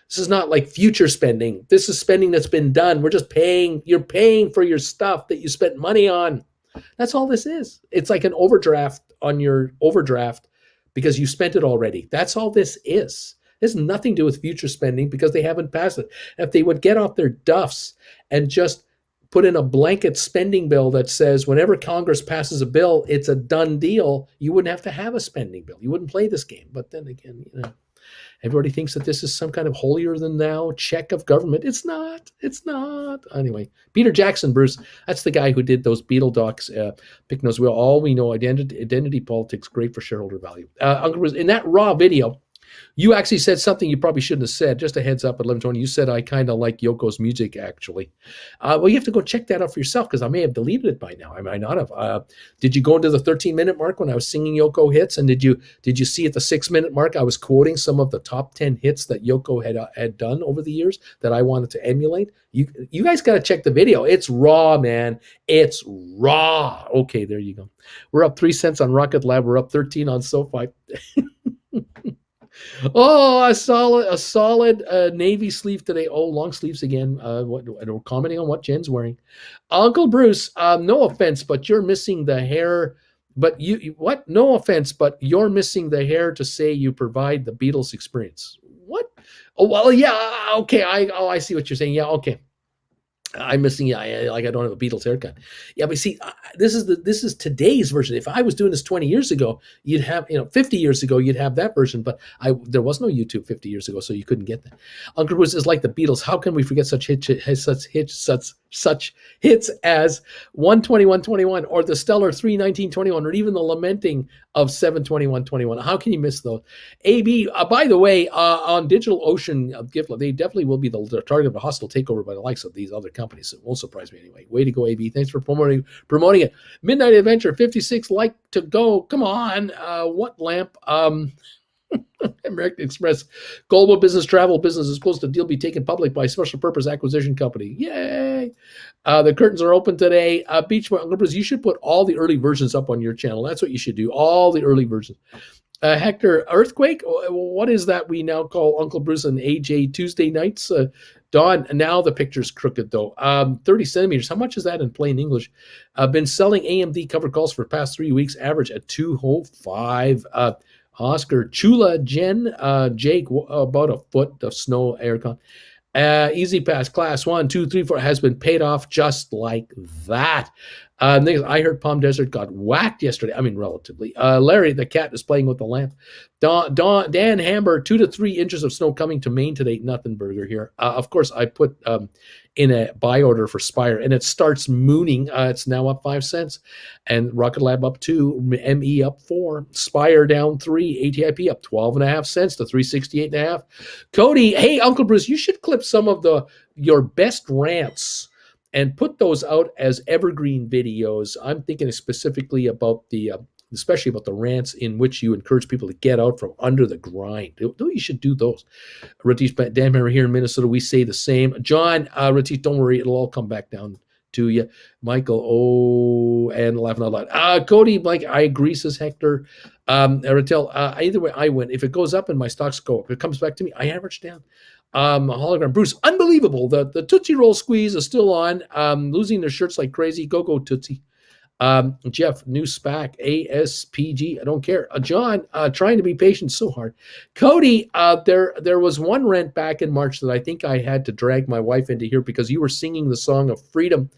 S1: This is not like future spending. This is spending that's been done. We're just paying. You're paying for your stuff that you spent money on. That's all this is. It's like an overdraft on your overdraft because you spent it already. That's all this is. It has nothing to do with future spending because they haven't passed it. If they would get off their duffs and just put in a blanket spending bill that says whenever Congress passes a bill, it's a done deal, you wouldn't have to have a spending bill. You wouldn't play this game. But then again, everybody thinks that this is some kind of holier than thou check of government. It's not. Anyway, Peter Jackson, Bruce, that's the guy who did those Beetle docs. Pick knows we know identity politics, great for shareholder value. Uncle Bruce, in that raw video, You actually said something you probably shouldn't have said. Just a heads up at 11:20. You said I kind of like Yoko's music, actually. Well, you have to go check that out for yourself because I may have deleted it by now. I might not have. Did you go into the 13-minute mark when I was singing Yoko hits? And did you see at the 6-minute mark I was quoting some of the top 10 hits that Yoko had done over the years that I wanted to emulate? You guys got to check the video. It's raw, man. It's raw. Okay, there you go. We're up 3 cents on Rocket Lab. We're up 13 on SoFi. Oh, a solid navy sleeve today. Oh, long sleeves again. Commenting on what Jen's wearing. Uncle Bruce, no offense, but you're missing the hair. But what? No offense, but you're missing the hair to say you provide the Beatles experience. What? Oh, well, yeah, okay. I see what you're saying. Yeah, okay. I'm missing. Yeah, I don't have a Beatles haircut. Yeah, but see, this is today's version. If I was doing this 20 years ago, you'd have 50 years ago, you'd have that version. But there was no YouTube 50 years ago, so you couldn't get that. Uncle Bruce is like the Beatles. How can we forget such hits as 12121 or the stellar 31921 or even the lamenting of 72121? How can you miss those? AB, by the way, on DigitalOcean gift, they definitely will be the target of a hostile takeover by the likes of these other companies. It won't surprise me anyway. Way to go, AB. Thanks for promoting it. Midnight Adventure 56 like to go. Come on. What lamp? American Express Global Business Travel Business is close to deal be taken public by special purpose acquisition company. Yay! The curtains are open today. Beach Boy, Uncle Bruce, you should put all the early versions up on your channel. That's what you should do. All the early versions. Hector, Earthquake? What is that we now call Uncle Bruce and AJ Tuesday nights? Don, now the picture's crooked though. 30 centimeters. How much is that in plain English? I've been selling AMD covered calls for the past 3 weeks, average at 205. Oscar, Chula, Jen, Jake, about a foot of snow aircon. Easy Pass, class 1, 2, 3, 4 has been paid off just like that. I heard Palm Desert got whacked yesterday. I mean, relatively. Larry, the cat, is playing with the lamp. Dan Hamber, 2 to 3 inches of snow coming to Maine today. Nothing burger here. Of course, I put in a buy order for Spire, and it starts mooning. It's now up 5 cents. And Rocket Lab up 2, ME up 4, Spire down 3, ATIP up 12.5 cents to 368.5. Cody, hey, Uncle Bruce, you should clip some of your best rants and put those out as evergreen videos. I'm thinking specifically about especially about the rants in which you encourage people to get out from under the grind. You should do those. Ratish, Dan Hammer here in Minnesota, we say the same. John, Ratish, don't worry, it'll all come back down to you. Michael, and laughing out loud. Cody, Mike, I agree, says Hector. Ratel, either way, I win. If it goes up and my stocks go up, if it comes back to me, I average down. Hologram Bruce, unbelievable. The Tootsie Roll squeeze is still on. Losing their shirts like crazy. Go Tootsie. Jeff, new SPAC, ASPG. I don't care. John, trying to be patient so hard. Cody, there was one rant back in March that I think I had to drag my wife into here because you were singing the song of freedom.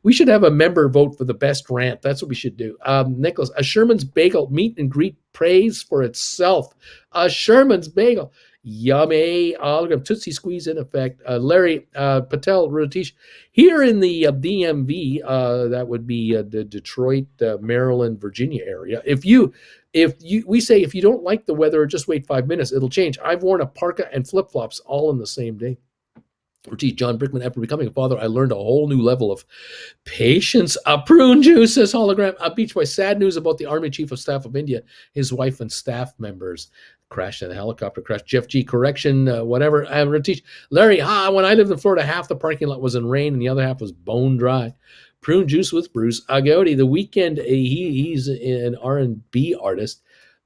S1: We should have a member vote for the best rant. That's what we should do. Nicholas, a Sherman's Bagel meet and greet praise for itself. A Sherman's Bagel. Yummy. Tootsie Squeeze in effect. Larry Patel, Ratish, here in the DMV, that would be the Detroit, Maryland, Virginia area. If you don't like the weather, just wait 5 minutes. It'll change. I've worn a parka and flip-flops all in the same day. Ratish, John Brickman, after becoming a father, I learned a whole new level of patience. Prune juice, says Hologram. Beach Boy, sad news about the Army Chief of Staff of India, his wife and staff members. Crashed in a helicopter crash. Jeff G, correction, whatever. Ratish, Larry, when I lived in Florida, half the parking lot was in rain and the other half was bone dry. Prune juice with Bruce. Agodi, The Weeknd, he's an R&B artist.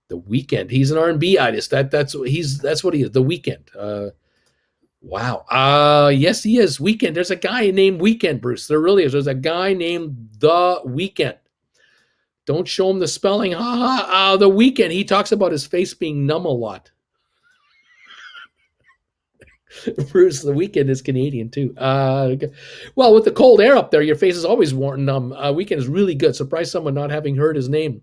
S1: The Weeknd, he's an R&B artist. That's what he is. The Weeknd. Wow. Yes, he is. Weeknd. There's a guy named Weeknd, Bruce. There really is. There's a guy named The Weeknd. Don't show him the spelling. The Weeknd. He talks about his face being numb a lot. Bruce, The Weeknd is Canadian too. Well, with the cold air up there, your face is always worn numb. Weeknd is really good. Surprised someone not having heard his name.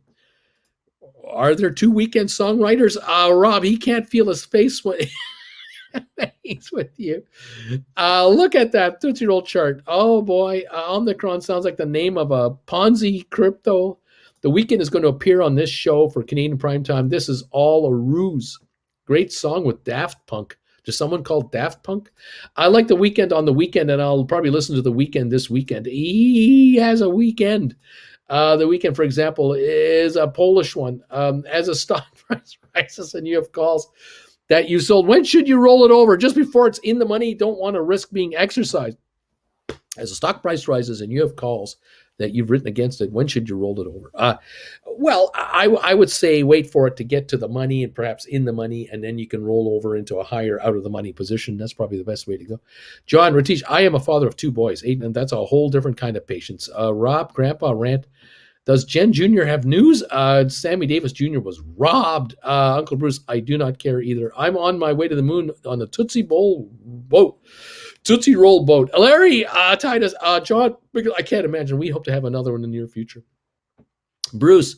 S1: Are there 2 Weeknd songwriters? Rob, he can't feel his face when he's with you. Look at that Tootsie Roll chart. Oh boy, Omicron sounds like the name of a Ponzi crypto. The Weeknd is going to appear on this show for Canadian primetime. This is all a ruse. Great song with Daft Punk. Does someone call Daft Punk? I like The Weekend on the weekend, and I'll probably listen to The Weekend this weekend. He has a weekend. The Weekend, for example, is a Polish one. As a stock price rises and you have calls that you sold, when should you roll it over? Just before it's in the money. You don't want to risk being exercised. As the stock price rises and you have calls that you've written against it, when should you roll it over? Well, I would say wait for it to get to the money and perhaps in the money, and then you can roll over into a higher out of the money position. That's probably the best way to go. John Ratish, I am a father of 2 boys, 8, and that's a whole different kind of patience. Rob, Grandpa Rant, does Jen Jr. have news? Sammy Davis Jr. was robbed. Uncle Bruce, I do not care either. I'm on my way to the moon on the Tootsie Bowl boat. Tootsie Roll boat. Larry, Titus, John, I can't imagine. We hope to have another one in the near future. Bruce,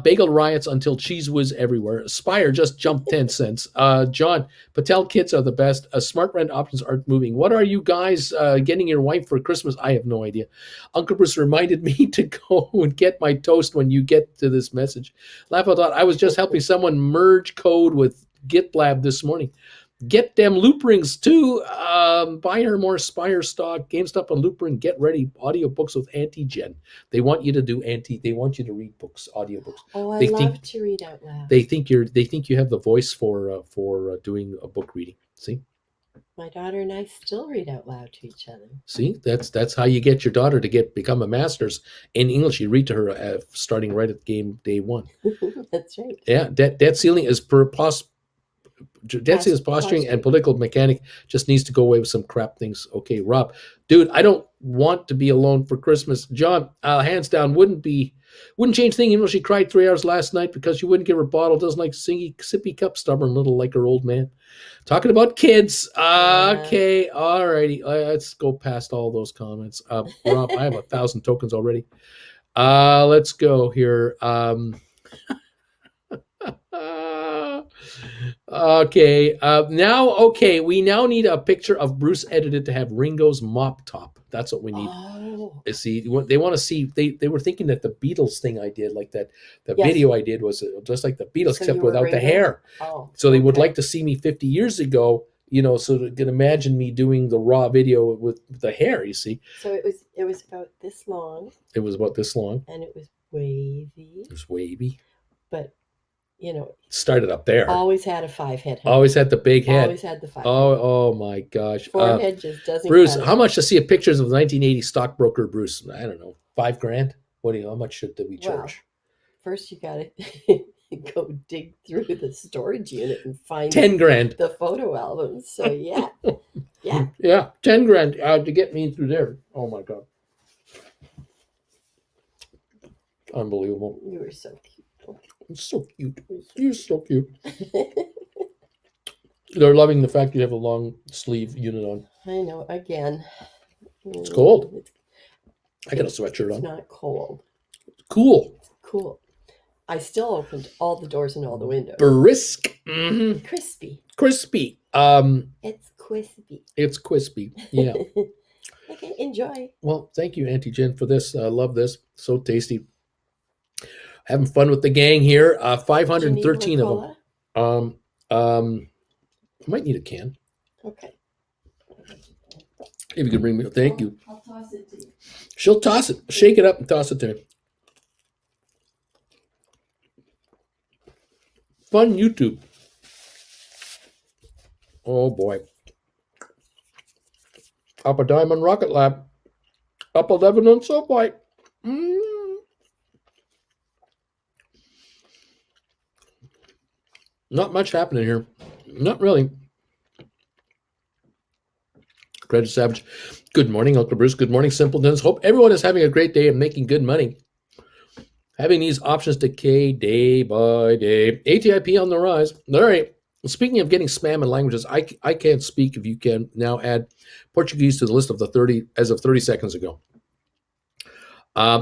S1: bagel riots until cheese whiz everywhere. Spire just jumped 10 cents. John, Patel kits are the best. Smart rent options aren't moving. What are you guys getting your wife for Christmas? I have no idea. Uncle Bruce reminded me to go and get my toast when you get to this message. Laugh out loud. I was just helping someone merge code with GitLab this morning. Get them loop rings too. Buy her more Spire stock. GameStop and loop ring. Get ready. Audiobooks with Anti-Gen. They want you to do They want you to read books, audiobooks.
S2: Oh, I
S1: They
S2: love to read out loud.
S1: They think you have the voice for doing a book reading. See,
S2: My daughter and I still read out loud to each other.
S1: see, that's how you get your daughter to become a master's in English. You read to her starting right at game day 1.
S2: That's right.
S1: Yeah, debt ceiling is posturing and political mechanic just needs to go away with some crap things. Okay, Rob, dude, I don't want to be alone for Christmas. John, hands down, wouldn't change thing, even though she cried 3 hours last night because you wouldn't give her a bottle. Doesn't like sippy cup, stubborn little like her old man. Talking about kids. Okay, all righty. Let's go past all those comments. Rob, I have 1,000 tokens already. Let's go here. Okay. We now need a picture of Bruce edited to have Ringo's mop top. That's what we need.
S2: Oh.
S1: See, they want to see. They were thinking that the Beatles thing I did, like that, the
S2: Yes.
S1: video I did was just like the Beatles,
S2: So
S1: except
S2: you were
S1: without the
S2: Ringo?
S1: hair.
S2: Oh,
S1: So they would
S2: okay.
S1: like to see me 50 years ago. So they can imagine me doing the raw video with the hair. You see,
S2: So it was about this long,
S1: it was about this long.
S2: and it was wavy,
S1: It was wavy.
S2: but
S1: Started up there.
S2: always had a 5-head.
S1: Always had the big head.
S2: Always had the 5.
S1: Oh my gosh.
S2: Forehead just doesn't.
S1: Bruce,
S2: cut
S1: how
S2: it.
S1: much to see a pictures of 1980 stockbroker Bruce? I don't know, $5,000. How much should we charge?
S2: Well, first you got to go dig through the storage unit and find
S1: $10,000.
S2: the photo albums. So yeah, yeah.
S1: Yeah, $10,000 to get me through there. Oh my God, unbelievable.
S2: You were so cute.
S1: It's so cute. You're so cute. They're loving the fact you have a long sleeve unit on.
S2: I know. Again,
S1: It's cold. I got a sweatshirt
S2: It's
S1: on.
S2: not cold.
S1: Cool.
S2: It's cool. I still opened all the doors and all the windows.
S1: Brisk. Mm-hmm.
S2: Crispy.
S1: Crispy.
S2: It's crispy.
S1: It's crispy. Yeah.
S2: Okay, enjoy.
S1: Well, thank you, Auntie Jen, for this. I love this. So tasty. Having fun with the gang here. 513 of them. I might need a can.
S2: Okay.
S1: If you can bring me. Thank you.
S2: I'll toss it to you.
S1: She'll toss it. Shake it up and toss it to me. Fun YouTube. Oh boy. Up a Diamond Rocket Lab. Up 11 on Soap White. Not much happening here. Not really. Credit Savage. Good morning, Uncle Bruce. Good morning, Simpletons. Hope everyone is having a great day and making good money. Having these options decay day by day. ATIP on the rise. All right. Speaking of getting spam in languages, I can't speak. If you can now add Portuguese to the list of the 30 as of 30 seconds ago.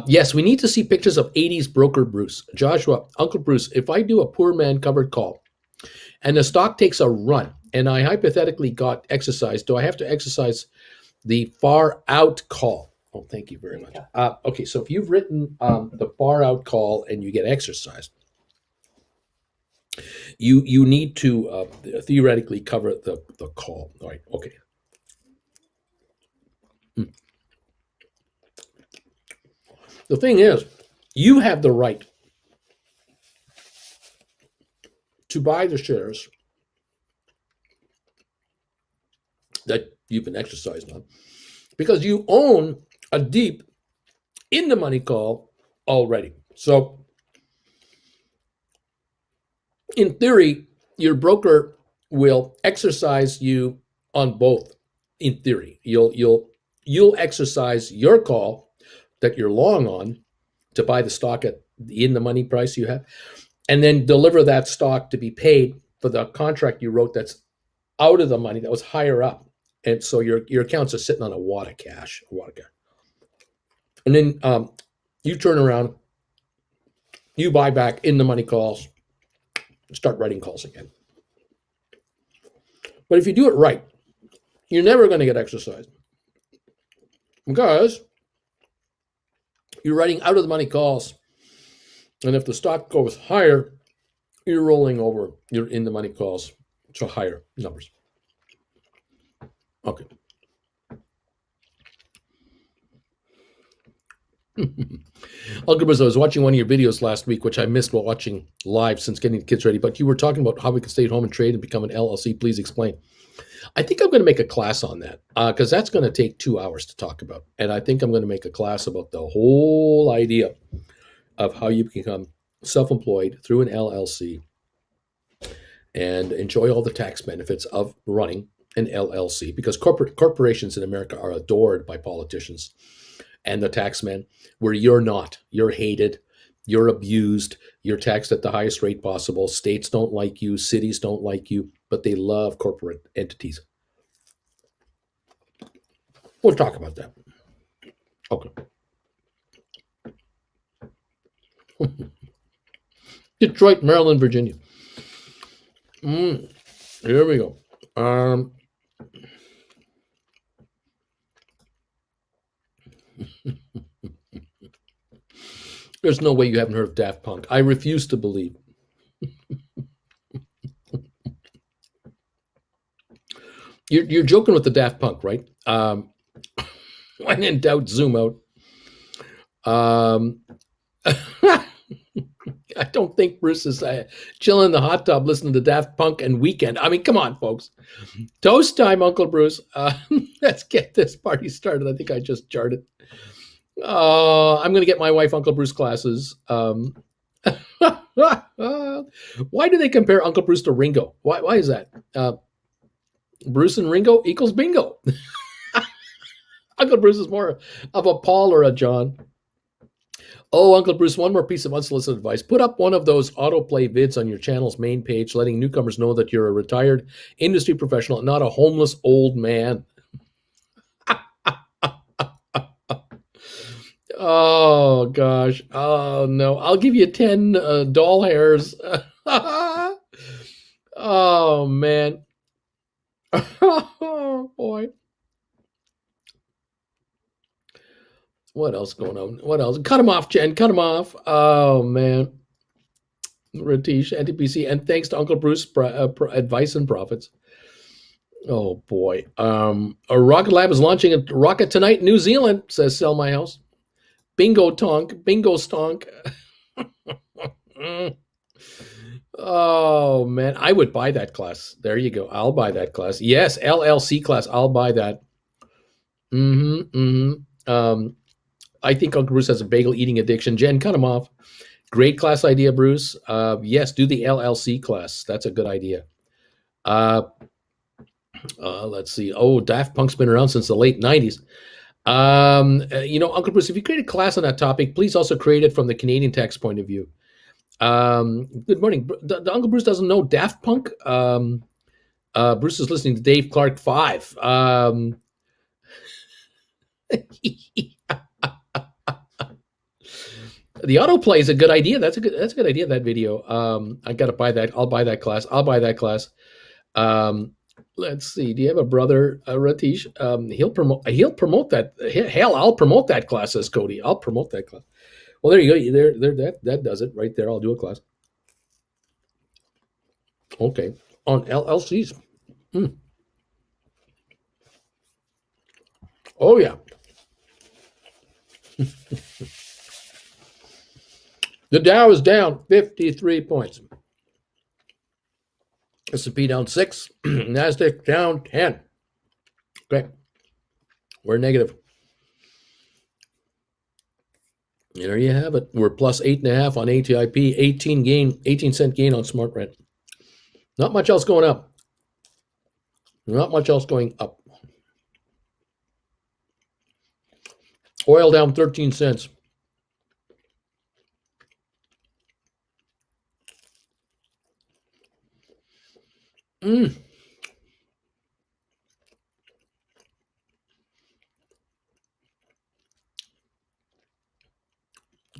S1: Yes, we need to see pictures of 80s broker Bruce. Joshua, Uncle Bruce, if I do a poor man covered call and the stock takes a run and I hypothetically got exercise, do I have to exercise the far out call? Oh, thank you very much. Okay, so if you've written the far out call and you get exercised, You need to theoretically cover the call. All right. Okay. Hmm. The thing is, you have the right to buy the shares that you've been exercising on because you own a deep in the money call already. So in theory, your broker will exercise you on both. In theory, you'll exercise your call that you're long on to buy the stock at in the money price you have, and then deliver that stock to be paid for the contract you wrote that's out of the money that was higher up. And so your accounts are sitting on a wad of cash, and then you turn around, you buy back in the money calls, start writing calls again. But if you do it right, you're never going to get exercised because you're writing out of the money calls, and if the stock goes higher, you're rolling over your in the money calls to higher numbers. Okay. Uncle Bruce, I was watching one of your videos last week, which I missed while watching live since getting the kids ready. But you were talking about how we can stay at home and trade and become an LLC. Please explain. I think I'm going to make a class on that because that's going to take 2 hours to talk about. And I think I'm going to make a class about the whole idea of how you become self-employed through an LLC and enjoy all the tax benefits of running an LLC because corporations in America are adored by politicians and the taxmen, where you're not. You're hated, you're abused, you're taxed at the highest rate possible. States don't like you, cities don't like you, but they love corporate entities. We'll talk about that. Okay. Detroit, Maryland, Virginia. Here we go. There's no way you haven't heard of Daft Punk. I refuse to believe. You're joking with the Daft Punk, right? When in doubt, zoom out. I don't think Bruce is chilling in the hot tub listening to Daft Punk and Weekend. I mean, come on, folks. Toast time, Uncle Bruce. Let's get this party started. I think I just charted. I'm going to get my wife Uncle Bruce classes. Why do they compare Uncle Bruce to Ringo? Why is that? Bruce and Ringo equals bingo. Uncle Bruce is more of a Paul or a John. Oh, Uncle Bruce, one more piece of unsolicited advice. Put up one of those autoplay vids on your channel's main page, letting newcomers know that you're a retired industry professional and not a homeless old man. Oh, gosh. Oh, no. I'll give you 10 doll hairs. Oh, man. Oh, boy. What else going on? What else? Cut him off, Jen. Cut him off. Oh, man. Ratish, NTPC, and thanks to Uncle Bruce, advice and profits. Oh, boy. A Rocket Lab is launching a rocket tonight in New Zealand, says Sell My House. Bingo tonk. Bingo stonk. Oh, man. I would buy that class. There you go. I'll buy that class. Yes, LLC class. I'll buy that. I think Uncle Bruce has a bagel eating addiction. Jen, cut him off. Great class idea, Bruce. Yes, do the LLC class. That's a good idea. Let's see. Oh, Daft Punk's been around since the late 90s. Uncle Bruce, if you create a class on that topic, please also create it from the Canadian tax point of view. Good morning. The Uncle Bruce doesn't know Daft Punk. Bruce is listening to Dave Clark 5. The autoplay is a good idea. That's a good idea. That video. I got to buy that. I'll buy that class. Let's see. Do you have a brother, Ratish? He'll promote that. Hell, I'll promote that class, says Cody. I'll promote that class. Well, there you go. That does it right there. I'll do a class. Okay. On LLCs. Mm. Oh, yeah. The Dow is down 53 points. S&P down 6. NASDAQ down 10. Okay. We're negative. And there you have it. We're plus 8.5 on ATIP, 18 cent gain on smart rent. Not much else going up. Not much else going up. Oil down 13 cents. Mm.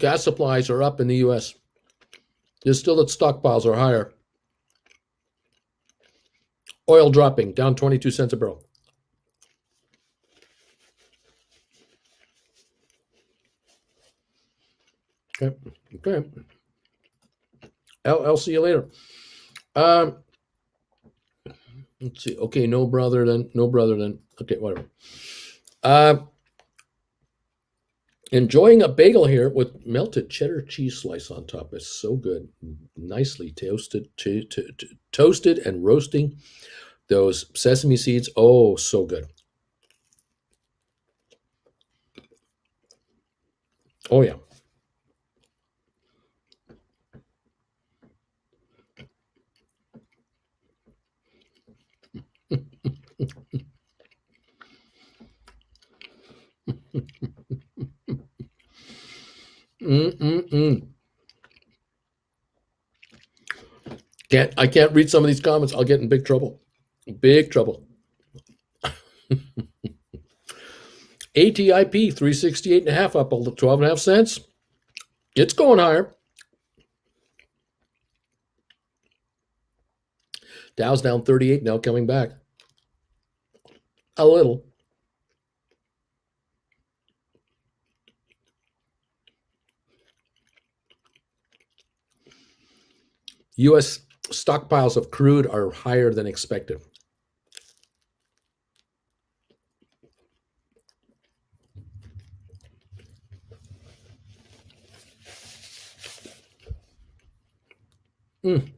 S1: Gas supplies are up in the US. There's still that stockpiles are higher. Oil dropping, down 22 cents a barrel. Okay. Okay. I'll see you later. Um, let's see. Okay, no brother then. No brother then. Okay, whatever. Uh, Enjoying a bagel here with melted cheddar cheese slice on top. It's so good. Nicely toasted and roasting those sesame seeds. Oh, so good. Oh, yeah. Mm-mm-mm. I can't read some of these comments. I'll get in big trouble. Big trouble. ATIP 368.5 up 12.5 cents. It's going higher. Dow's down 38, now coming back. A little. US stockpiles of crude are higher than expected. Mm.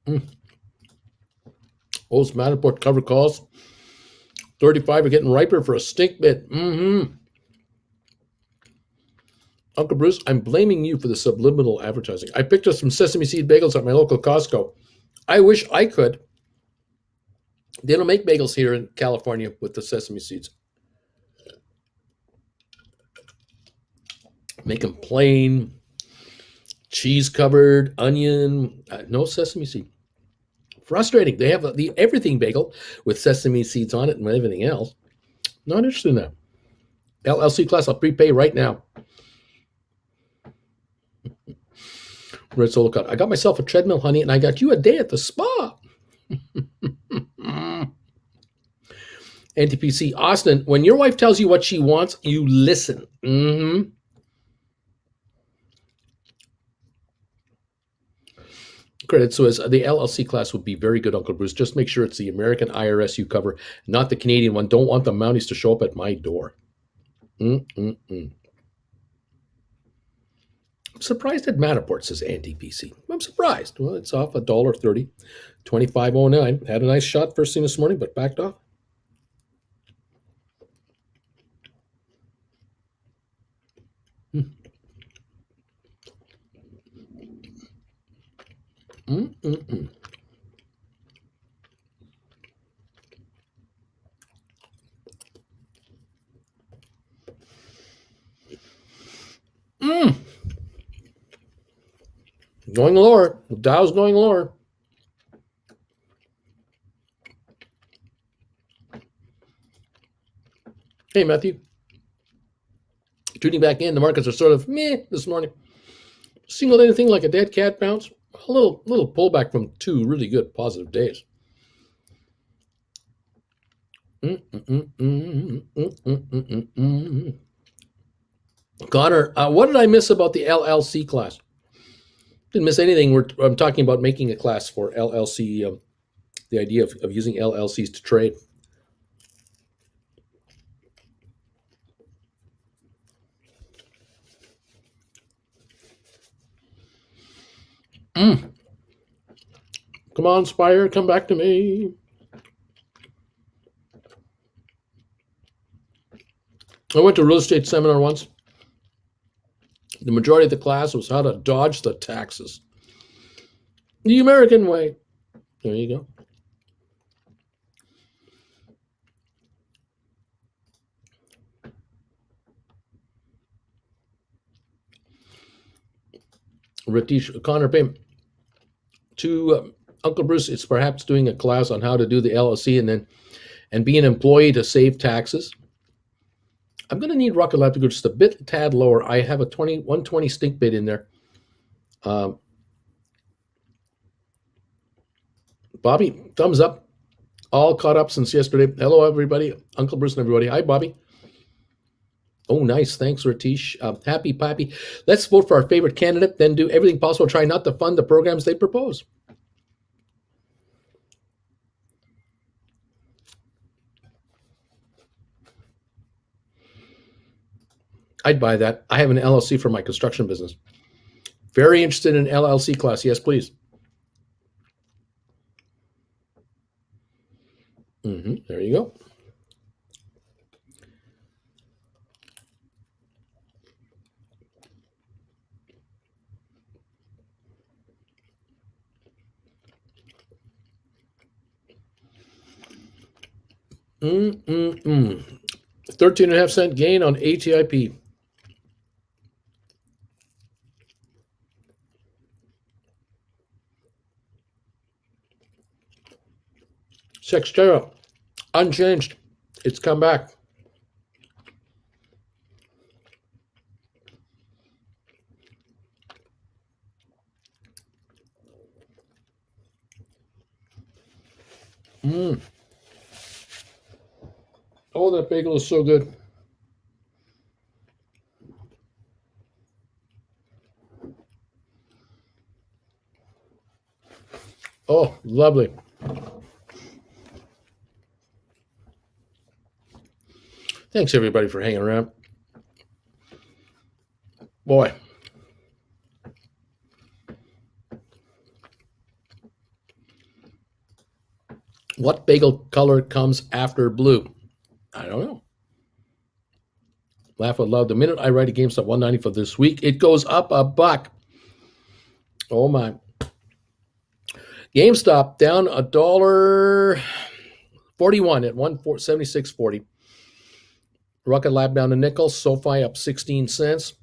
S1: Mm. Those Matterport cover calls, 35 are getting riper for a stink bit. Mm-hmm. Uncle Bruce, I'm blaming you for the subliminal advertising. I picked up some sesame seed bagels at my local Costco. I wish I could. They don't make bagels here in California with the sesame seeds. Make them plain, cheese covered, onion, no sesame seed. Frustrating. They have the everything bagel with sesame seeds on it and everything else. Not interested in that. LLC class, I'll prepay right now. Red Solo Cut. I got myself a treadmill, honey, and I got you a day at the spa. NTPC Austin, when your wife tells you what she wants, you listen. Mm-hmm. Credit Suisse, the LLC class would be very good, Uncle Bruce. Just make sure it's the American IRS you cover, not the Canadian one. Don't want the Mounties to show up at my door. Mm-mm-mm. I'm surprised at Matterport, says NTPC. I'm surprised. Well, it's off $1.30, 25.09. Had a nice shot first thing this morning, but backed off. Mm-mm-mm. Mm. Going lower. The Dow's going lower. Hey, Matthew. Tuning back in. The markets are sort of meh this morning. Singled anything like a dead cat bounce? A little pullback from two really good positive days. Connor, what did I miss about the LLC class? Didn't miss anything. I'm talking about making a class for LLC, the idea of using LLCs to trade. Mm. Come on, Spire, come back to me. I went to a real estate seminar once. The majority of the class was how to dodge the taxes. The American way. There you go. Ratish Connor Payne. To Uncle Bruce, it's perhaps doing a class on how to do the LLC and be an employee to save taxes. I'm going to need Rocket Lab to go just a bit tad lower. I have a 120 stink bid in there. Bobby, thumbs up. All caught up since yesterday. Hello, everybody. Uncle Bruce and everybody. Hi, Bobby. Oh, nice. Thanks, Ratish. Happy Pappy. Let's vote for our favorite candidate, then do everything possible to try not to fund the programs they propose. I'd buy that. I have an LLC for my construction business. Very interested in LLC class. Yes, please. There you go. Mm-mm-mm. 13.5 cent gain on ATIP. Sextera, unchanged. It's come back. Oh, that bagel is so good. Oh, lovely. Thanks, everybody, for hanging around. Boy. What bagel color comes after blue? I don't know. Laugh out loud. The minute I write a GameStop 190 for this week, it goes up $1. Oh, my. GameStop down $1.41 at 176.40. Rocket Lab down a nickel. SoFi up 16 cents.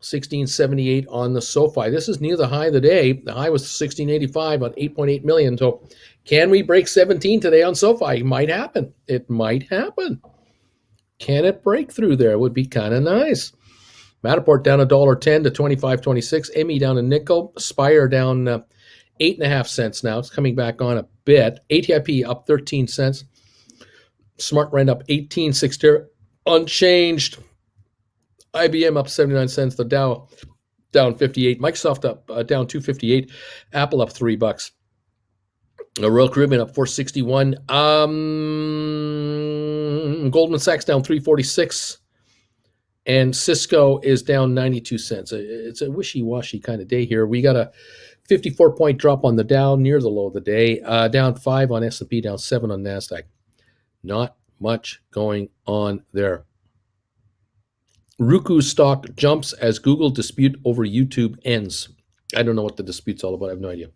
S1: 1678 on the SoFi. This is near the high of the day. The high was 1685 on 8.8 million. So can we break 17 today on SoFi? It might happen. It might happen. Can it break through there? It would be kind of nice. Matterport down $1.10 to 25.26. Emmy down a nickel. Spire down 8.5 cents now. It's coming back on a bit. ATIP up 13 cents. Smart Rent up 18.60. Unchanged. IBM up 79 cents. The Dow down 58. Microsoft up down 258. Apple up $3. Royal Caribbean up 461. Goldman Sachs down 346. And Cisco is down 92 cents. It's a wishy-washy kind of day here. We got a 54-point drop on the Dow near the low of the day. Down 5 on S&P, down 7 on NASDAQ. Not much going on there. Roku stock jumps as Google dispute over YouTube ends. I don't know what the dispute's all about. I have no idea.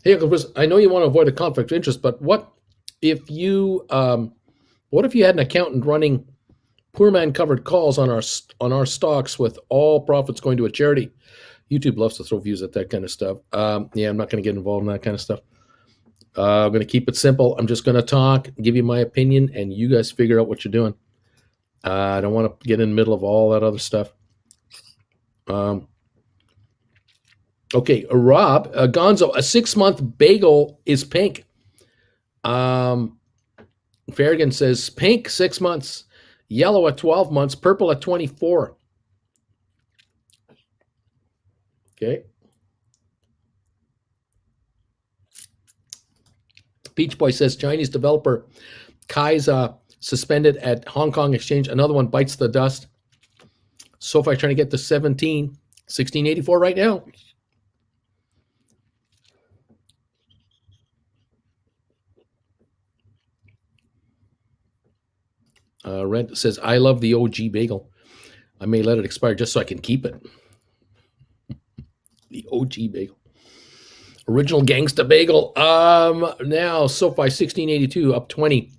S1: Hey, Uncle Chris, I know you want to avoid a conflict of interest, but what if you had an accountant running poor man covered calls on our stocks with all profits going to a charity? YouTube loves to throw views at that kind of stuff. Yeah, I'm not going to get involved in that kind of stuff. I'm going to keep it simple. I'm just going to talk, give you my opinion, and you guys figure out what you're doing. I don't want to get in the middle of all that other stuff. Okay, Rob, Gonzo, a 6-month bagel is pink. Farragon says pink 6 months, yellow at 12 months, purple at 24. Okay. Peach Boy says Chinese developer Kai's suspended at Hong Kong Exchange. Another one bites the dust. SoFi trying to get to 1684 right now. Red says, I love the OG bagel. I may let it expire just so I can keep it. The OG bagel. Original gangsta bagel. Now SoFi 1682 up 20.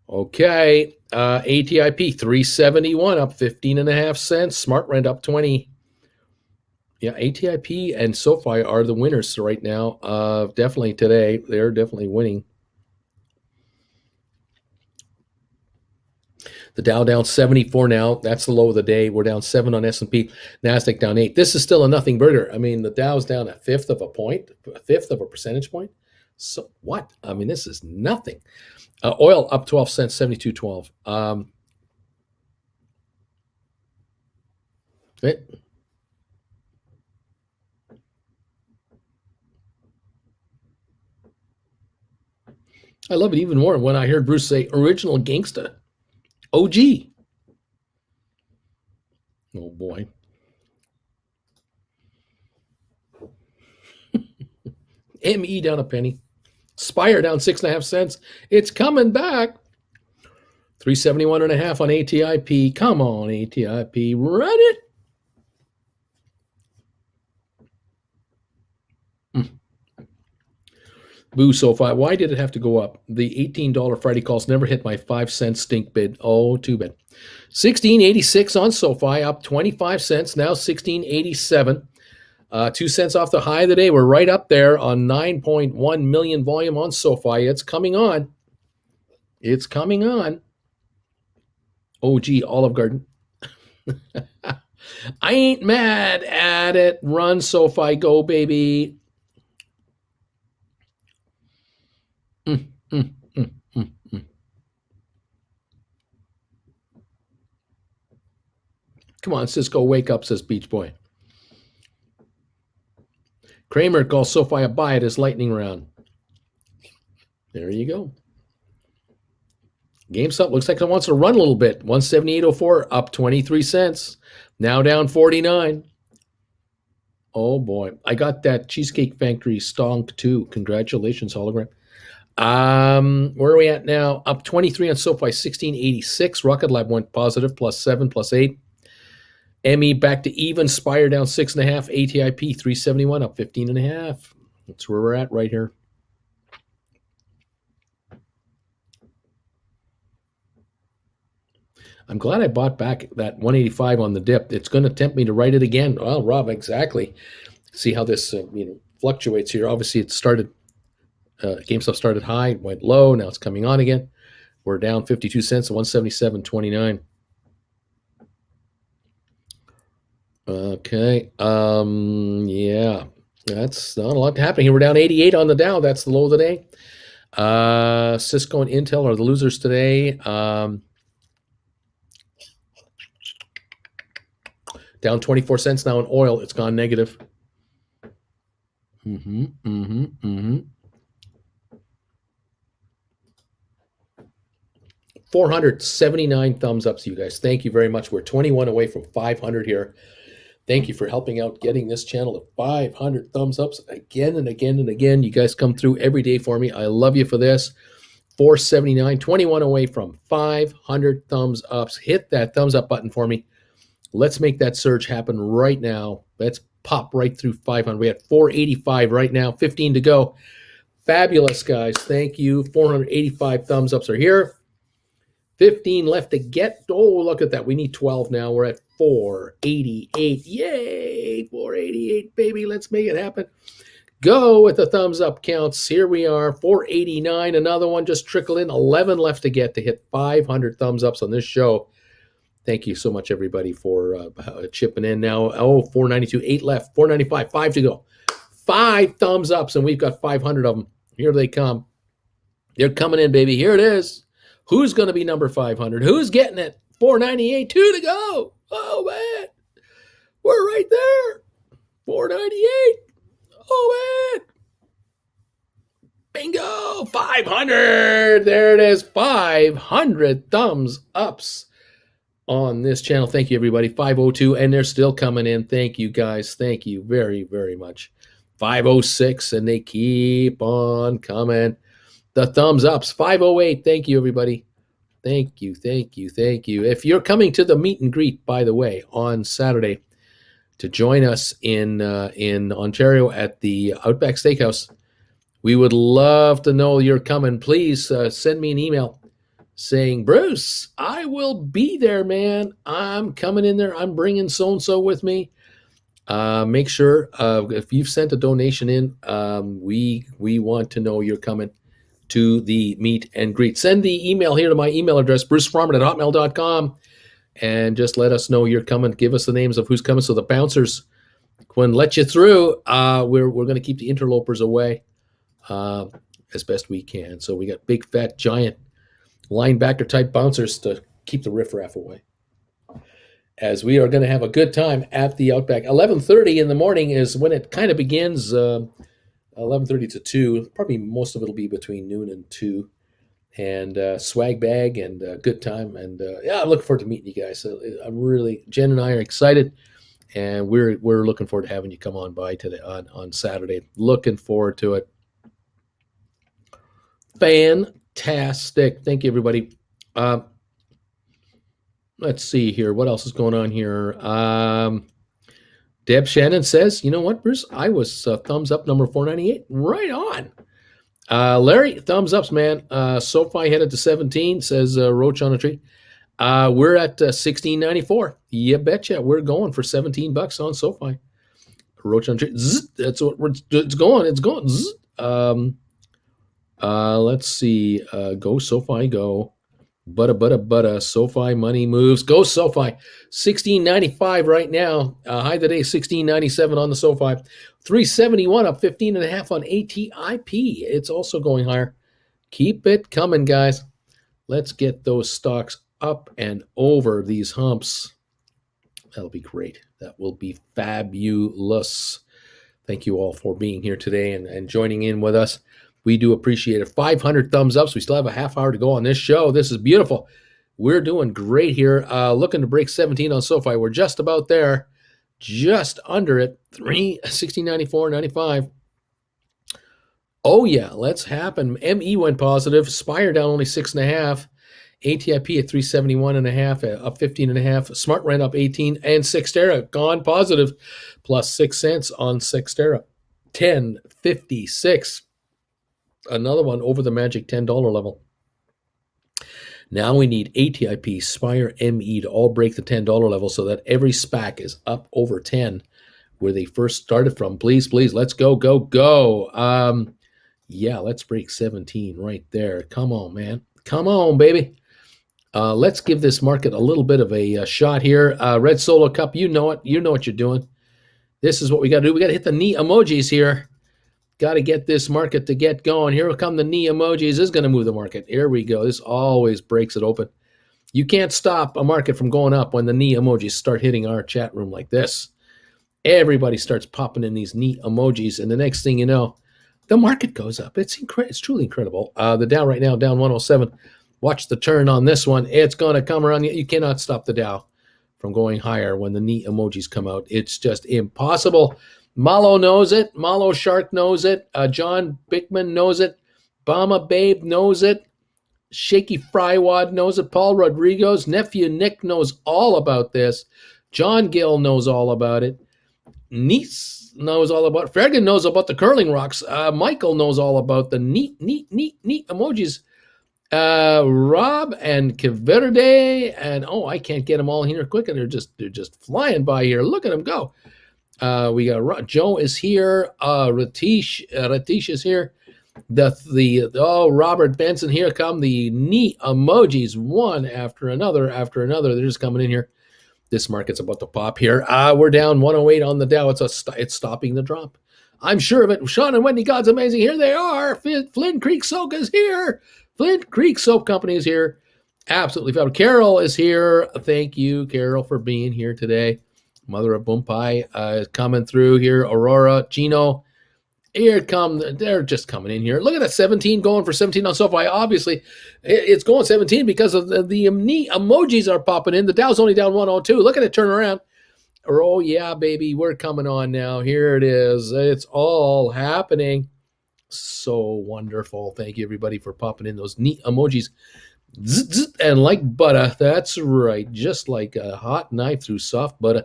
S1: Okay. ATIP 371 up 15.5 cents. Smart Rent up 20. Yeah, ATIP and SoFi are the winners right now. Definitely today. They're definitely winning. The Dow down 74 now. That's the low of the day. We're down 7 on S&P. NASDAQ down 8. This is still a nothing burger. I mean, the Dow's down a fifth of a percentage point. So what? I mean, this is nothing. Oil up 12 cents, 72.12. I love it even more when I heard Bruce say original gangsta. OG. Oh boy. ME down a penny. Spire down 6.5 cents. It's coming back. 371.5 on ATIP. Come on, ATIP. Run it. Boo SoFi. Why did it have to go up? The $18 Friday calls never hit my 5-cent stink bid. Oh, too bad. 1686 on SoFi, up 25 cents. Now 1687. 2 cents off the high of the day. We're right up there on 9.1 million volume on SoFi. It's coming on. It's coming on. OG Olive Garden. I ain't mad at it. Run SoFi, go baby. Come on, Cisco, wake up, says Beach Boy. Kramer calls SoFi a buy at his lightning round. There you go. GameStop looks like it wants to run a little bit. 178.04 up 23 cents. Now down 49. Oh boy. I got that Cheesecake Factory stonk too. Congratulations, hologram. Where are we at now? Up 23 on SoFi 1686. Rocket Lab went positive, +7, +8. ME back to even. Spire down 6.5. ATIP 371 up 15.5. That's where we're at right here. I'm glad I bought back that 185 on the dip. It's going to tempt me to write it again. Well, Rob, exactly. See how this fluctuates here. Obviously, it started. GameStop started high, went low. Now it's coming on again. We're down 52 cents, 177.29. Okay. Yeah, that's not a lot happening here. We're down 88 on the Dow. That's the low of the day. Cisco and Intel are the losers today. Down 24 cents now in oil. It's gone negative. 479 thumbs up to you guys. Thank you very much. We're 21 away from 500 here. Thank you for helping out getting this channel to 500 thumbs ups again and again and again. You guys come through every day for me. I love you for this. 479, 21 away from 500 thumbs ups. Hit that thumbs up button for me. Let's make that surge happen right now. Let's pop right through 500. We at 485 right now, 15 to go. Fabulous, guys. Thank you. 485 thumbs ups are here. 15 left to get. Oh, look at that. We need 12 now. We're at 488. Yay, 488, baby. Let's make it happen. Go with the thumbs up counts. Here we are, 489. Another one just trickled in. 11 left to get to hit 500 thumbs ups on this show. Thank you so much, everybody, for chipping in now. Oh, 492, 8 left, 495, 5 to go. 5 thumbs ups, and we've got 500 of them. Here they come. They're coming in, baby. Here it is. Who's going to be number 500? Who's getting it? 498, 2 to go. Oh, man. We're right there. 498. Oh, man. Bingo. 500. There it is. 500 thumbs ups on this channel. Thank you, everybody. 502, and they're still coming in. Thank you, guys. Thank you very, very much. 506, and they keep on coming. The thumbs ups. 508. Thank you, everybody. Thank you, thank you, thank you. If you're coming to the meet and greet, by the way, on Saturday to join us in Ontario at the Outback Steakhouse, we would love to know you're coming. Please send me an email saying, Bruce, I will be there, man. I'm coming in there. I'm bringing so-and-so with me. Make sure if you've sent a donation in, we want to know you're coming to the meet and greet. Send the email here to my email address, brucefarmer@hotmail.com, and just let us know you're coming. Give us the names of who's coming so the bouncers can let you through. We're going to keep the interlopers away as best we can. So we got big, fat, giant linebacker type bouncers to keep the riffraff away. As we are going to have a good time at the Outback. 11:30 in the morning is when it kind of begins. 11:30 to 2. Probably most of it will be between noon and 2. And swag bag and good time. And yeah, I'm looking forward to meeting you guys. So I'm really, Jen and I are excited. And we're looking forward to having you come on by today on Saturday. Looking forward to it. Fantastic. Thank you, everybody. Let's see here. What else is going on here? Deb Shannon says, you know what, Bruce? I was thumbs up number 498. Right on. Larry, thumbs ups, man. SoFi headed to 17, says Roach on a Tree. We're at 16.94. You betcha. We're going for $17 on SoFi. Roach on a Tree. Zzz, that's what it's going. It's going. Zzz. Let's see. Go SoFi, go. Butta. SoFi money moves. Go SoFi. 16.95 right now. High today, 16.97 on the SoFi. 371 up 15.5 on ATIP. It's also going higher. Keep it coming, guys. Let's get those stocks up and over these humps. That'll be great. That will be fabulous. Thank you all for being here today and joining in with us. We do appreciate it. 500 thumbs ups. We still have a half hour to go on this show. This is beautiful. We're doing great here. Looking to break 17 on SoFi. We're just about there. Just under it. 16.94.95. Oh, yeah. Let's happen. ME went positive. Spire down only 6.5. ATIP at 371.5, up 15.5. Smart Rent up 18. And Cyxtera gone positive. Plus 6 cents on Cyxtera. 10.56. Another one over the magic $10 level. Now we need ATIP, Spire, ME to all break the $10 level so that every SPAC is up over 10 where they first started from. Please, let's go. Yeah, let's break 17 right there. Come on, man. Come on, baby. Let's give this market a little bit of a shot here. Red Solo Cup, you know it. You know what you're doing. This is what we got to do. We got to hit the knee emojis here. Got to get this market to get going. Here will come the knee emojis. This is going to move the market. Here we go. This always breaks it open. You can't stop a market from going up when the knee emojis start hitting our chat room like this. Everybody starts popping in these knee emojis, and the next thing you know, the market goes up. It's truly incredible. The Dow right now, down 107. Watch the turn on this one. It's going to come around. You cannot stop the Dow from going higher when the knee emojis come out. It's just impossible. Malo knows it. Malo Shark knows it. John Bickman knows it. Bama Babe knows it. Shaky Frywad knows it. Paul Rodriguez, nephew Nick knows all about this. John Gill knows all about it. Niece knows all about it. Fergan knows about the curling rocks. Michael knows all about the neat emojis. Rob and Kiverde and I can't get them all here quick, and they're just flying by here. Look at them go. We got Joe is here. Ratish is here. Robert Benson, here come the neat emojis one after another. They're just coming in here. This market's about to pop here. We're down 108 on the Dow. It's stopping the drop. I'm sure of it. Sean and Wendy, God's amazing. Here they are. Flint Creek Soap is here. Flint Creek Soap Company is here. Absolutely fabulous. Carol is here. Thank you, Carol, for being here today. Mother of Boompai is coming through here. Aurora, Gino, here come. They're just coming in here. Look at that 17 going for 17 on SoFi. Obviously, it's going 17 because of the neat emojis are popping in. The Dow's only down 102. Look at it turn around. Oh, yeah, baby. We're coming on now. Here it is. It's all happening. So wonderful. Thank you, everybody, for popping in those neat emojis. And like butter. That's right. Just like a hot knife through soft butter.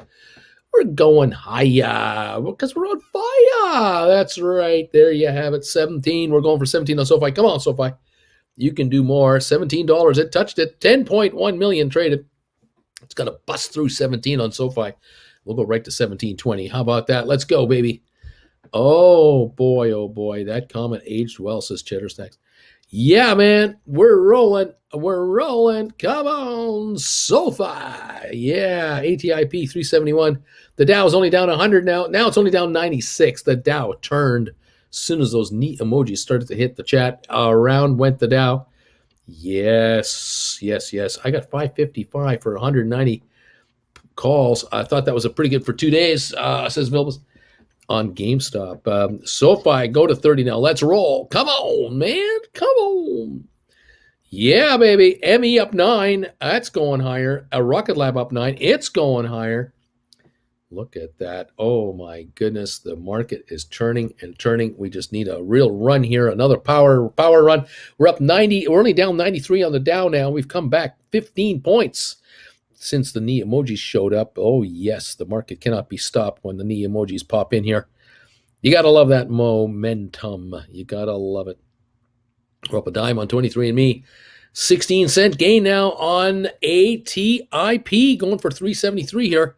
S1: We're going higher because we're on fire. That's right. There you have it. 17. We're going for 17 on SoFi. Come on, SoFi. You can do more. $17. It touched it. 10.1 million traded. It's going to bust through 17 on SoFi. We'll go right to 17.20. How about that? Let's go, baby. Oh, boy. Oh, boy. That comment aged well, says Cheddar Snacks. Yeah, man. We're rolling. We're rolling. Come on, SoFi. Yeah, ATIP 371. The Dow is only down 100 now. Now it's only down 96. The Dow turned as soon as those neat emojis started to hit the chat. Around went the Dow. Yes, yes, yes. I got 555 for 190 calls. I thought that was a pretty good for 2 days, says Vilbus. On GameStop. SoFi, go to 30 now. Let's roll. Come on, man. Come on. Yeah, baby. ME up 9. That's going higher. A Rocket Lab up 9. It's going higher. Look at that. Oh, my goodness. The market is turning and turning. We just need a real run here. Another power run. We're up 90. We're only down 93 on the Dow now. We've come back 15 points since the knee emojis showed up. Oh, yes, the market cannot be stopped when the knee emojis pop in here. You got to love that momentum. You got to love it. We're up a dime on 23andMe. 16-cent gain now on ATIP, going for 373 here.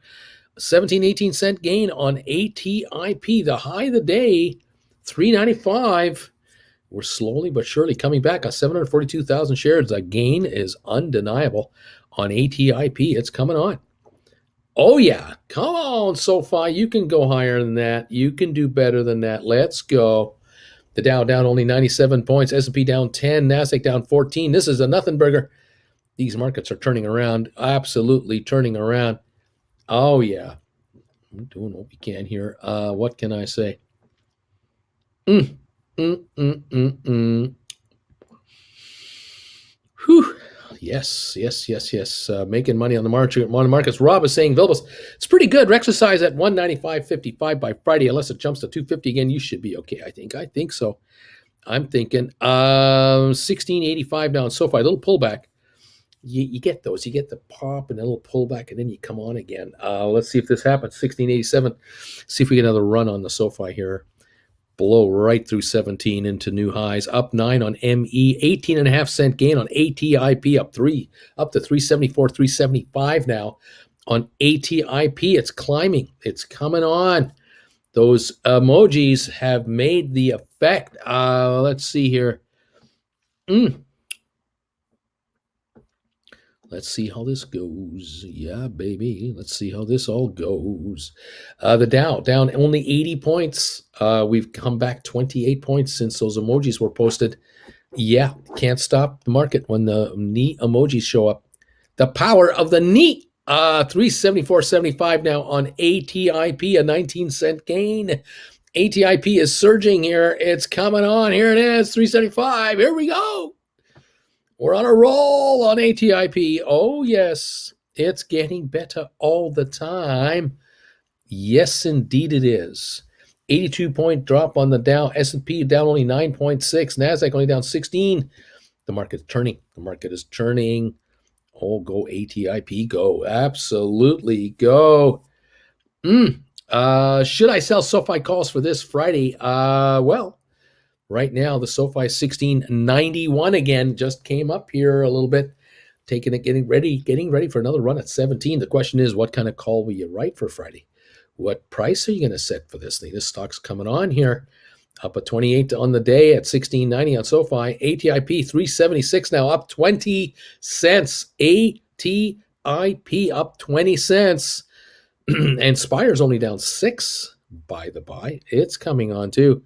S1: 18 cent gain on ATIP. The high of the day, 395. We're slowly but surely coming back on 742,000 shares. The gain is undeniable on ATIP. It's coming on. Oh, yeah. Come on, SoFi. You can go higher than that. You can do better than that. Let's go. The Dow down only 97 points. S&P down 10. NASDAQ down 14. This is a nothing burger. These markets are turning around. Absolutely turning around. Oh, yeah. We're doing what we can here. What can I say? Whew. Yes. Making money on the markets. Rob is saying, Vilbus, it's pretty good. Exercise at 195.55 by Friday. Unless it jumps to 250 again, you should be okay. I think so. I'm thinking 1685 now on SoFi. A little pullback. You get those. You get the pop and a little pullback, and then you come on again. Let's see if this happens. 1687. See if we get another run on the SoFi here. Blow right through 17 into new highs. Up 9 on ME. 18.5-cent gain on ATIP. Up to 374, 375 now on ATIP. It's climbing. It's coming on. Those emojis have made the effect. Let's see here. Let's see how this goes. Yeah, baby. Let's see how this all goes. The Dow down only 80 points. We've come back 28 points since those emojis were posted. Yeah, can't stop the market when the neat emojis show up. The power of the neat. 374.75 now on ATIP, a 19-cent gain. ATIP is surging here. It's coming on. Here it is, 375. Here we go. We're on a roll on ATIP. Oh, yes. It's getting better all the time. Yes, indeed it is. 82-point drop on the Dow. S&P down only 9.6. NASDAQ only down 16. The market's turning. The market is turning. Oh, go ATIP. Go. Absolutely go. Should I sell SoFi calls for this Friday? Well, right now, the SoFi 1691 again just came up here a little bit, getting ready for another run at 17. The question is, what kind of call will you write for Friday? What price are you going to set for this thing? This stock's coming on here, up at 28 on the day at 16.90 on SoFi. ATIP 376 now, up 20 cents. ATIP up 20 cents. And Spire's only down 6 by the by. It's coming on too.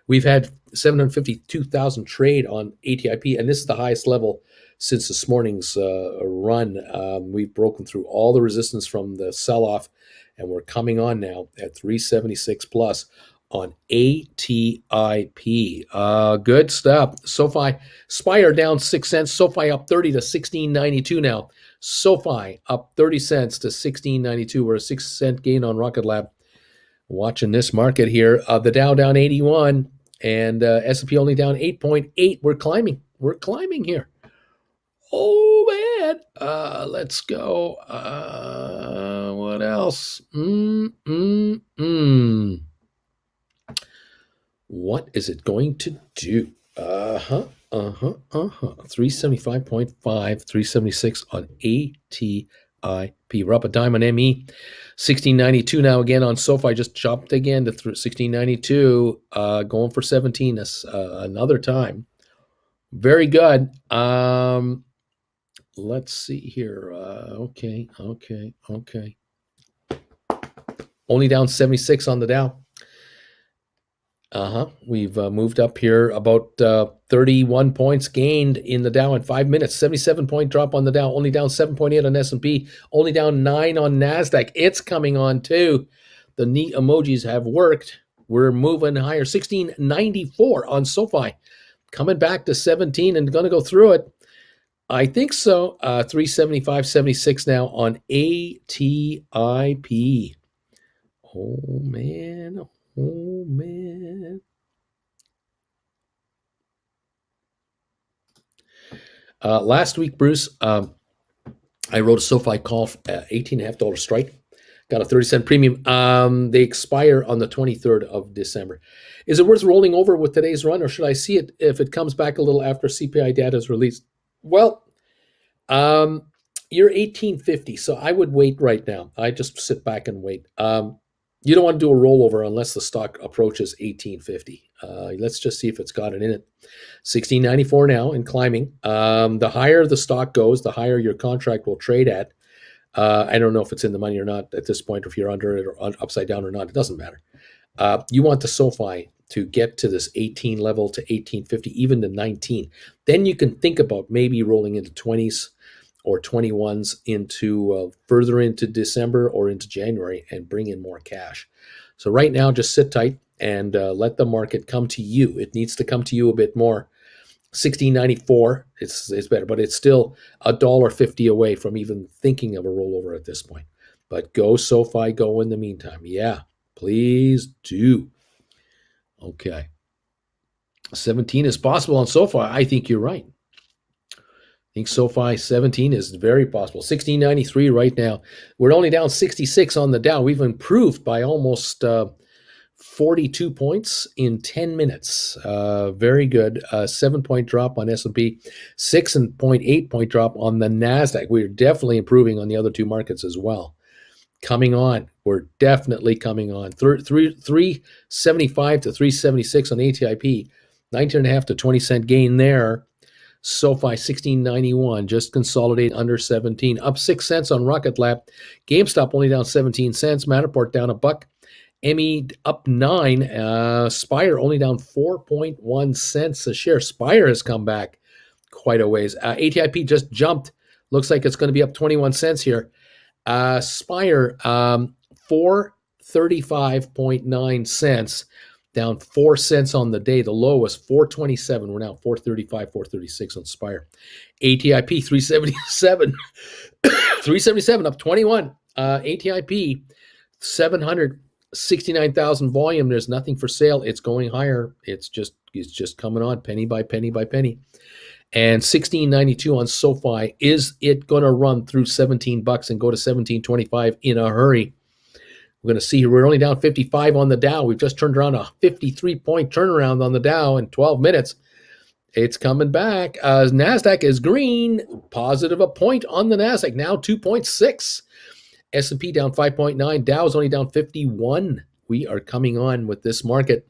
S1: We've had 752,000 trade on ATIP, and this is the highest level since this morning's run. We've broken through all the resistance from the sell-off, and we're coming on now at 376 plus on ATIP. Good stuff. SoFi, Spire down 6 cents. SoFi up 30 to 16.92 now. SoFi up 30 cents to 16.92. We're a 6-cent gain on Rocket Lab. Watching this market here, the Dow down 81 and S&P only down 8.8. We're climbing. We're climbing here. Oh, man. Let's go. What else? What is it going to do? 375.5, 376 on ATIP. We're up a dime on ME. 1692 now again on SoFi. Just chopped again to 1692. Going for 17 another time. Very good. Let's see here. Okay. Only down 76 on the Dow. We've moved up here about 31 points gained in the Dow in 5 minutes. 77-point drop on the Dow. Only down 7.8 on S&P. Only down 9 on NASDAQ. It's coming on too. The neat emojis have worked. We're moving higher. 1694 on SoFi. Coming back to 17 and going to go through it. I think so. 375.76 now on ATIP. Oh, man. Oh, man. Last week, Bruce, I wrote a SoFi call, $18.50 strike. Got a 30-cent premium. They expire on the 23rd of December. Is it worth rolling over with today's run, or should I see it if it comes back a little after CPI data is released? Well, you're 1850, so I would wait right now. I just sit back and wait. You don't want to do a rollover unless the stock approaches 1850. Let's just see if it's got it in it. 1694 now and climbing. The higher the stock goes, the higher your contract will trade at. I don't know if it's in the money or not at this point, or if you're under it or upside down or not. It doesn't matter. You want the SoFi to get to this 18 level to 1850, even to 19. Then you can think about maybe rolling into 20s or 21s into further into December or into January and bring in more cash. So right now, just sit tight and let the market come to you. It needs to come to you a bit more. 1694, it's better, but it's still $1.50 away from even thinking of a rollover at this point. But go SoFi, go in the meantime. Yeah, please do. Okay. 17 is possible on SoFi. I think you're right. I think SoFi 17 is very possible. 1693 right now. We're only down 66 on the Dow. We've improved by almost 42 points in 10 minutes. Very good. 7-point drop on S&P. 6.8-point drop on the NASDAQ. We're definitely improving on the other two markets as well. Coming on. We're definitely coming on. 375 to 376 on ATIP. 19.5 to 20-cent gain there. SoFi 1691, just consolidate under 17, up 6 cents on Rocket Lab. GameStop only down 17 cents. Matterport down $1. ME up 9. Spire only down 4.1 cents a share. Spire has come back quite a ways. ATIP just jumped. Looks like it's going to be up 21 cents here. Spire 435.9 cents. Down 4 cents on the day. The low was 427. We're now 435, 436 on Spire. ATIP 377. 377 up 21. ATIP 769,000 volume. There's nothing for sale. It's going higher. It's just coming on penny by penny by penny. And 1692 on SoFi. Is it going to run through $17 and go to 1725 in a hurry? We're going to see here. We're only down 55 on the Dow. We've just turned around a 53-point turnaround on the Dow in 12 minutes. It's coming back. NASDAQ is green. Positive a point on the NASDAQ. Now 2.6. S&P down 5.9. Dow's only down 51. We are coming on with this market.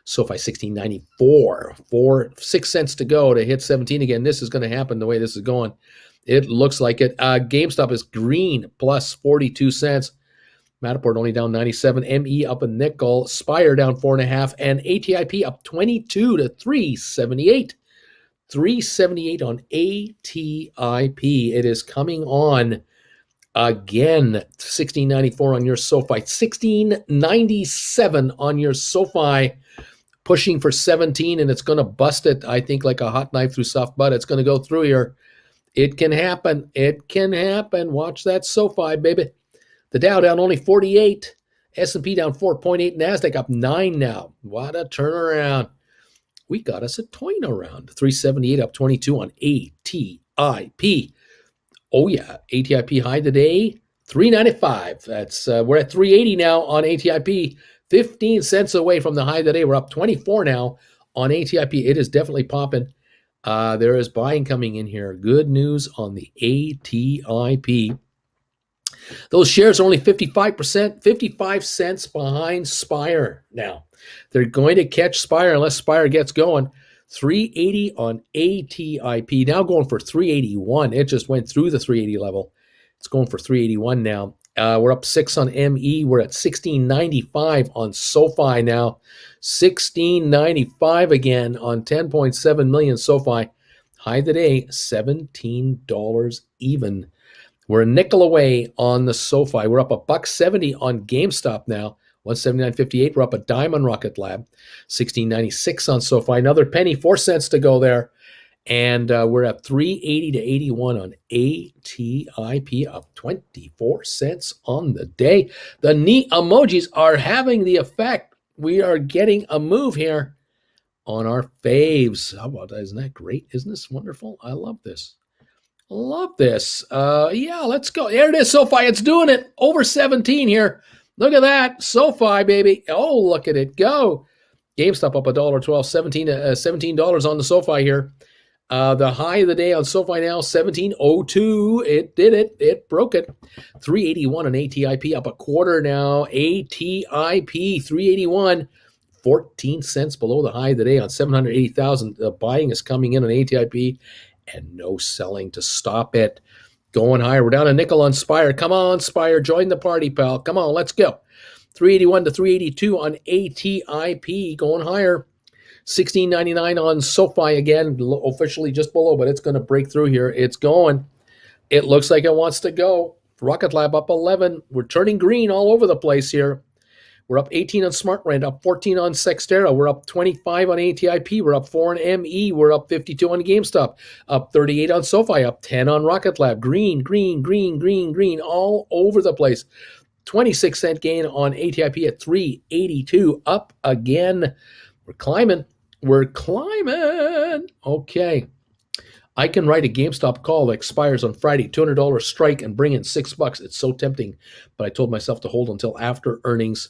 S1: SoFi 1694, 6 cents to go to hit 17 again. This is going to happen the way this is going. It looks like it. GameStop is green plus 42 cents. Matterport only down 97. ME up a nickel. Spire down 4.5. And ATIP up 22 to 378. 378 on ATIP. It is coming on again. 1694 on your SoFi. 1697 on your SoFi. Pushing for 17, and it's going to bust it, I think, like a hot knife through soft butter. It's going to go through here. It can happen. It can happen. Watch that SoFi, baby. The Dow down only 48. S&P down 4.8. NASDAQ up 9 now. What a turnaround. We got us a toin around. 378 up 22 on ATIP. Oh, yeah. ATIP high today, 395. That's we're at 380 now on ATIP. 15 cents away from the high today. We're up 24 now on ATIP. It is definitely popping. There is buying coming in here. Good news on the ATIP. Those shares are only 55%, 55 cents behind Spire now. They're going to catch Spire unless Spire gets going. 380 on ATIP, now going for 381. It just went through the 380 level. It's going for 381 now. We're up 6 on ME. We're at 1695 on SoFi now. 1695 again on 10.7 million SoFi. High today, $17 even. We're a nickel away on the SoFi. We're up $1.70 on GameStop now. 179.58. We're up a dime on Rocket Lab. 16.96 on SoFi. Another penny, 4 cents to go there. And we're at 380 to 81 on ATIP, up 24 cents on the day. The neat emojis are having the effect. We are getting a move here on our faves. How about that? Isn't that great? Isn't this wonderful? I love this. Love this. Yeah, let's go. There it is, SoFi. It's doing it. Over 17 here. Look at that. SoFi, baby. Oh, look at it go. GameStop up $1.12, $17 on the SoFi here. The high of the day on SoFi now, 1702. It did it. It broke it. 381 on ATIP, up a quarter now. ATIP, 381. 14 cents below the high of the day on 780,000. Buying is coming in on ATIP and no selling to stop it. Going higher. We're down a nickel on Spire. Come on, Spire. Join the party, pal. Come on, let's go. 381 to 382 on ATIP. Going higher. 16.99 on SoFi again, officially just below, but it's going to break through here. It's going. It looks like it wants to go. Rocket Lab up 11. We're turning green all over the place here. We're up 18 on SmartRent, up 14 on Sextera. We're up 25 on ATIP. We're up 4 on ME. We're up 52 on GameStop. Up 38 on SoFi. Up 10 on Rocket Lab. Green, green, green, green, green, all over the place. 26-cent gain on ATIP at 382. Up again. We're climbing. We're climbing. Okay. I can write a GameStop call that expires on Friday, $200 strike, and bring in $6. It's so tempting, but I told myself to hold until after earnings.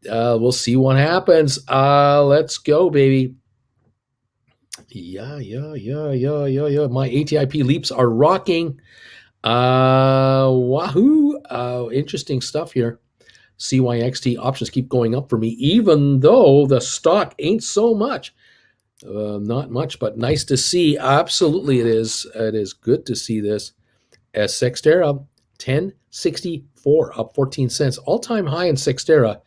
S1: We'll see what happens. Let's go, baby. Yeah. My ATIP leaps are rocking. Wahoo. Interesting stuff here. CYXT options keep going up for me, even though the stock ain't so much. Not much, but nice to see. Absolutely, it is. It is good to see this. Sextera, 1064, up 14 cents. All-time high in Sextera,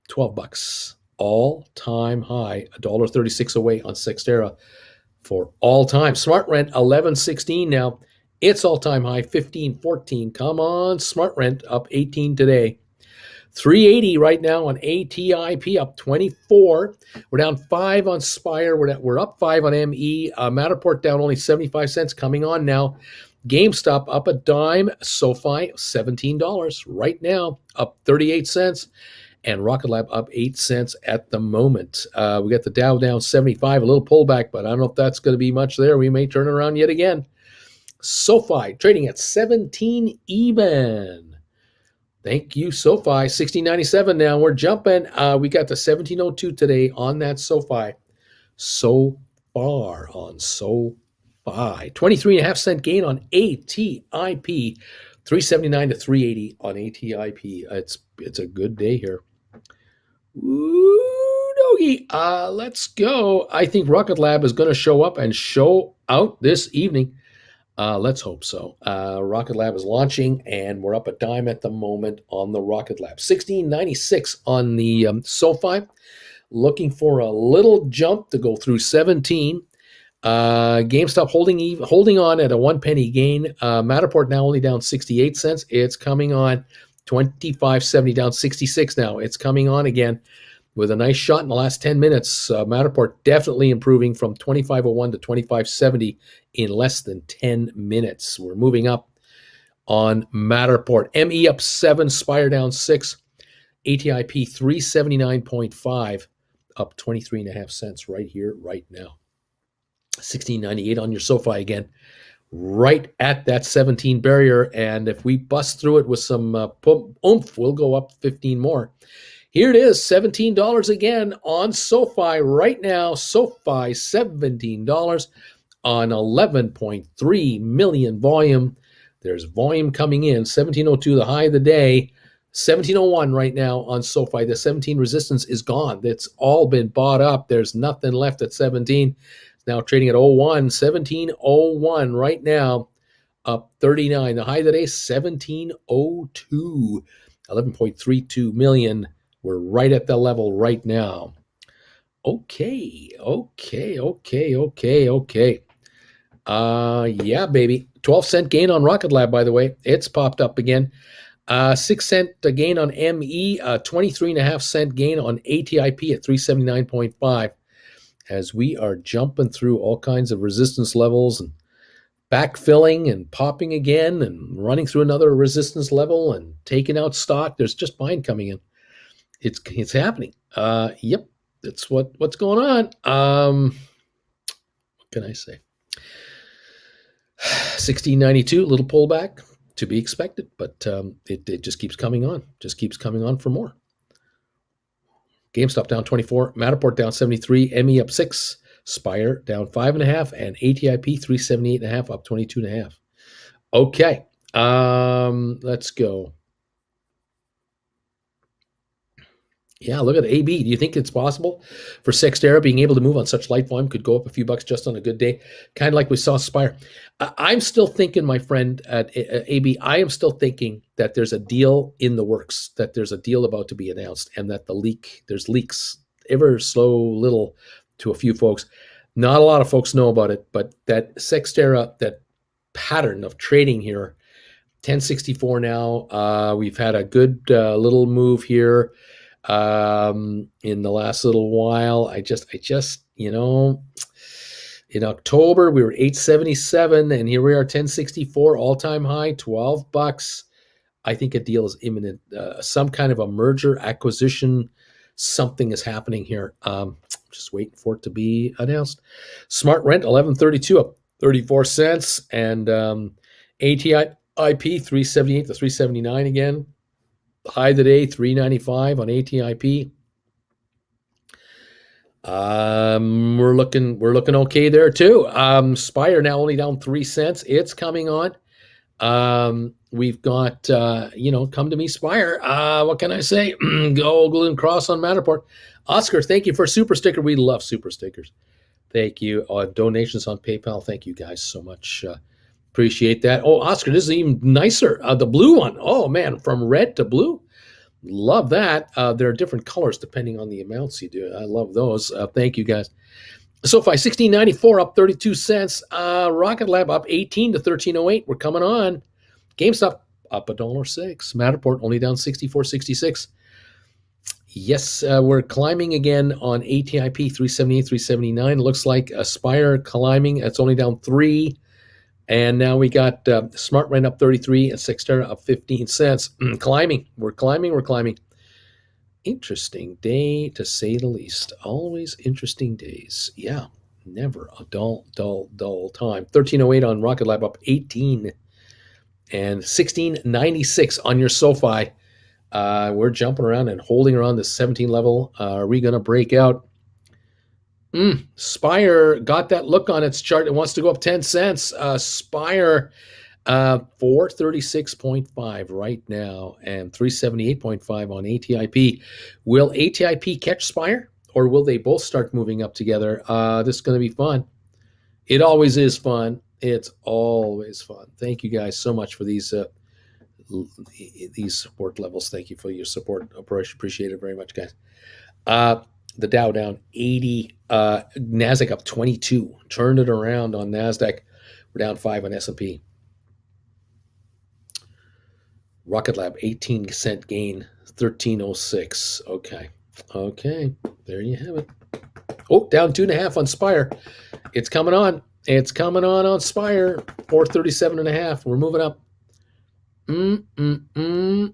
S1: $12. All-time high, $1.36 away on Sextera for all time. SmartRent, 1116 now. It's all-time high, 1514. Come on, SmartRent, up 18 today. 380 right now on ATIP, up 24. We're down 5 on Spire. We're up 5 on ME. Matterport down only 75 cents, coming on now. GameStop up a dime. SoFi, $17 right now, up 38 cents. And Rocket Lab up 8 cents at the moment. We got the Dow down 75, a little pullback, but I don't know if that's going to be much there. We may turn around yet again. SoFi trading at 17 even. Thank you, SoFi. 1697 now. We're jumping. We got the 1702 today on that SoFi. So far on SoFi. 23.5 cent gain on ATIP. 379 to 380 on ATIP. It's a good day here. Ooh, doggy. Let's go. I think Rocket Lab is going to show up and show out this evening. Let's hope so. Rocket Lab is launching, and we're up a dime at the moment on the Rocket Lab. 1696 on the SoFi. Looking for a little jump to go through 17. GameStop holding on at a 1 penny gain. Matterport now only down 68 cents. It's coming on 25.70, down 66 now. It's coming on again with a nice shot in the last 10 minutes. Matterport definitely improving from 25.01 to 25.70 in less than 10 minutes. We're moving up on Matterport. ME up 7, Spire down 6, ATIP 379.5, up 23.5 cents right here, right now. 1698 on your SoFi again, right at that 17 barrier. And if we bust through it with some oomph, we'll go up 15 more. Here it is, $17 again on SoFi right now. SoFi, $17 on 11.3 million volume. There's volume coming in. 1702, the high of the day. 1701 right now on SoFi. The 17 resistance is gone. It's all been bought up. There's nothing left at 17. It's now trading at 01. 1701 right now, up 39. The high of the day, 1702. 11.32 million. We're right at the level right now. Okay. Yeah, baby. 12-cent gain on Rocket Lab, by the way. It's popped up again. 6-cent gain on ME. 23.5-cent gain on ATIP at 379.5. As we are jumping through all kinds of resistance levels and backfilling and popping again and running through another resistance level and taking out stock. There's just buying coming in. It's happening. Yep, that's what's going on. What can I say? 1692, little pullback to be expected, but it just keeps coming on. Just keeps coming on for more. GameStop down 24, Matterport down 73, ME up 6, Spire down 5.5, and ATIP 378.5 up 22.5. Okay, let's go. Yeah, look at AB. Do you think it's possible for Sextera being able to move on such light volume could go up a few bucks just on a good day? Kind of like we saw Spire. I'm still thinking, my friend at AB, I am still thinking that there's a deal in the works, that there's a deal about to be announced, and that there's leaks, ever slow little to a few folks. Not a lot of folks know about it, but that Sextera, that pattern of trading here, 1064 now. We've had a good little move here in the last little while. I just in October we were 877, and here we are 1064, all-time high, $12. I think a deal is imminent. Some kind of a merger acquisition, something is happening here. Just waiting for it to be announced. Smart Rent 1132 up 34 cents, and ATIP 378 to 379 again. High today, 395 on ATIP. We're looking okay there too. Spire now only down 3 cents. It's coming on. We've got come to me, Spire. What can I say? Go Golden Cross on Matterport. Oscar, thank you for super sticker. We love super stickers. Thank you. Donations on PayPal. Thank you guys so much. Appreciate that. Oh, Oscar, this is even nicer. The blue one. Oh, man, from red to blue. Love that. There are different colors depending on the amounts you do. I love those. Thank you, guys. SoFi, 1694, up 32 cents. Rocket Lab up 18 to 1308. We're coming on. GameStop up $1.06. Matterport only down 64.66. Yes, we're climbing again on ATIP, 378, 379. Looks like Aspire climbing. It's only down 3. And now we got Smart Rent up 33 and Sextera up 15 cents. Climbing. We're climbing. Interesting day, to say the least. Always interesting days. Yeah, never a dull time. 1308 on Rocket Lab up 18. And 1696 on your SoFi. We're jumping around and holding around the 17 level. Are we going to break out? Spire got that look on its chart. It wants to go up 10 cents. Spire 436.5 right now and 378.5 on ATIP. Will ATIP catch Spire or will they both start moving up together? This is going to be fun. It always is fun. It's always fun. Thank you guys so much for these support levels. Thank you for your support. Appreciate it very much, guys. The Dow down 80, Nasdaq up 22. Turned it around on Nasdaq. We're down 5 on S&P. Rocket Lab 18-cent gain, 1306. Okay, there you have it. Oh, down 2.5 on Spire. It's coming on. It's coming on Spire. 437.5. We're moving up.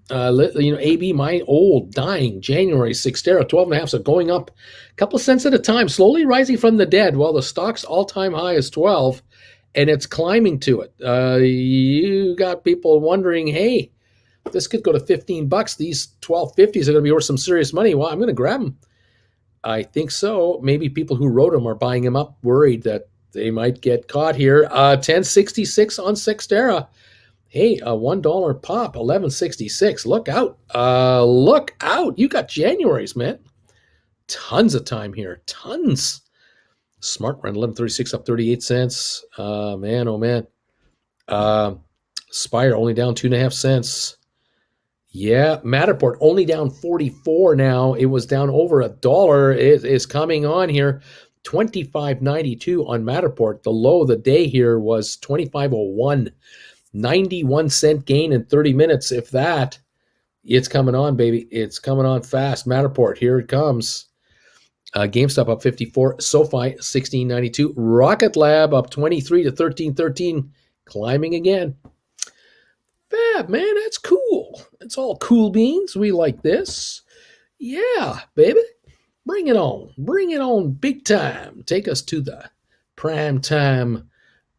S1: AB, my old dying January Sixtera 12.5, so going up a couple cents at a time, slowly rising from the dead while the stock's all-time high is 12 and it's climbing to it. You got people wondering, hey, this could go to $15. These 12.50s are going to be worth some serious money. Well, I'm going to grab them. I think so. Maybe people who wrote them are buying them up, worried that they might get caught here. 1066 on Sixtera. Hey, a $1 pop, 1166. Look out. Look out. You got January's, man. Tons of time here. Tons. Smart run, 1136 up 38 cents. Man, oh man. Spire only down 2.5 cents. Yeah, Matterport only down 44 now. It was down over $1. It is coming on here. 25.92 on Matterport. The low of the day here was 25.01. 91-cent gain in 30 minutes. If that, it's coming on, baby. It's coming on fast. Matterport, here it comes. GameStop up 54. SoFi 16.92. Rocket Lab up 23 to 13.13. Climbing again. Fab, man, that's cool. It's all cool beans. We like this. Yeah, baby. Bring it on. Bring it on big time. Take us to the prime time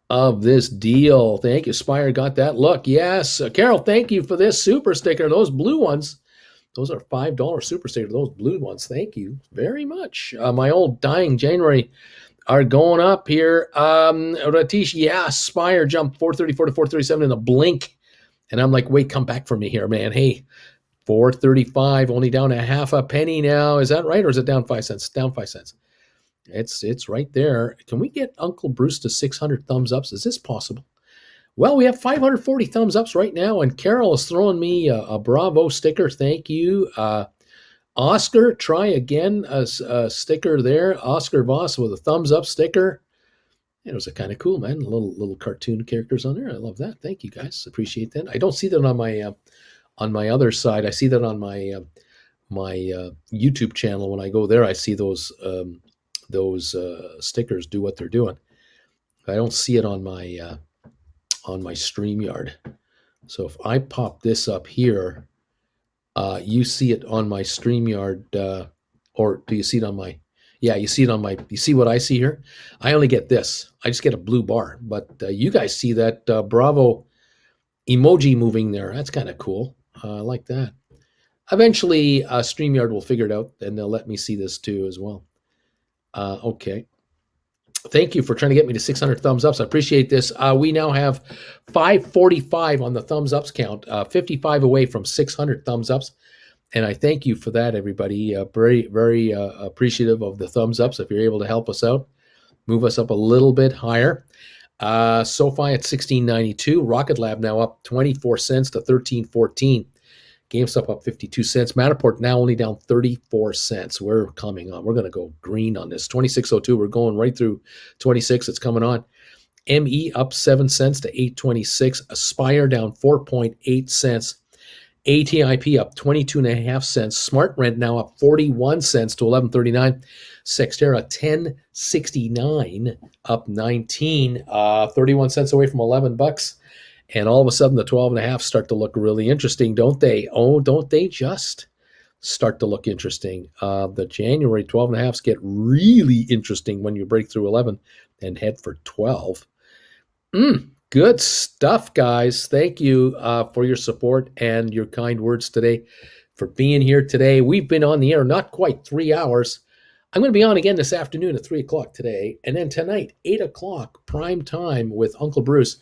S1: of this deal. Thank you. Spire got that look. Yes. Carol, thank you for this super sticker. Those blue ones, those are $5 super stickers. Those blue ones. Thank you very much. My old dying January are going up here. Ratish, yeah, Spire jumped 434 to 437 in a blink. And I'm like, wait, come back for me here, man. Hey, 435, only down a half a penny now. Is that right? Or is it down 5 cents? Down 5 cents. It's right there. Can we get Uncle Bruce to 600 thumbs ups? Is this possible? Well, we have 540 thumbs ups right now, and Carol is throwing me a Bravo sticker. Thank you. Oscar, try again, a sticker there. Oscar Voss with a thumbs up sticker. It was a kind of cool, man. Little cartoon characters on there. I love that. Thank you, guys. Appreciate that. I don't see that on my other side. I see that on my YouTube channel. When I go there, I see those stickers do what they're doing. I don't see it on my StreamYard. So if I pop this up here, you see it on my StreamYard, or do you see it on my? Yeah, you see it on my. You see what I see here? I only get this. I just get a blue bar, but you guys see that Bravo emoji moving there. That's kind of cool. I like that. Eventually, StreamYard will figure it out, and they'll let me see this too as well. Okay. Thank you for trying to get me to 600 thumbs ups. I appreciate this. We now have 545 on the thumbs ups count, 55 away from 600 thumbs ups. And I thank you for that, everybody. Very, very appreciative of the thumbs ups. If you're able to help us out, move us up a little bit higher. SoFi at 16.92. Rocket Lab now up 24 cents to 13.14. GameStop up 52 cents. Matterport now only down 34 cents. We're coming on. We're going to go green on this. 26.02. We're going right through 26. It's coming on. ME up 7 cents to 8.26. Aspire down 4.8 cents. ATIP up 22.5 cents. Smart Rent now up 41 cents to 11.39. Sextera 10.69 up 19, 31 cents away from $11. And all of a sudden, the 12.5 start to look really interesting, don't they? Oh, don't they just start to look interesting? The January 12.5s get really interesting when you break through 11 and head for 12. Good stuff, guys. Thank you for your support and your kind words today, for being here today. We've been on the air not quite 3 hours. I'm going to be on again this afternoon at 3 o'clock today. And then tonight, 8 o'clock, prime time with Uncle Bruce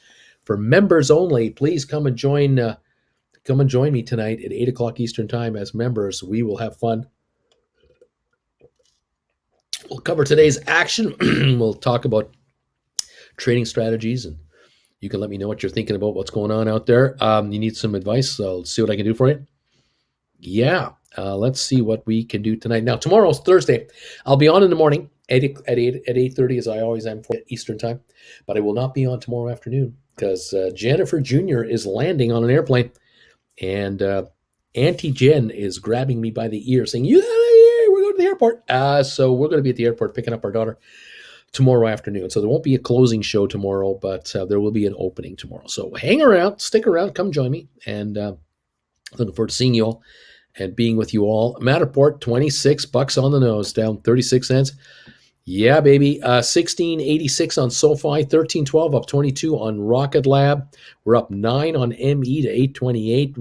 S1: for members only. Please come and join me tonight at 8 o'clock Eastern time as members. We will have fun. We'll cover today's action. We'll talk about trading strategies, and you can let me know what you're thinking about what's going on out there. You need some advice? I'll see what I can do for you. Yeah, let's see what we can do tonight. Now, tomorrow's Thursday. I'll be on in the morning at 8:30, as I always am for Eastern time, but I will not be on tomorrow afternoon because Jennifer Jr. is landing on an airplane, and Auntie Jen is grabbing me by the ear, saying, "You, we're going to the airport." So we're going to be at the airport picking up our daughter tomorrow afternoon. So there won't be a closing show tomorrow, but there will be an opening tomorrow. So hang around, stick around, come join me, and looking forward to seeing you all and being with you all. Matterport, $26 on the nose, down 36 cents. Yeah, baby. 1686 on SoFi, 1312 up 22 on Rocket Lab. We're up 9 on ME to 828.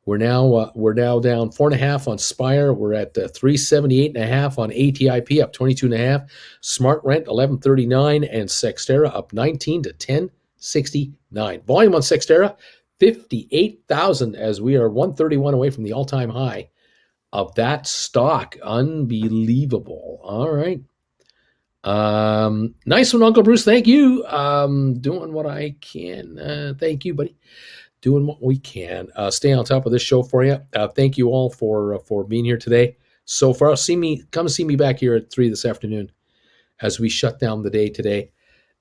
S1: We're now down 4.5 on Spire. We're at 378.5 on ATIP, up 22.5. Smart Rent 1139 and Sextera up 19 to 1069. Volume on Sextera 58,000 as we are 131 away from the all-time high of that stock. Unbelievable. All right. Nice one, Uncle Bruce. Thank you. Doing what I can. Thank you, buddy. Doing what we can. Stay on top of this show for you. Thank you all for being here today. So far, come see me back here at 3 this afternoon as we shut down the day today,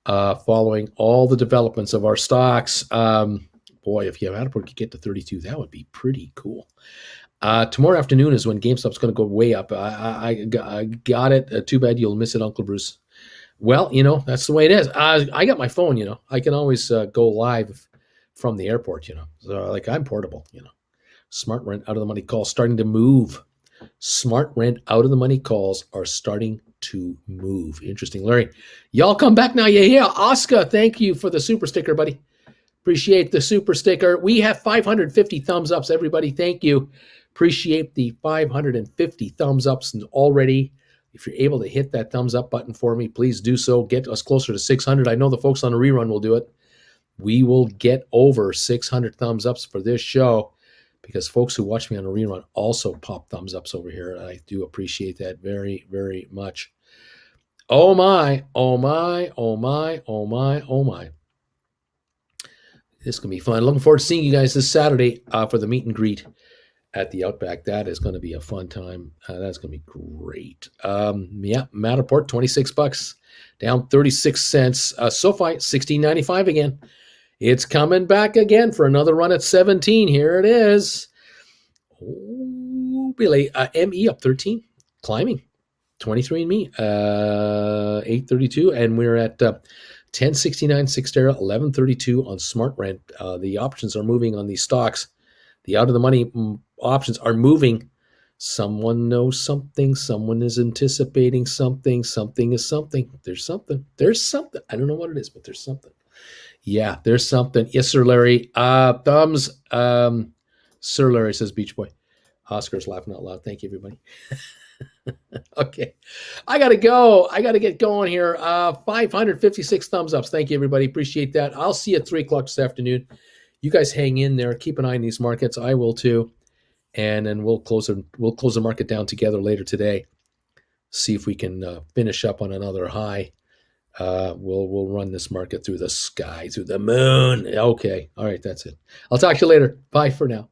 S1: following all the developments of our stocks. Boy, if you have Matterport could get to 32, that would be pretty cool. Tomorrow afternoon is when GameStop's going to go way up. I got it. Too bad you'll miss it, Uncle Bruce. Well, that's the way it is. I got my phone, I can always go live from the airport, So, I'm portable, Smart Rent out of the money calls starting to move. Smart Rent out of the money calls are starting to move. Interesting, Larry. Y'all come back now. Yeah. Oscar, thank you for the super sticker, buddy. Appreciate the super sticker. We have 550 thumbs ups, everybody. Thank you. Appreciate the 550 thumbs ups already. If you're able to hit that thumbs up button for me, please do so. Get us closer to 600. I know the folks on the rerun will do it. We will get over 600 thumbs ups for this show because folks who watch me on a rerun also pop thumbs ups over here. I do appreciate that very, very much. Oh my, oh my, oh my, oh my, oh my. This is going to be fun. Looking forward to seeing you guys this Saturday for the meet and greet at the Outback. That is going to be a fun time. That's going to be great. Matterport, $26, down 36 cents. SoFi, $16.95 again. It's coming back again for another run at 17. Here it is. Oh, Billy. ME up 13, climbing. 23andMe, 832, and we're at 1069 Sixtera, 1132 on Smart Rent. The options are moving on these stocks. The out of the money options are moving. Someone knows something. Someone is anticipating something. Something is something. There's something. There's something. I don't know what it is, but there's something. Yeah, there's something. Yes, Sir Larry. Thumbs. Sir Larry says Beach Boy. Oscar's laughing out loud. Thank you, everybody. Okay. I got to go. I got to get going here. 556 thumbs ups. Thank you, everybody. Appreciate that. I'll see you at 3 o'clock this afternoon. You guys hang in there. Keep an eye on these markets. I will too. And then we'll close the market down together later today. See if we can finish up on another high. We'll run this market through the sky, through the moon. Okay. All right. That's it. I'll talk to you later. Bye for now.